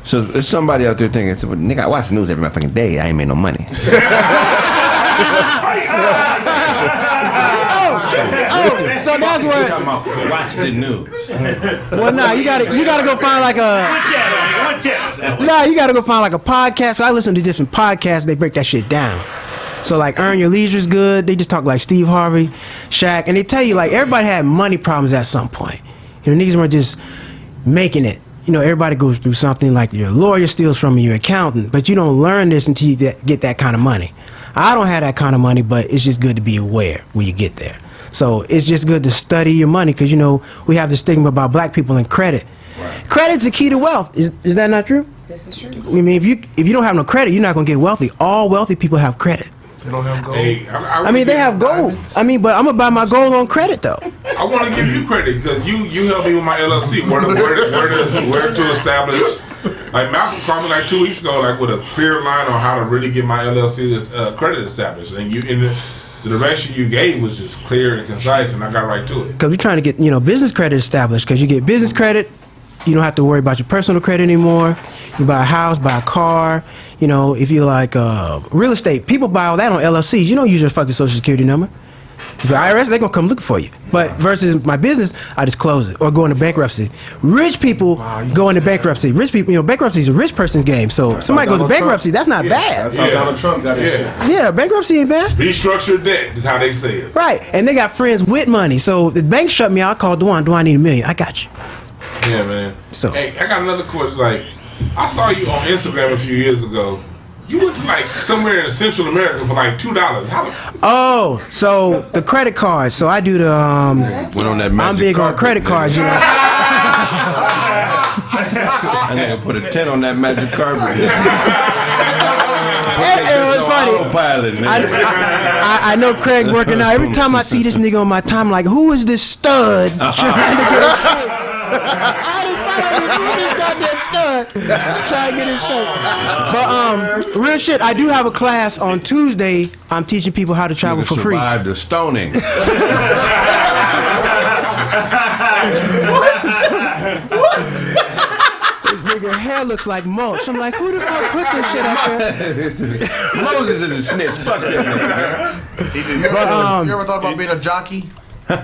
so there's somebody out there thinking, well, nigga, I watch the news every motherfucking day. I ain't made no money. So that's where. Watch the news. Well, nah, you gotta go find like you gotta go find like a podcast. So I listen to different podcasts. They break that shit down. So like Earn Your Leisure's good. They just talk like Steve Harvey, Shaq, and they tell you like everybody had money problems at some point. Niggas weren't just making it. Everybody goes through something, like your lawyer steals from you, your accountant, but you don't learn this until you get that kind of money. I don't have that kind of money, but it's just good to be aware when you get there. So it's just good to study your money because, we have the stigma about black people and credit. Right. Credit's the key to wealth. Is that not true? This is true. If you don't have no credit, you're not going to get wealthy. All wealthy people have credit. They don't have gold. Hey, they have gold. But I'm going to buy my gold on credit, though. I want to give you credit because you helped me with my LLC. Where to establish. Like Malcolm called me like 2 weeks ago, like with a clear line on how to really get my LLC credit established, and the direction you gave was just clear and concise, and I got right to it. Because we're trying to get business credit established. Because you get business credit, you don't have to worry about your personal credit anymore. You buy a house, buy a car. If you like real estate, people buy all that on LLCs. You don't use your fucking social security number. The IRS, they're going to come looking for you. But versus my business, I just close it or go into bankruptcy. Rich people go into bankruptcy. Rich people, bankruptcy is a rich person's game. So somebody goes to bankruptcy, that's not bad. That's how Donald Trump got his shit. Yeah, bankruptcy ain't bad. Restructured debt is how they say it. Right. And they got friends with money. So the bank shut me out. I called Dwan. Dwan, I need $1 million. I got you. Yeah, man. So hey, I got another question. Like, I saw you on Instagram a few years ago. You went to like somewhere in Central America for like $2. So the credit cards. So I do the went on that magic I'm big on credit cards, I think I put a 10 on that magic carpet. It's funny. I know Craig working out. Every time I see this nigga on my time, like, who is this stud trying to get in shape? I didn't find this goddamn stud trying to get in shape. But real shit, I do have a class on Tuesday. I'm teaching people how to travel for free. Survive the stoning. What? This nigga hair looks like mulch. I'm like, who the fuck put this shit up there? Moses is a snitch. Fuck that nigga. You ever thought about being a jockey? I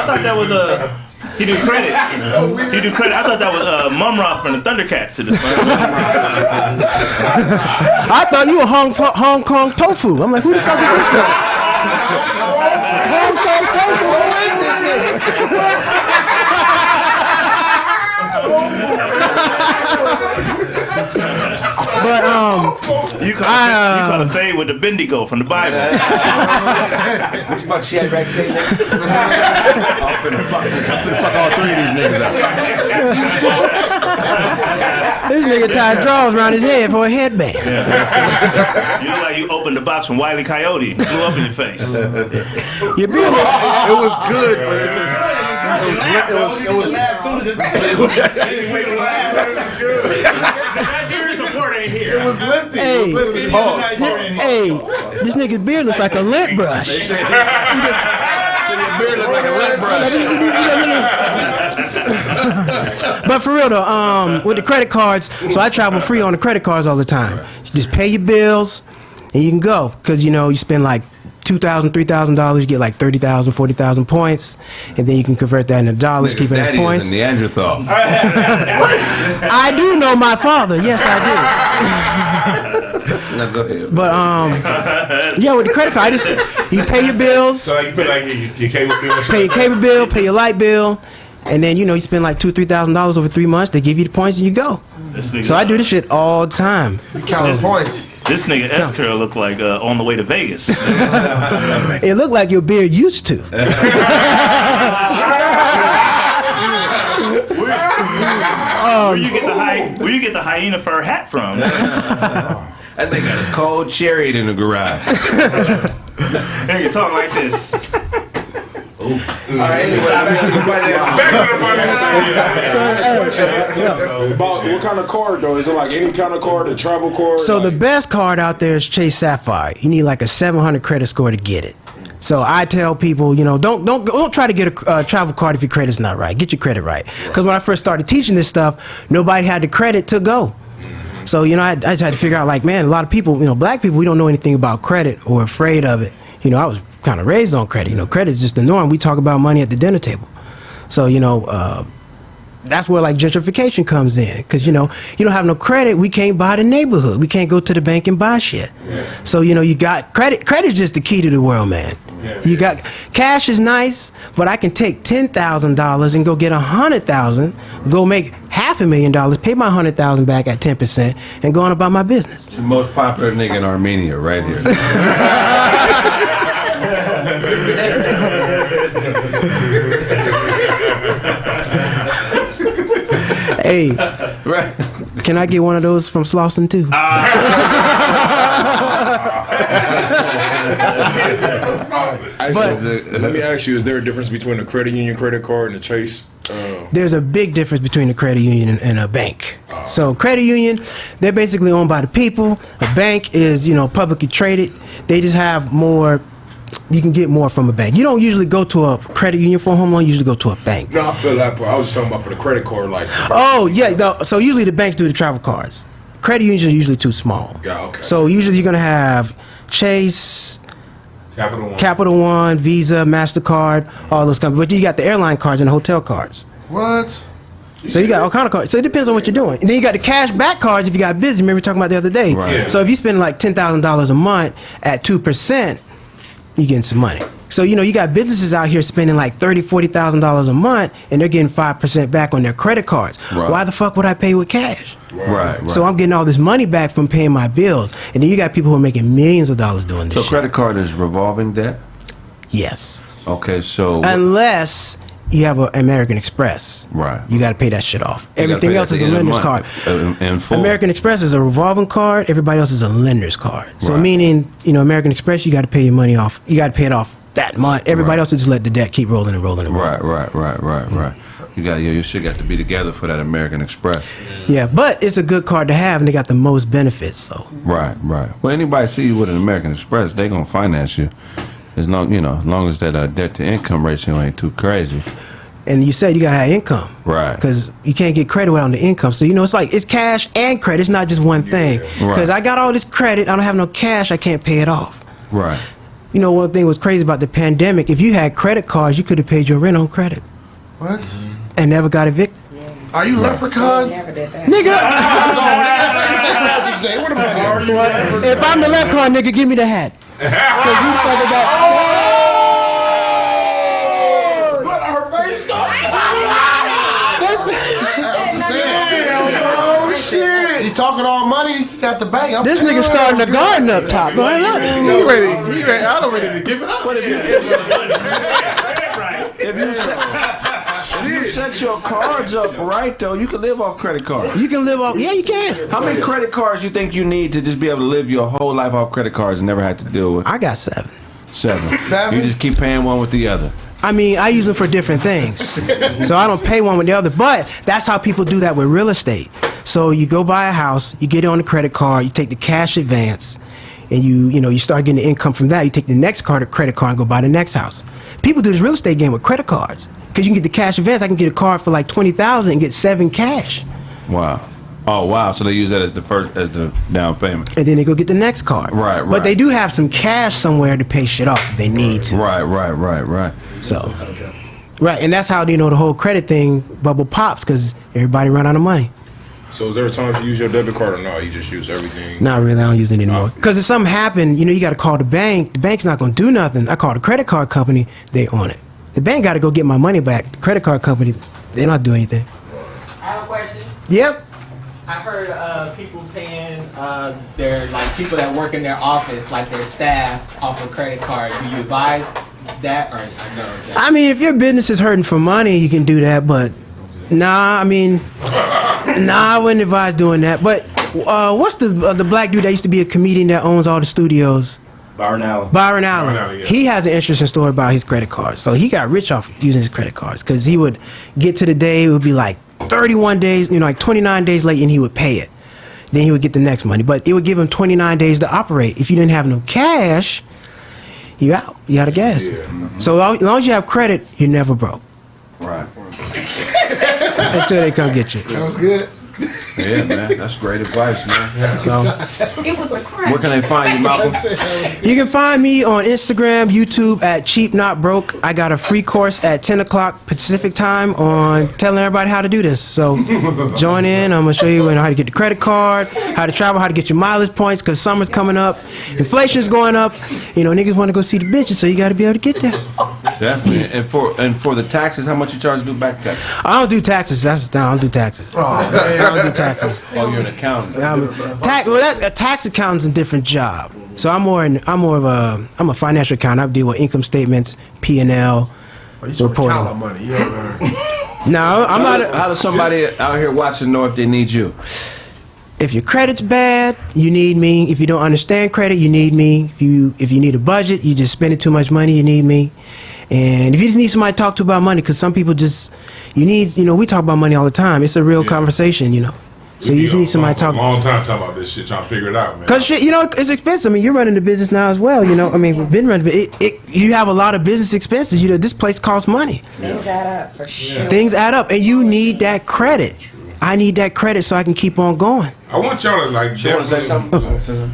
thought that was a. He do credit. He do credit. I thought that was Mumra from the Thundercats. I thought you were Hong Kong tofu. I'm like, who the fuck is this guy? Hong Kong tofu. Who is this But you call a fade with the Bendigo from the Bible. What the fuck she had back saying that? I'm finna fuck all three of these niggas up. This nigga tied drawers around his head for a headband. Yeah. You look like you opened the box from Wile E. Coyote. Blew up in your face. Your beard. It was good, but it was It was lengthy. Hey, this nigga's beard looks like a lint brush. Your beard look like a lint brush. But for real though, with the credit cards, so I travel free on the credit cards all the time. You just pay your bills and you can go, because you know you spend like $2,000, $3,000, you get like 30,000, 40,000 points, and then you can convert that into dollars, keep it as points. Neanderthal. I do know my father. Yes, I do. No, go ahead. But yeah, with the credit card, you pay your bills. So you pay like your cable bill. Pay your cable bill, pay your light bill, and then you know you spend like $2,000, $3,000 over 3 months. They give you the points and you go. So I do this shit all the time. You count points. This nigga S curl look like on the way to Vegas. It looked like your beard used to. Where you get the hyena fur hat from? That thing got a cold chariot in the garage. And you talk like this. All right, anyway, About what kind of card though? Is it like any kind of card, a travel card? So like, the best card out there is Chase Sapphire. You need like a 700 credit score to get it. So I tell people, you know, don't try to get a travel card if your credit's not right. Get your credit right. Because when I first started teaching this stuff, nobody had the credit to go. So you know, I had to figure out like, man, a lot of people, you know, black people, we don't know anything about credit or afraid of it. You know, I was kind of raised on credit. You know, credit is just the norm. We talk about money at the dinner table. So, you know, that's where like gentrification comes in. Because, you know, you don't have no credit, we can't buy the neighborhood. We can't go to the bank and buy shit. Yeah. So, you know, you got credit. Credit is just the key to the world, man. Yeah. You got cash is nice, but I can take $10,000 and go get $100,000, go make $500,000, pay my $100,000 back at 10%, and go on about my business. The most popular nigga in Armenia, right here. Hey, right. Can I get one of those from Slauson too? Let me ask you: is there a difference between a credit union credit card and a Chase? There's a big difference between a credit union and a bank. So credit union, they're basically owned by the people. A bank is, you know, publicly traded. They just have more. You can get more from a bank. You don't usually go to a credit union for a home loan. You usually go to a bank. No, I feel that part. I was just talking about for the credit card, like. Oh yeah, no, so usually the banks do the travel cards. Credit unions are usually too small. Yeah, okay. So usually you're gonna have Chase, Capital One, Visa, MasterCard, all those companies. But you got the airline cards and the hotel cards. What? So you got all kind of cards. So it depends on what you're doing. And then you got the cash back cards if you got busy. Remember we were talking about the other day. Right. Yeah. So if you spend like $10,000 a month at 2%, you're getting some money. So, you know, you got businesses out here spending like $30,000, $40,000 a month, and they're getting 5% back on their credit cards. Right. Why the fuck would I pay with cash? Right. So I'm getting all this money back from paying my bills. And then you got people who are making millions of dollars doing this So shit. credit card is revolving debt? Yes. Okay, so... Unless you have an American Express. Right. You got to pay that shit off. You gotta Everything pay else that is at a the end of lender's the card. month, in full. American Express is a revolving card. Everybody else is a lender's card. So Right. meaning, American Express, you got to pay your money off. You got to pay it off that month. Everybody else will just let the debt keep rolling and rolling and rolling. Right. Your shit got to be together for that American Express. Yeah, but it's a good card to have, and they got the most benefits. So Right. Well, anybody see you with an American Express, they gonna finance you, as long as that debt to income ratio ain't too crazy. And you said you gotta have income, Right. because you can't get credit without the income. So it's like it's cash and credit. It's not just one thing. Because I got all this credit, I don't have no cash, I can't pay it off. Right. One thing was crazy about the pandemic. If you had credit cards, you could have paid your rent on credit What? and never got evicted. Are you leprechaun? Nigga. If I'm the leprechaun, nigga, give me the hat. 'Cause you fucking got. Her face. Oh shit! He talking all money. He got the bag. This nigga starting a garden up top. Boy, look. He ready. I'm ready to give it up. If you set your cards up right, though, you can live off credit cards. You can live off. Yeah, you can. How many credit cards you think you need to just be able to live your whole life off credit cards and never have to deal with? I got 7. 7. 7? You just keep paying one with the other. I mean, I use them for different things. So I don't pay one with the other. But that's how people do that with real estate. So you go buy a house, you get it on the credit card, you take the cash advance, and you start getting the income from that. You take the next credit card and go buy the next house. People do this real estate game with credit cards. Because you can get the cash advance. I can get a card for like $20,000 and get 7 cash. Wow. Oh, wow. So they use that as the down payment. And then they go get the next card. Right. But they do have some cash somewhere to pay shit off if they need to. Right. So, right. And that's how, the whole credit thing bubble pops, because everybody run out of money. So is there a time you use your debit card or no? You just use everything? Not really. I don't use it anymore. Because if something happened, you got to call the bank. The bank's not going to do nothing. I call the credit card company. They on it. The bank got to go get my money back. The credit card company, they're not doing anything. I have a question. Yep. I heard people paying their people that work in their office, like their staff, off a credit card. Do you advise that or no? I mean, if your business is hurting for money, you can do that. But I wouldn't advise doing that. But what's the black dude that used to be a comedian that owns all the studios? Byron Allen. Yeah. He has an interesting story about his credit cards. So he got rich off using his credit cards because he would get to the day, it would be like 31 days, like 29 days late, and he would pay it. Then he would get the next money. But it would give him 29 days to operate. If you didn't have no cash, you out. You out of gas. Yeah. Mm-hmm. So as long as you have credit, you're never broke. Right. Until they come get you. That was good. Yeah, man. That's great advice, man. So, where can they find you, Malcolm? You can find me on Instagram, YouTube at Cheap Not Broke. I got a free course at 10 o'clock Pacific time on telling everybody how to do this. So join in. I'm going to show you how to get the credit card, how to travel, how to get your mileage points, because summer's coming up. Inflation's going up. Niggas want to go see the bitches, so you got to be able to get there. Definitely. And for the taxes, how much you charge to do back taxes? I don't do taxes. I don't do taxes. I don't do taxes. Oh, you're an accountant. That's a tax accountant's a different job. So I'm a financial accountant. I deal with income statements, P&L, reporting. Money. No, I'm not. How does somebody out here watching know if they need you? If your credit's bad, you need me. If you don't understand credit, you need me. If you need a budget, you just spending too much money, you need me. And if you just need somebody to talk to about money, because some people we talk about money all the time. It's a real conversation, So you just need somebody to talk. A long time talking about this shit, trying to figure it out, man. Because it's expensive. I mean, you're running the business now as well. We've been running. You have a lot of business expenses. This place costs money. Things add up for sure. Things add up, and you need that credit. I need that credit so I can keep on going. I want y'all to You want to say something?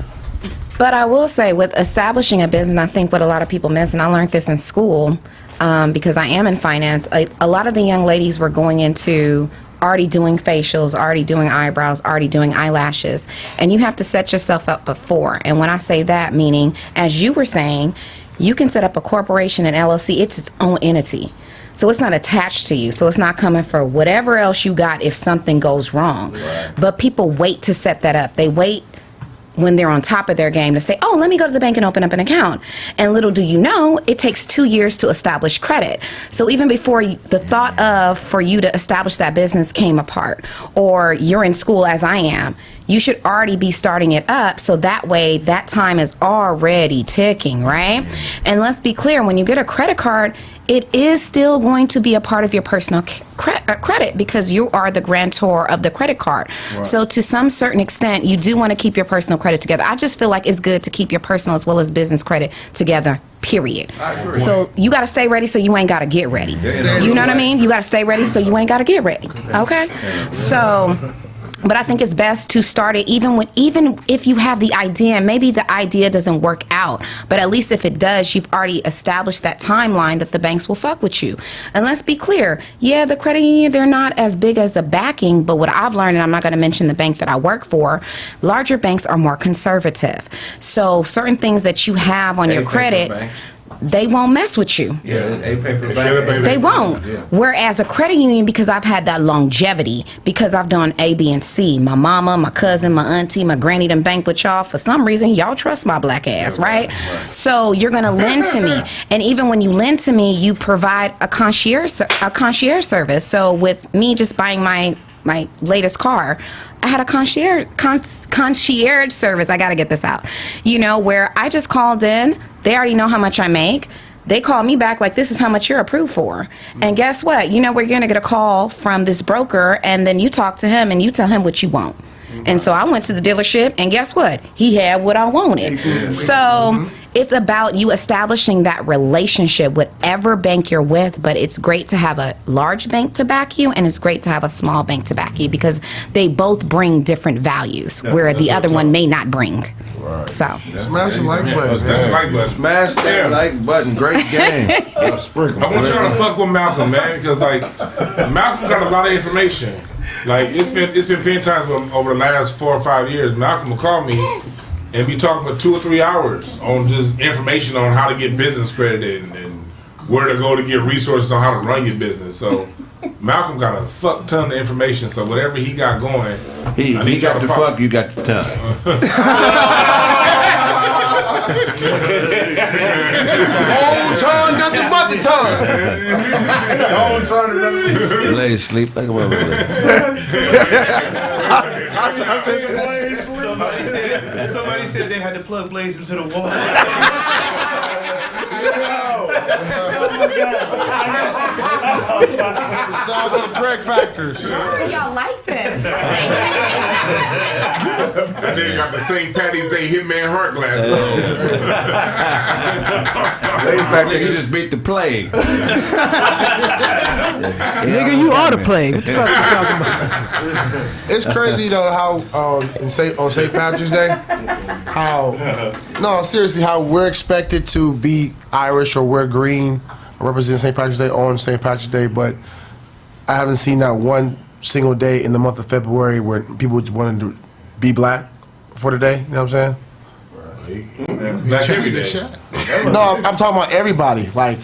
But I will say, with establishing a business, I think what a lot of people miss, and I learned this in school because I am in finance, a lot of the young ladies were going into already doing facials, already doing eyebrows, already doing eyelashes. And you have to set yourself up before. And when I say that, meaning, as you were saying, you can set up a corporation, an LLC, it's its own entity. So it's not attached to you. So it's not coming for whatever else you got if something goes wrong. Right. But people wait to set that up. They wait when they're on top of their game to say, oh, let me go to the bank and open up an account. And little do you know, it takes 2 years to establish credit. So even before the thought of for you to establish that business came apart, or you're in school as I am, you should already be starting it up, so that way that time is already ticking, right? And let's be clear, when you get a credit card, it is still going to be a part of your personal credit because you are the grantor of the credit card. Right. So to some certain extent, you do want to keep your personal credit together. I just feel like it's good to keep your personal as well as business credit together, period. So you got to stay ready so you ain't got to get ready. You know what I mean? You got to stay ready so you ain't got to get ready. Okay? So... But I think it's best to start it even if you have the idea and maybe the idea doesn't work out. But at least if it does, you've already established that timeline that the banks will fuck with you. And let's be clear. Yeah, the credit union, they're not as big as a backing. But what I've learned, and I'm not going to mention the bank that I work for, larger banks are more conservative. So certain things that you have on your credit, they won't mess with you. They won't. Whereas a credit union, because I've had that longevity, because I've done A, B, and C. My mama, my cousin, my auntie, my granny done bank with y'all. For some reason, y'all trust my black ass, right? So you're gonna lend to me, and even when you lend to me, you provide a concierge service. So with me just buying my latest car, I had a concierge service. I got to get this out. You know, where I just called in. They already know how much I make. They call me back like, this is how much you're approved for. And guess what? You know, we're going to get a call from this broker, and then you talk to him and you tell him what you want. And so I went to the dealership, and guess what? He had what I wanted. So it's about you establishing that relationship, whatever bank you're with. But it's great to have a large bank to back you, and it's great to have a small bank to back you, because they both bring different values where the other one may not bring. So smash the like button. Smash that like button. Great game. I want y'all to fuck with Malcolm, man, because like Malcolm got a lot of information. Like it's been plenty times over the last 4 or 5 years, Malcolm will call me and be talking for 2 or 3 hours on just information on how to get business credit and where to go to get resources on how to run your business. So Malcolm got a fuck ton of information. So whatever he got going, he got the fuck, you got the ton. Whole ton, nothing but the ton. Whole ton, nothing. Lay sleep like a motherfucker. Somebody said they had to plug Blaze into the wall. Shout out to the Kraig Factors. Y'all like this? And then got the St. Patty's Day Hitman Heart Glass. Nigga just beat the plague. Nigga, you are the plague. What the fuck are you talking about? It's crazy though how on St. Patrick's Day, seriously, how we're expected to be Irish or wear green or represent St. Patrick's Day on St. Patrick's Day, but I haven't seen that one single day in the month of February where people just wanted to be black for the day. You know what I'm saying? Black every day. No, I'm talking about everybody. Like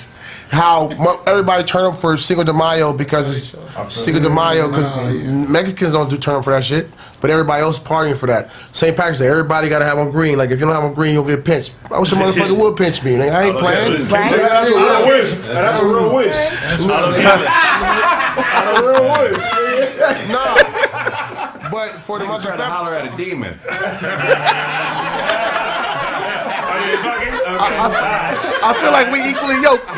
how everybody turn up for Cinco de Mayo because it's Cinco de Mayo, because Mexicans don't turn up for that shit, but everybody else partying for that. St. Patrick's Day, everybody gotta have on green. Like if you don't have on green, you'll get pinched. I wish a motherfucker would pinch me. Like, I ain't playing. That's a real wish. That's a real wish. That's a real wish. Nah. But for the month of February, holler at a demon. I feel like we equally yoked.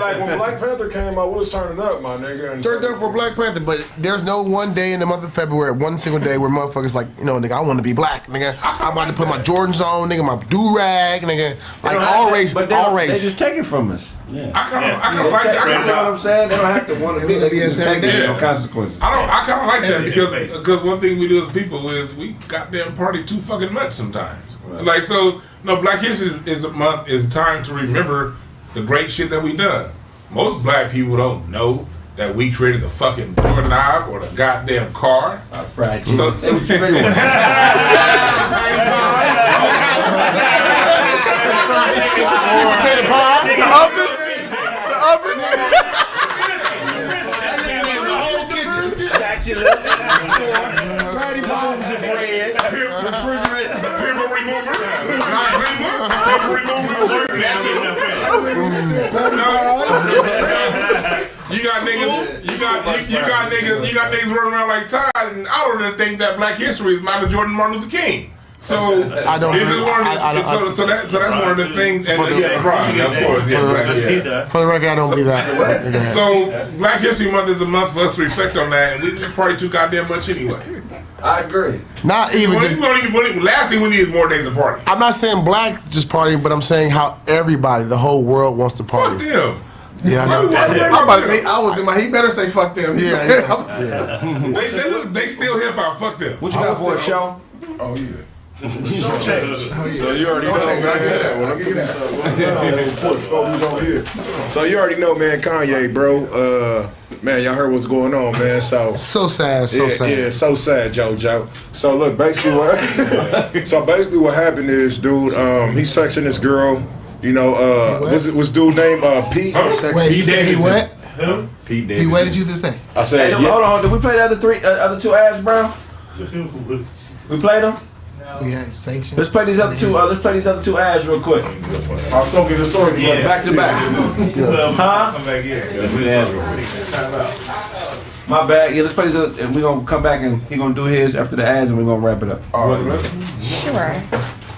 Like when Black Panther came out, we was turning up, my nigga. Turned up for Black Panther, but there's no one day in the month of February, one single day where motherfuckers like, you know, nigga, I want to be black, nigga. I'm about to put my Jordans on, nigga, my do-rag, nigga. Like all race, all race. They just take it from us. Yeah. I kind of like that. You know what I'm saying? They don't have to want to be. They can just take it. No consequences. I kind of like that because one thing we do as people is we goddamn party too fucking much sometimes. Right. Like so, no, Black History is a month is time to remember the great shit that we done. Most black people don't know that we created the fucking doorknob or the goddamn car. Fried so, say what you really want. potato pie. The oven. The oven. Bones of bread, refrigerator, paper remover, You got niggas running around like Todd, and I don't think that Black History is Michael Jordan and Martin Luther King. So I don't. This is one of the, so that's one of the things. And For the record, I don't believe that. So Black History Month is a month for us to reflect on that, and we didn't party too goddamn much anyway. I agree. Not even just. Last thing we need is more days of party. I'm not saying black just partying, but I'm saying how everybody, the whole world, wants to party. Fuck them. Yeah, I know. I'm about to say, I was in my. He better say fuck them. They still hip hop. Fuck them. What you got for a show? Oh yeah. So you already know, man. So you already know, man. Kanye, bro. Man, y'all heard what's going on, man. So sad, so sad. Yeah, so sad, JoJo. So look, basically what happened is, dude, he's sexing this girl. You know, what's dude named Pete? Wait, you said he what? Pete He what did you just say? I said, Hold on. Did we play the other two ads, bro? We played them. We had sanctions. Let's play these other two. Let's play these other two ads real quick. I'll still get the story. Yeah, back to back. Huh? Come back here. My bad. Yeah, let's play these other, and we're gonna come back and he's gonna do his after the ads, and we're gonna wrap it up. All right. Sure.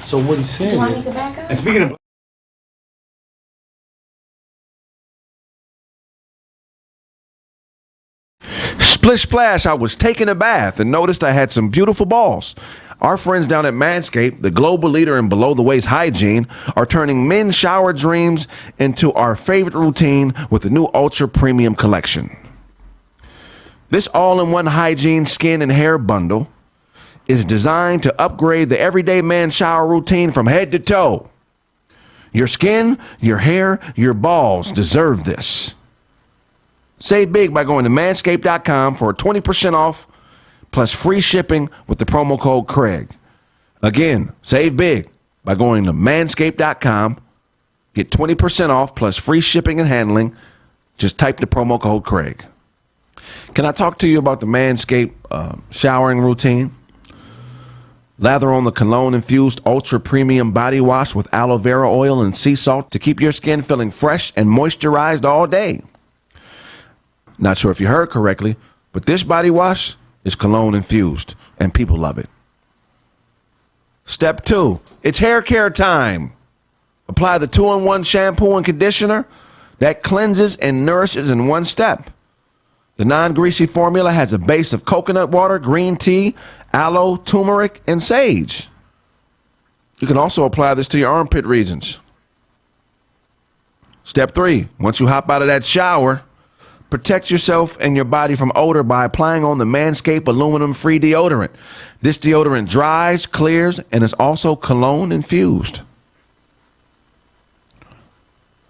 So what he's saying? Do I need to back up? And speaking of. Splish splash, I was taking a bath and noticed I had some beautiful balls. Our friends down at Manscaped, the global leader in below-the-waist hygiene, are turning men's shower dreams into our favorite routine with the new Ultra Premium Collection. This all-in-one hygiene skin and hair bundle is designed to upgrade the everyday man's shower routine from head to toe. Your skin, your hair, your balls deserve this. Save big by going to manscaped.com for 20% off plus free shipping with the promo code Kraig. Again, save big by going to manscaped.com. Get 20% off plus free shipping and handling. Just type the promo code Kraig. Can I talk to you about the Manscaped showering routine? Lather on the cologne-infused Ultra Premium Body Wash with aloe vera oil and sea salt to keep your skin feeling fresh and moisturized all day. Not sure if you heard correctly, but this body wash is cologne infused, and people love it. Step 2, it's hair care time. Apply the 2-in-1 shampoo and conditioner that cleanses and nourishes in one step. The non-greasy formula has a base of coconut water, green tea, aloe, turmeric, and sage. You can also apply this to your armpit regions. Step 3, once you hop out of that shower, protect yourself and your body from odor by applying on the Manscaped aluminum-free deodorant. This deodorant dries, clears, and is also cologne infused.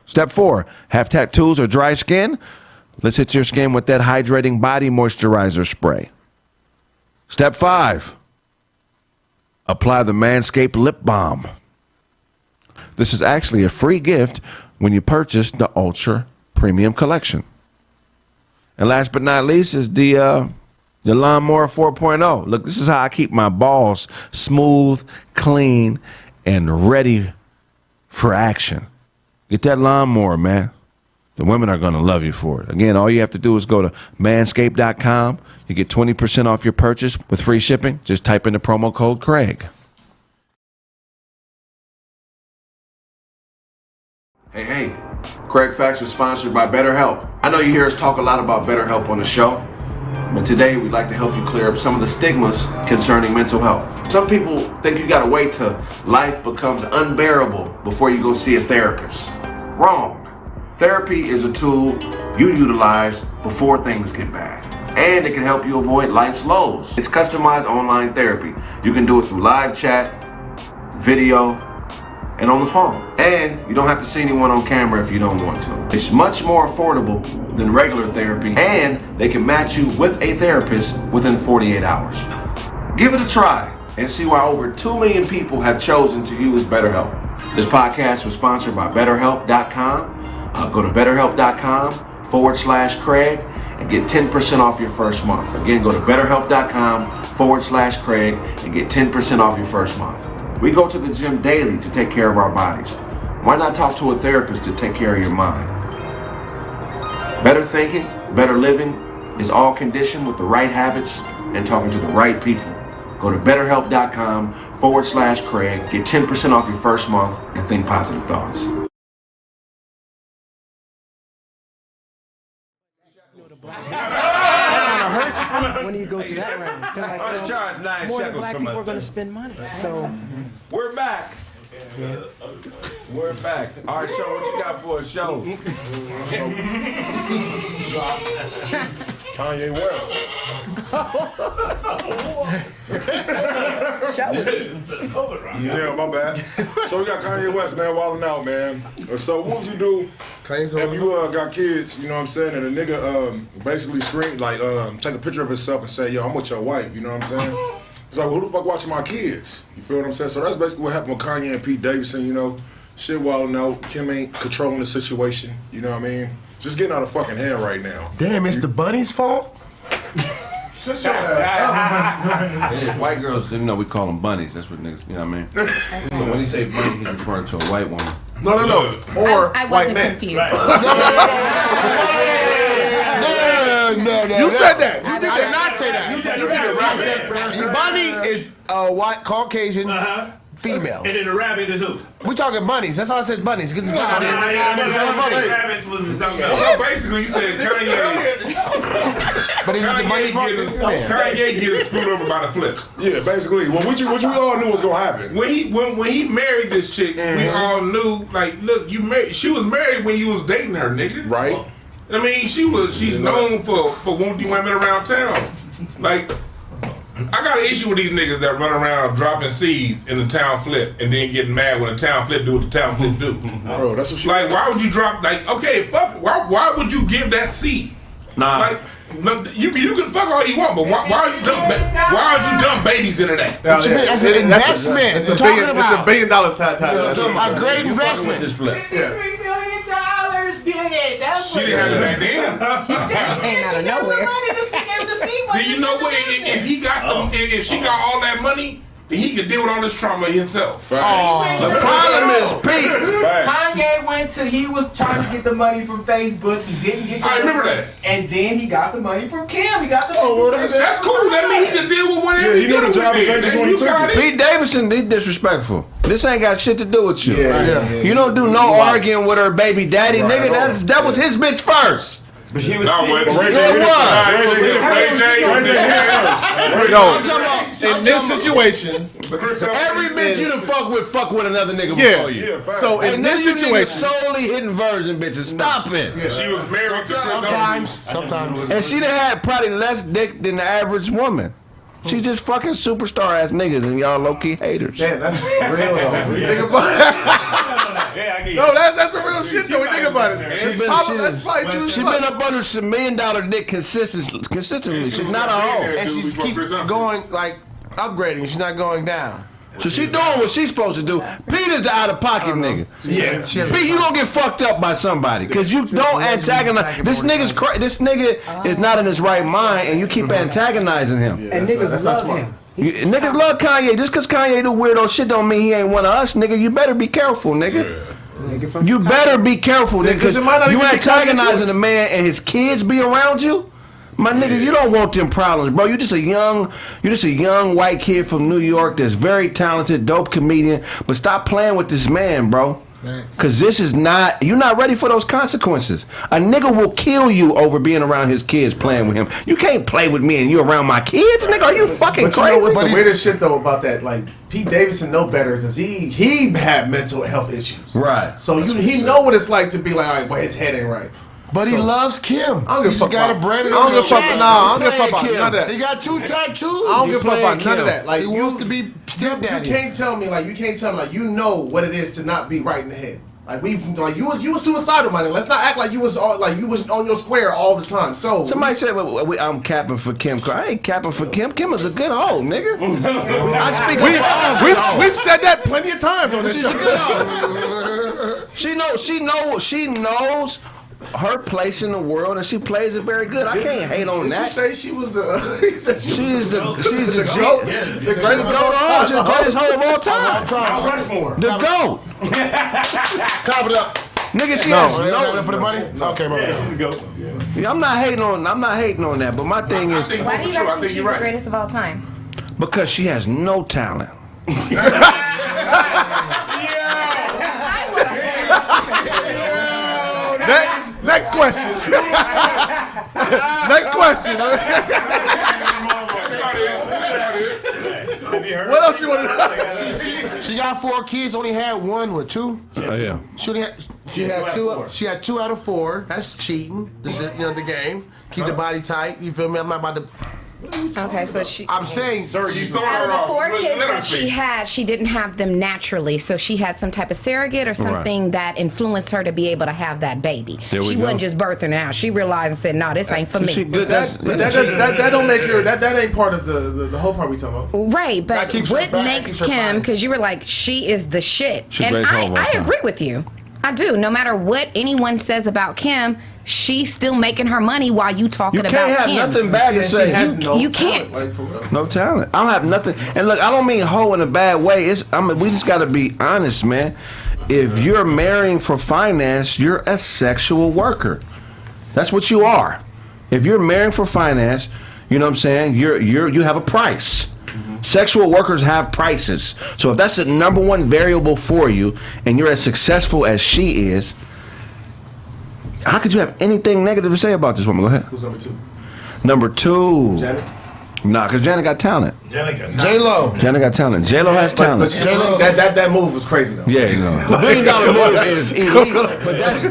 Step 4, have tattoos or dry skin? Let's hit your skin with that hydrating body moisturizer spray. Step 5, apply the Manscaped lip balm. This is actually a free gift when you purchase the Ultra Premium Collection. And last but not least is the Lawnmower 4.0. Look, this is how I keep my balls smooth, clean, and ready for action. Get that lawnmower, man. The women are going to love you for it. Again, all you have to do is go to manscaped.com. You get 20% off your purchase with free shipping. Just type in the promo code Kraig. Hey. Kraig Facts is sponsored by BetterHelp. I know you hear us talk a lot about BetterHelp on the show, but today we'd like to help you clear up some of the stigmas concerning mental health. Some people think you gotta wait till life becomes unbearable before you go see a therapist. Wrong. Therapy is a tool you utilize before things get bad, and it can help you avoid life's lows. It's customized online therapy. You can do it through live chat, video, and on the phone. And you don't have to see anyone on camera if you don't want to. It's much more affordable than regular therapy, and they can match you with a therapist within 48 hours. Give it a try and see why over 2 million people have chosen to use BetterHelp. This podcast was sponsored by BetterHelp.com. Go to BetterHelp.com/Kraig and get 10% off your first month. Again, go to BetterHelp.com/Kraig and get 10% off your first month. We go to the gym daily to take care of our bodies. Why not talk to a therapist to take care of your mind? Better thinking, better living is all conditioned with the right habits and talking to the right people. Go to BetterHelp.com/Kraig, get 10% off your first month, and think positive thoughts. When you go to that round, like, more than black people are going to spend money. So we're back. Yeah. We're back. All right, show, what you got for a show? Kanye West. Yeah, my bad. So we got Kanye West, man, wilding out, man. So what would you do if you got kids, you know what I'm saying, and a nigga basically screen, like, take a picture of himself and say, yo, I'm with your wife, you know what I'm saying? It's like, well, who the fuck watching my kids? You feel what I'm saying? So that's basically what happened with Kanye and Pete Davidson, you know. Shit wilding out. Kim ain't controlling the situation, you know what I mean? Just getting out of fucking hand right now. Damn, it's the bunny's fault? Shut your ass up. Yeah, white girls, you know, we call them bunnies. That's what niggas, you know what I mean? So when he say bunny, he's referring to a white woman. No. Or I white wasn't man. confused. No. You said that. I did not say that. You did it. Bunny is a white Caucasian female. And then the rabbit is who? We talking bunnies. That's all I said. Bunnies. Good Rabbits was something else. So basically, you said Kanye. But is it the bunny's fault? Kanye getting screwed over by the flip. Yeah, basically. Well, what you all knew was gonna happen. When he married this chick, we all knew, like, look, you married. She was married when you was dating her, nigga. Right. I mean, she's known for wanting women around town. Like, I got an issue with these niggas that run around dropping seeds in the town flip and then getting mad when the town flip do what the town flip do. Bro, that's what she like. Why would you drop, like, okay, fuck, why would you give that seed? Nah. Like, you can fuck all you want, but why would you dump babies into that? What you mean? That's an investment. It's $1 billion. It's $1 billion title. A great investment. $3 million did it. That's She didn't have it back then. That came out of nowhere. Do you know what? If he got if she got all that money, then he could deal with all this trauma himself. The problem is Pete. Kanye he was trying to get the money from Facebook. He didn't get the I remember that. And then he got the money from Kim. He got the money well, that's cool. That means he can deal with whatever he knew the job was just when he took it. Pete Davidson, he disrespectful. This ain't got shit to do with you. Yeah. You don't do no arguing with her baby daddy, nigga. That was his bitch first. But he was. In this situation, every bitch you done fuck with another nigga before you. Yeah. So in this situation, solely hitting virgin bitches. Stop it. Yeah. She was married to Sometimes. And she done had probably less dick than the average woman. She just fucking superstar ass niggas and y'all low key haters. Damn, that's real though. You think about it. No, that's a real shit though. We think about it. She been up under some $1 million dick consistently. She's not a hoe. And she's keep going, like, upgrading. She's not going down. So she doing what she's supposed to do. Pete is the out of pocket nigga. Yeah, Pete, you gonna get fucked up by somebody because you don't antagonize. This nigga is not in his right mind, and you keep antagonizing him. And niggas love him. Niggas love Kanye. Just because Kanye do weirdo shit don't mean he ain't one of us, nigga. You better be careful, nigga. You better be careful, nigga. Because you antagonizing a man and his kids be around you. My nigga, you don't want them problems, bro. You just a young white kid from New York that's very talented, dope comedian. But stop playing with this man, bro. Cause this is not, you're not ready for those consequences. A nigga will kill you over being around his kids playing with him. You can't play with me and you around my kids, nigga. Are you fucking crazy? You know what's the weirdest shit though about that? Like Pete Davidson know better because he had mental health issues. Right. So he know what it's like to be like, all right, well his head ain't right. But he loves Kim. I don't give a fuck. Got a branded I don't give a fuck. Nah, I don't give a fuck about none of that. He got 2 tattoos. I don't give a fuck about none of that. Like he wants to be stepdaddy. You can't tell me like you know what it is to not be right in the head. Like you was suicidal, man. Let's not act like you was on your square all the time. So somebody said I'm capping for Kim. I ain't capping for Kim. Kim is a good hoe, nigga. I speak. We've said that plenty of times on this show. She knows her place in the world, and she plays it very good. I can't hate on that. Did you say she was she's the GOAT? The greatest hoe of all time. The GOAT. Cop it up. Nigga, she no has for the money. Okay, my bad. She's a GOAT. Yeah, I'm not hating on that, but my thing is, why do you guys think she's the greatest of all time? Because she has no talent. Next question. Next question. What else you want to know? She got 4 kids. Only had 1 with 2. Oh yeah. She had 2. She had 2 out of 4. That's cheating. This is the game. Keep the body tight. You feel me? I'm not about to. Okay, so I'm saying, out of the 4 kids that she had, she didn't have them naturally. So she had some type of surrogate or something that influenced her to be able to have that baby. She wasn't just birthing it out. She realized and said, "No, this ain't for me." That don't make her. That ain't part of the whole part we talking about. Right, but what makes Kim? Because you were like, she is the shit, and I agree with you. I do. No matter what anyone says about Kim, she's still making her money while you talking about Kim. You can't have nothing bad to say. You can't. No talent. I don't have nothing. And look, I don't mean hoe in a bad way. We just got to be honest, man. If you're marrying for finance, you're a sexual worker. That's what you are. If you're marrying for finance, you know what I'm saying? You have a price. Sexual workers have prices. So if that's the number one variable for you, and you're as successful as she is, how could you have anything negative to say about this woman? Go ahead. Who's number 2? Number 2. Janet? Nah, because Janet got talent. J-Lo. Janet got talent. J-Lo has talent. But J-Lo, that move was crazy though. Yeah, you know. The $1 billion move is elite, but that's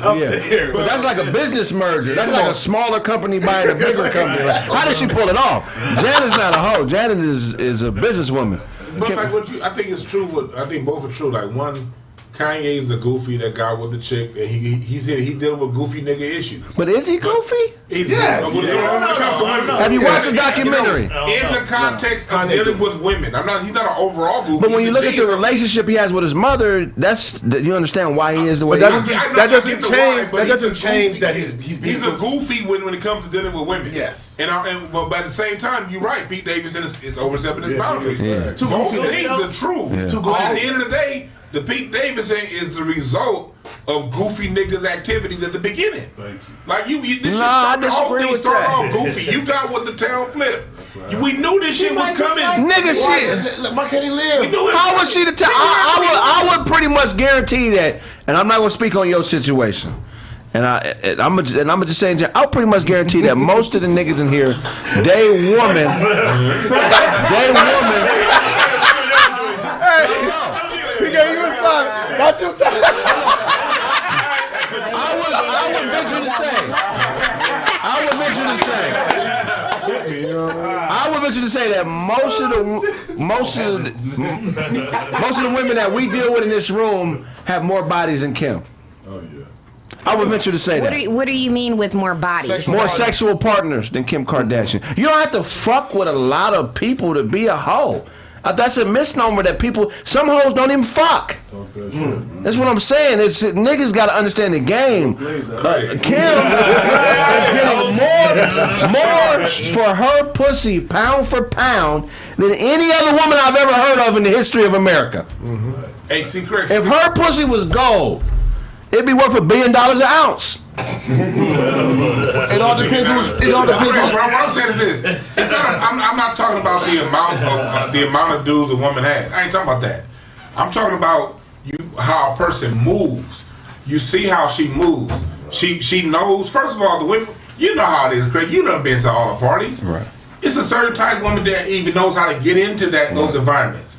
up there. But that's like a business merger. That's like a smaller company buying a bigger company. How did she pull it off? Janet's not a hoe. Janet is a businesswoman. But like I think it's true. I think both are true. Like one, Kanye's the goofy that got with the chick, and he said he dealing with goofy nigga issues. But is he goofy? Yes. Have you watched the documentary? In the context of dealing with women, he's not an overall goofy. But when you look at the relationship he has with his mother, you understand why he is the way he is. is. That doesn't change that he's a goofy when it comes to dealing with women. Yes. But at the same time, you're right. Pete Davidson is overstepping his boundaries. Yeah. Both things are true. Yeah. At the end of the day, the Pete Davidson is the result of goofy niggas' activities at the beginning. Thank you. Like the whole thing started off goofy. You got what the town flipped. Right. We knew this shit was coming. Nigga shit. Why can't he live? How was she the town? I would pretty much guarantee that, and I'm not gonna speak on your situation. And I'm just saying, I'll pretty much guarantee that most of the niggas in here, they woman. He gave you a spot. Not 2 times. I would venture to say that most of the women that we deal with in this room have more bodies than Kim. Oh yeah. I would venture to say that. What do you mean with more bodies? More sexual partners than Kim Kardashian. You don't have to fuck with a lot of people to be a hoe. That's a misnomer that some hoes don't even fuck. That's what I'm saying. Niggas got to understand the game. Kim is getting more for her pussy pound for pound than any other woman I've ever heard of in the history of America. If her pussy was gold, it'd be worth $1 billion an ounce. It all depends. What I'm saying is this: I'm not talking about the amount of dudes a woman had. I ain't talking about that. I'm talking about how a person moves. You see how she moves. She knows. First of all, the women. You know how it is, Craig. You done been to all the parties. Right. It's a certain type of woman that even knows how to get into those environments.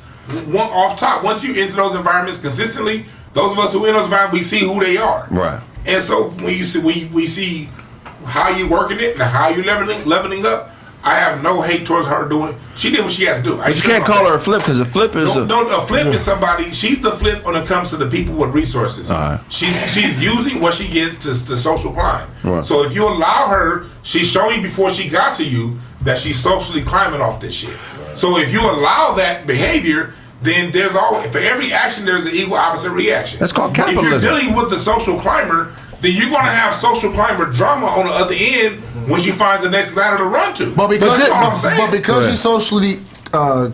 Off top, once you enter those environments consistently, those of us who in those environments, we see who they are. Right. And so when we see how you working it and how you leveling up, I have no hate towards her doing. She did what she had to do. But you can't call her a flip because a flip is a flip is somebody. She's the flip when it comes to the people with resources. She's using what she gets to social climb. Right. So if you allow her, she's showing you before she got to you that she's socially climbing off this shit. So if you allow that behavior, then there's always, for every action there's an equal opposite reaction. That's called capitalism. If you're dealing with the social climber, then you're going to have social climber drama on the other end when she finds the next ladder to run to. But because she's socially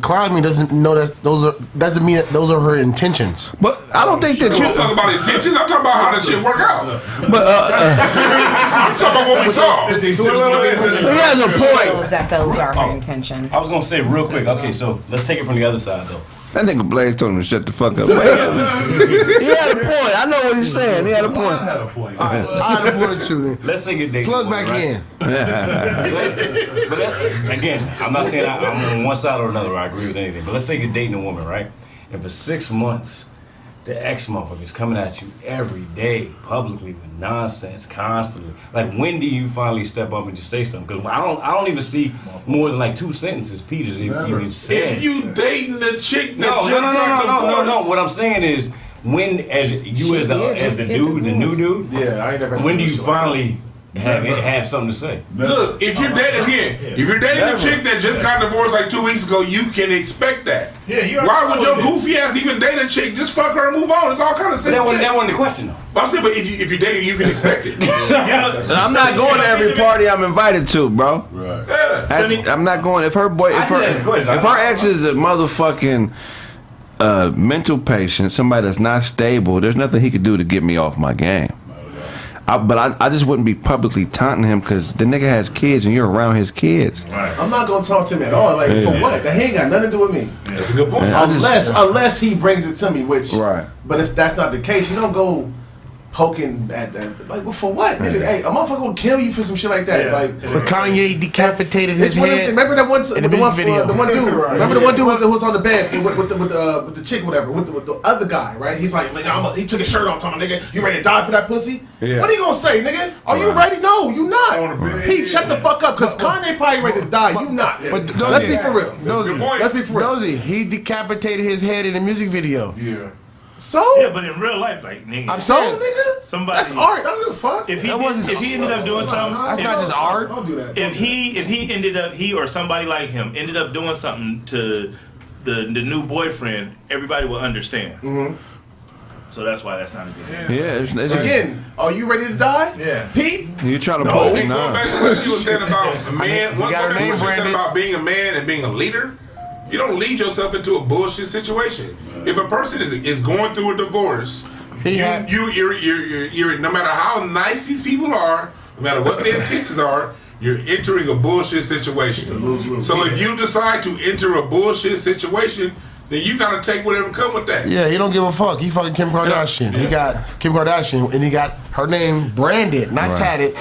climbing doesn't mean that those are her intentions. But I don't think that you talk about intentions. I'm talking about how that shit work out. But I'm talking about what we saw. He has a point. That those are her intentions. I was gonna say real quick. Okay, so let's take it from the other side though. That nigga Blaze told him to shut the fuck up. He had a point. I know what he's saying. He had a point. I had a point too. Let's say good dating. Plug back in. But again, I'm not saying I'm on one side or another. I agree with anything. But let's say you're dating a woman, right? And for 6 months, the ex motherfucker is coming at you every day, publicly with nonsense, constantly. Like, when do you finally step up and just say something? Because I don't even see more than like 2 sentences Peter's even said. If you dating a chick that No. What I'm saying is, when as the dude, the new dude, I ain't never. when do you finally have something to say? Look, if you're dating a chick that just got divorced like 2 weeks ago, you can expect that. Why would your goofy ass even date a chick? Just fuck her and move on. It's all kind of simple. That wasn't the question though. But I'm saying, but if you're dating, you can expect it. And I'm not going to every party I'm invited to, bro. Right. I'm not going. If her ex is a motherfucking mental patient, somebody that's not stable, there's nothing he could do to get me off my game. But I just wouldn't be publicly taunting him because the nigga has kids and you're around his kids. Right. I'm not gonna talk to him at all. Like for what? That ain't got nothing to do with me. That's a good point. Unless he brings it to me, which. Right. But if that's not the case, you don't go poking at that. Like, well, for what? Nigga, hey, a motherfucker will kill you for some shit like that. Like, but Kanye decapitated his head. Remember that one? In the music video. The one dude. Remember the one dude was on the bed with the chick, whatever, with the other guy, right? He's like, he took his shirt off, talking, nigga, you ready to die for that pussy? Yeah. What are you gonna say, nigga? Are you ready? No, you not. Pete, shut the fuck up, cause Kanye probably ready to die. You not. But let's be for real. Let's be for real. Dozy, he decapitated his head in the music video. Yeah. So? Yeah, but in real life, like, nigga. Nigga? Somebody. That's art. I don't give a fuck. If he ended up doing something. That's not just art. Don't do that. If he or somebody like him ended up doing something to the new boyfriend, everybody will understand. Mm-hmm. So that's why that's not a good thing. Yeah, it's again, are you ready to die? Yeah. Pete? You trying to pull it? Going back to what she was saying about a man. What she said about being a man and being a leader. You don't lead yourself into a bullshit situation. If a person is going through a divorce, you're no matter how nice these people are, no matter what their intentions are, you're entering a bullshit situation. So if you decide to enter a bullshit situation, then you gotta take whatever come with that. Yeah, he don't give a fuck. He fucking Kim Kardashian. He got Kim Kardashian, and he got her name branded, not tatted.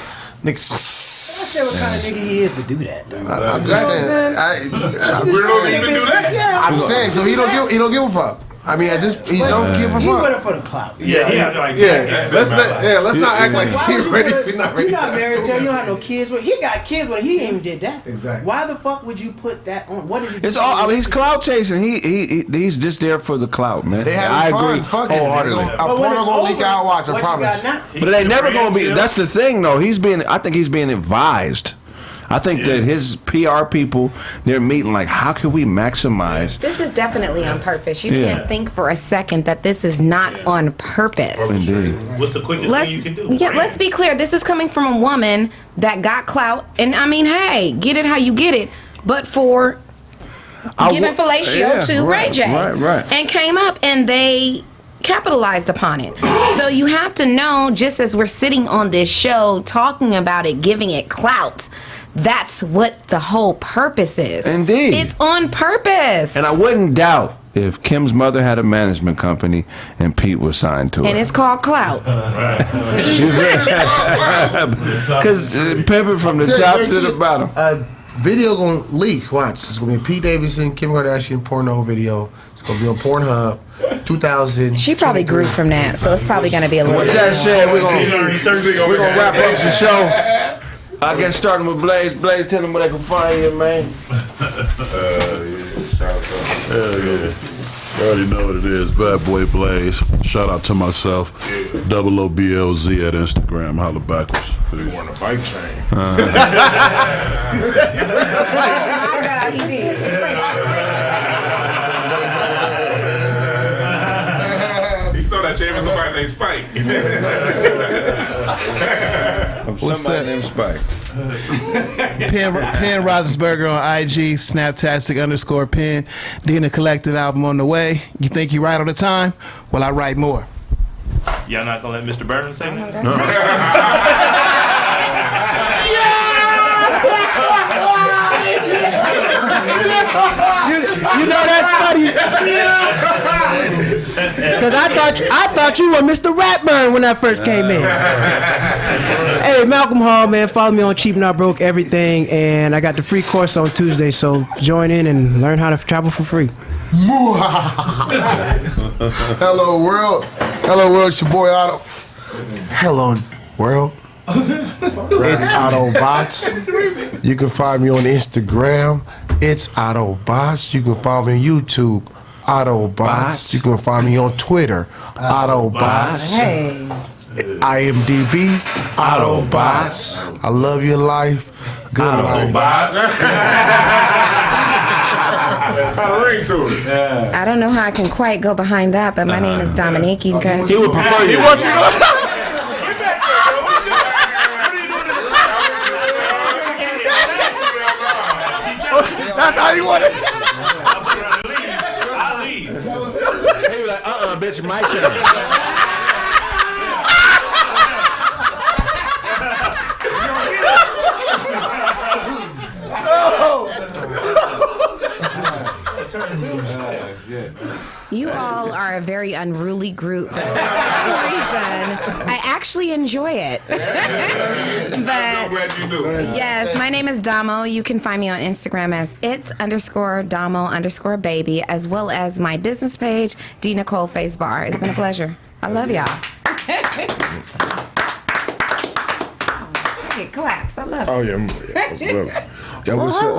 What kind of nigga he is to do that? I'm just saying. We don't even do that. Yeah, I'm saying, so he don't give a fuck. I mean, he don't give a He fuck. with it for the clout. Let's not act like he ready. We're not ready. You not married, tell you don't have no kids. He got kids, but he ain't even did that. Exactly. Why the fuck would you put that on? What is he? It's all. I mean, he's clout chasing. He's just there for the clout, man. They I having agree fun. Fucking. wholeheartedly. A porno gonna leak out. Watch. I promise. But they never gonna be. That's the thing, though. I think he's being advised. I think that his PR people, they're meeting like, how can we maximize? This is definitely on purpose. You can't think for a second that this is not on purpose. Indeed. What's the quickest thing you can do? Yeah, let's be clear. This is coming from a woman that got clout. And I mean, hey, get it how you get it. But for giving fellatio to Ray J. Right. And came up and they capitalized upon it. So you have to know, just as we're sitting on this show talking about it, giving it clout, that's what the whole purpose is. Indeed. It's on purpose. And I wouldn't doubt if Kim's mother had a management company and Pete was signed to it. And it's called Clout. Because pimping from the top to the bottom. Video gonna leak. Watch. It's gonna be a Pete Davidson, Kim Kardashian porno video. It's gonna be on Pornhub. 2000. She probably grew from that, so it's probably gonna be a little. With that said, we're gonna wrap up the show. I guess starting with Blaze. Blaze, tell them where they can find you, man. Hell yeah. You already know what it is. Bad Boy Blaze. Shout out to myself. OOBLZ at Instagram. Holla backwards. You want a bike chain. He did. He stole that chain from somebody named Spike. What's up? Named Spike. Penn Roethlisberger on IG, Snaptastic_Penn. Dina Collective album on the way. You think you write all the time? Well, I write more. Y'all not gonna let Mr. Burton say that? You know that's funny. Because I thought you were Mr. Ratburn when I first came in. Hey, Malcolm Hall, man, follow me on Cheap Not Broke Everything, and I got the free course on Tuesday, so join in and learn how to travel for free. Hello, world. Hello, world. It's your boy Otto. Hello, world. It's Autobots. You can find me on Instagram. It's Autobots. You can find me on YouTube. Autobots. You can find me on Twitter. Autobots. Hey. IMDb. Autobots. I love your life. Good life. Ring to it. I don't know how I can quite go behind that, but my name is Dominique. He would prefer you. That's how you want it. I'll leave. He was like, bitch, my turn. You all are a very unruly group. But for some reason, I actually enjoy it. But I'm glad you do. yes, my name is Damo. You can find me on Instagram as its_Damo_baby, as well as my business page, D Nicole Face Bar. It's been a pleasure. I love y'all. It claps. I love it. Oh yeah, yeah. What's up?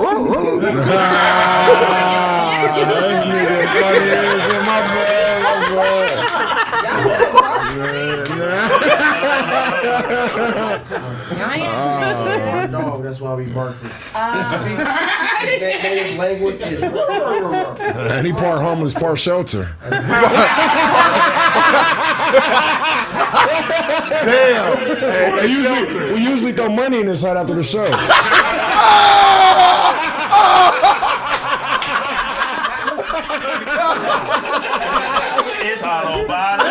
Dog, that's why we bark for. His native language is. And he part homeless, part shelter. Damn. We usually throw money in his head after the show. It's Autobots.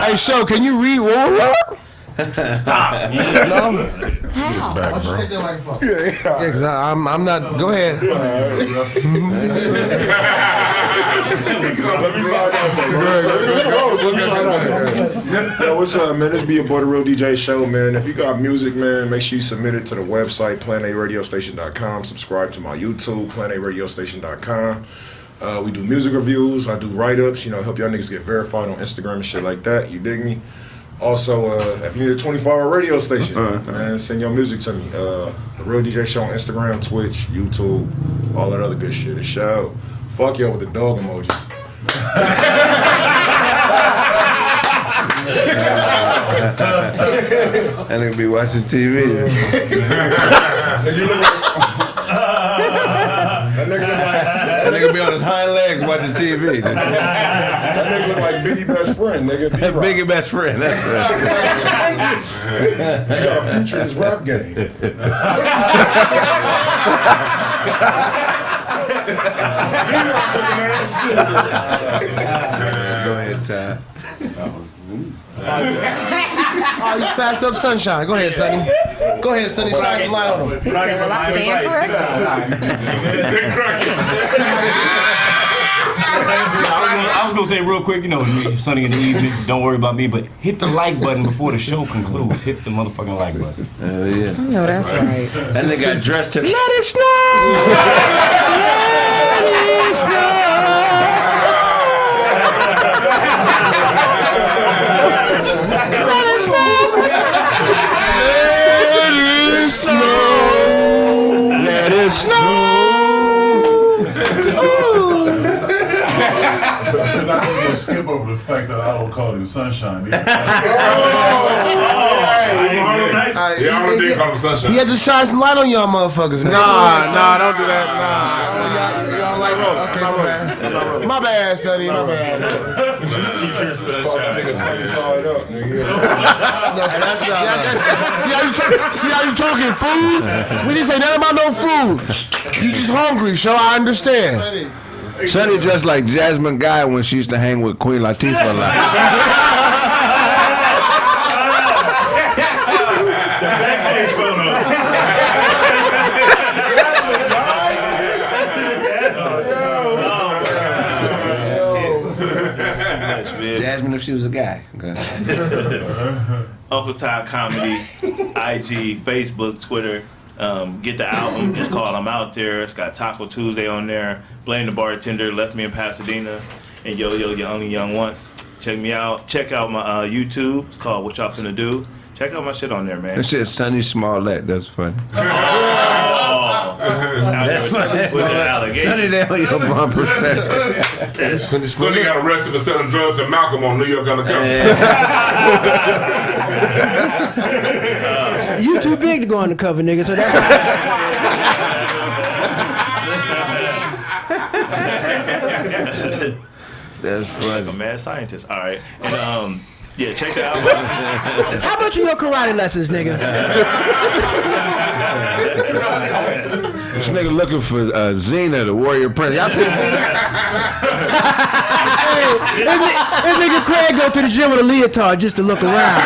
Hey, show, can you read War? Stop. No. He's back, bro. Take that microphone. Yeah, because I'm not. Go ahead. Let me sign up. Yo, what's up, man? This be your boy, The Real DJ Show, man. If you got music, man, make sure you submit it to the website, planaradiostation.com. Subscribe to my YouTube, planaradiostation.com. We do music reviews. I do write-ups, help y'all niggas get verified on Instagram and shit like that. You dig me? Also, if you need a 24-hour radio station, man, send your music to me. The Real DJ Show on Instagram, Twitch, YouTube, all that other good shit. A show. Fuck y'all with the dog emoji. That nigga be watching TV. That nigga be on his hind legs watching TV. That nigga look like Biggie best friend, nigga. Biggie best friend. That's right. He got a future in his rap game. Go ahead, Ty. Oh, he's passed up Sunshine. Go ahead, Sonny. Go ahead, Sonny. Shine some light on him. He said, well, I stand I was gonna say real quick, Sunny in the evening, don't worry about me, but hit the like button before the show concludes. Hit the motherfucking like button. Hell yeah. No, that's right. That nigga got dressed to let it snow. Let it snow. We're not going to skip over the fact that I don't call him Sunshine. Y'all did call him Sunshine. He had to shine some light on y'all motherfuckers, man. Nah, don't do that. Nah. Y'all like, okay, my bad. My bad, Sonny, my bad. See how you talking food? We didn't say nothing about no food. You just hungry, so I understand. Sonny dressed like Jasmine Guy when she used to hang with Queen Latifah a lot. The backstage photo. Jasmine, if she was a guy. Okay. Uncle Ty Comedy, IG, Facebook, Twitter. Get the album. It's called I'm Out There. It's got Taco Tuesday on there. Blame the Bartender, Left Me in Pasadena, and Yo Yo, You Only Young Once. Check me out. Check out my YouTube. It's called What Y'all Finna Do. Check out my shit on there, man. That shit's Sonny Smollett. That's funny. Sonny down your bumper. Sonny got arrested for selling drugs to Malcolm on New York Undercover. You too big to go on the cover, nigga. So that's that's funny. A mad scientist. All right, and yeah, check that out. How about your karate lessons, nigga? This nigga looking for Xena, the warrior prince. Y'all see Xena? This nigga Kraig go to the gym with a leotard just to look around.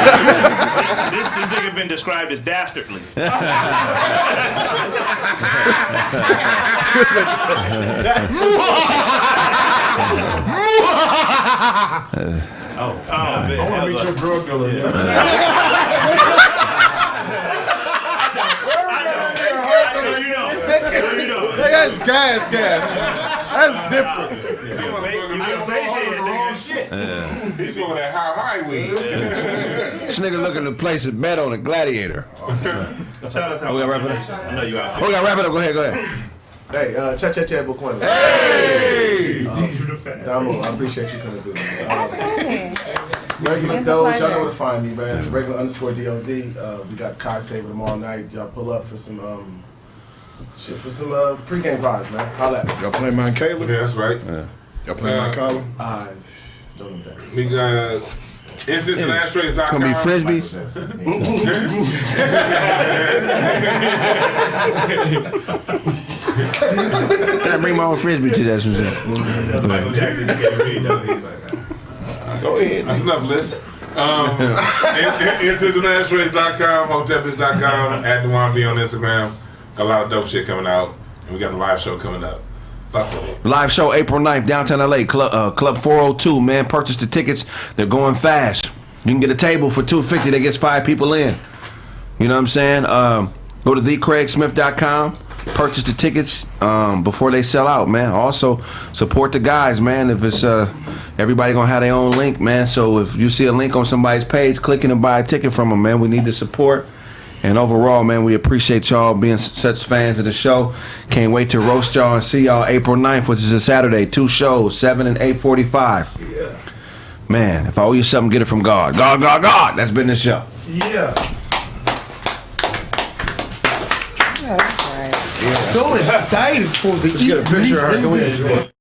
This nigga been described as dastardly. I want to meet your drug dealer. That's gas. That's different. You can say the wrong shit. He's smoking that high weed. This nigga looking to place a bet on a gladiator. Shout out to we got to wrap it up? I know you out. We got to wrap it up. Go ahead. Hey, cha Boquan. Hey! Damo, I appreciate you coming through. Absolutely. Regular It's a Doge, y'all pleasure. know where to find me, man. Regular _DOZ. We got Kai's table tomorrow night. Y'all pull up for some pregame vibes, man. Holla at me. Y'all playing Mount Caleb? Yeah, that's right. Y'all playing Mount Caleb? I don't know what that is. We got InstantAndAshtrays.com. Gonna be frisbees? Can I bring my own frisbee to that? Michael Jackson, you can't read. Go ahead. That's enough, listen. InstantAndAshtrays.com, HotepBitch.com, @DeWanB on Instagram. Got a lot of dope shit coming out. And we got the live show coming up. Fuck with it. Live show April 9th, downtown LA, Club 402, man. Purchase the tickets. They're going fast. You can get a table for $250 that gets 5 people in. You know what I'm saying? Go to thekraigsmith.com. Purchase the tickets before they sell out, man. Also, support the guys, man. If it's everybody gonna have their own link, man. So if you see a link on somebody's page, click in and buy a ticket from them, man. We need the support. And overall, man, we appreciate y'all being such fans of the show. Can't wait to roast y'all and see y'all April 9th, which is a Saturday. 2 shows, 7 and 8:45. Yeah. Man, if I owe you something, get it from God. God, God, God. That's been the show. Yeah. Yeah, that's right. So excited for the Let's get a picture of her.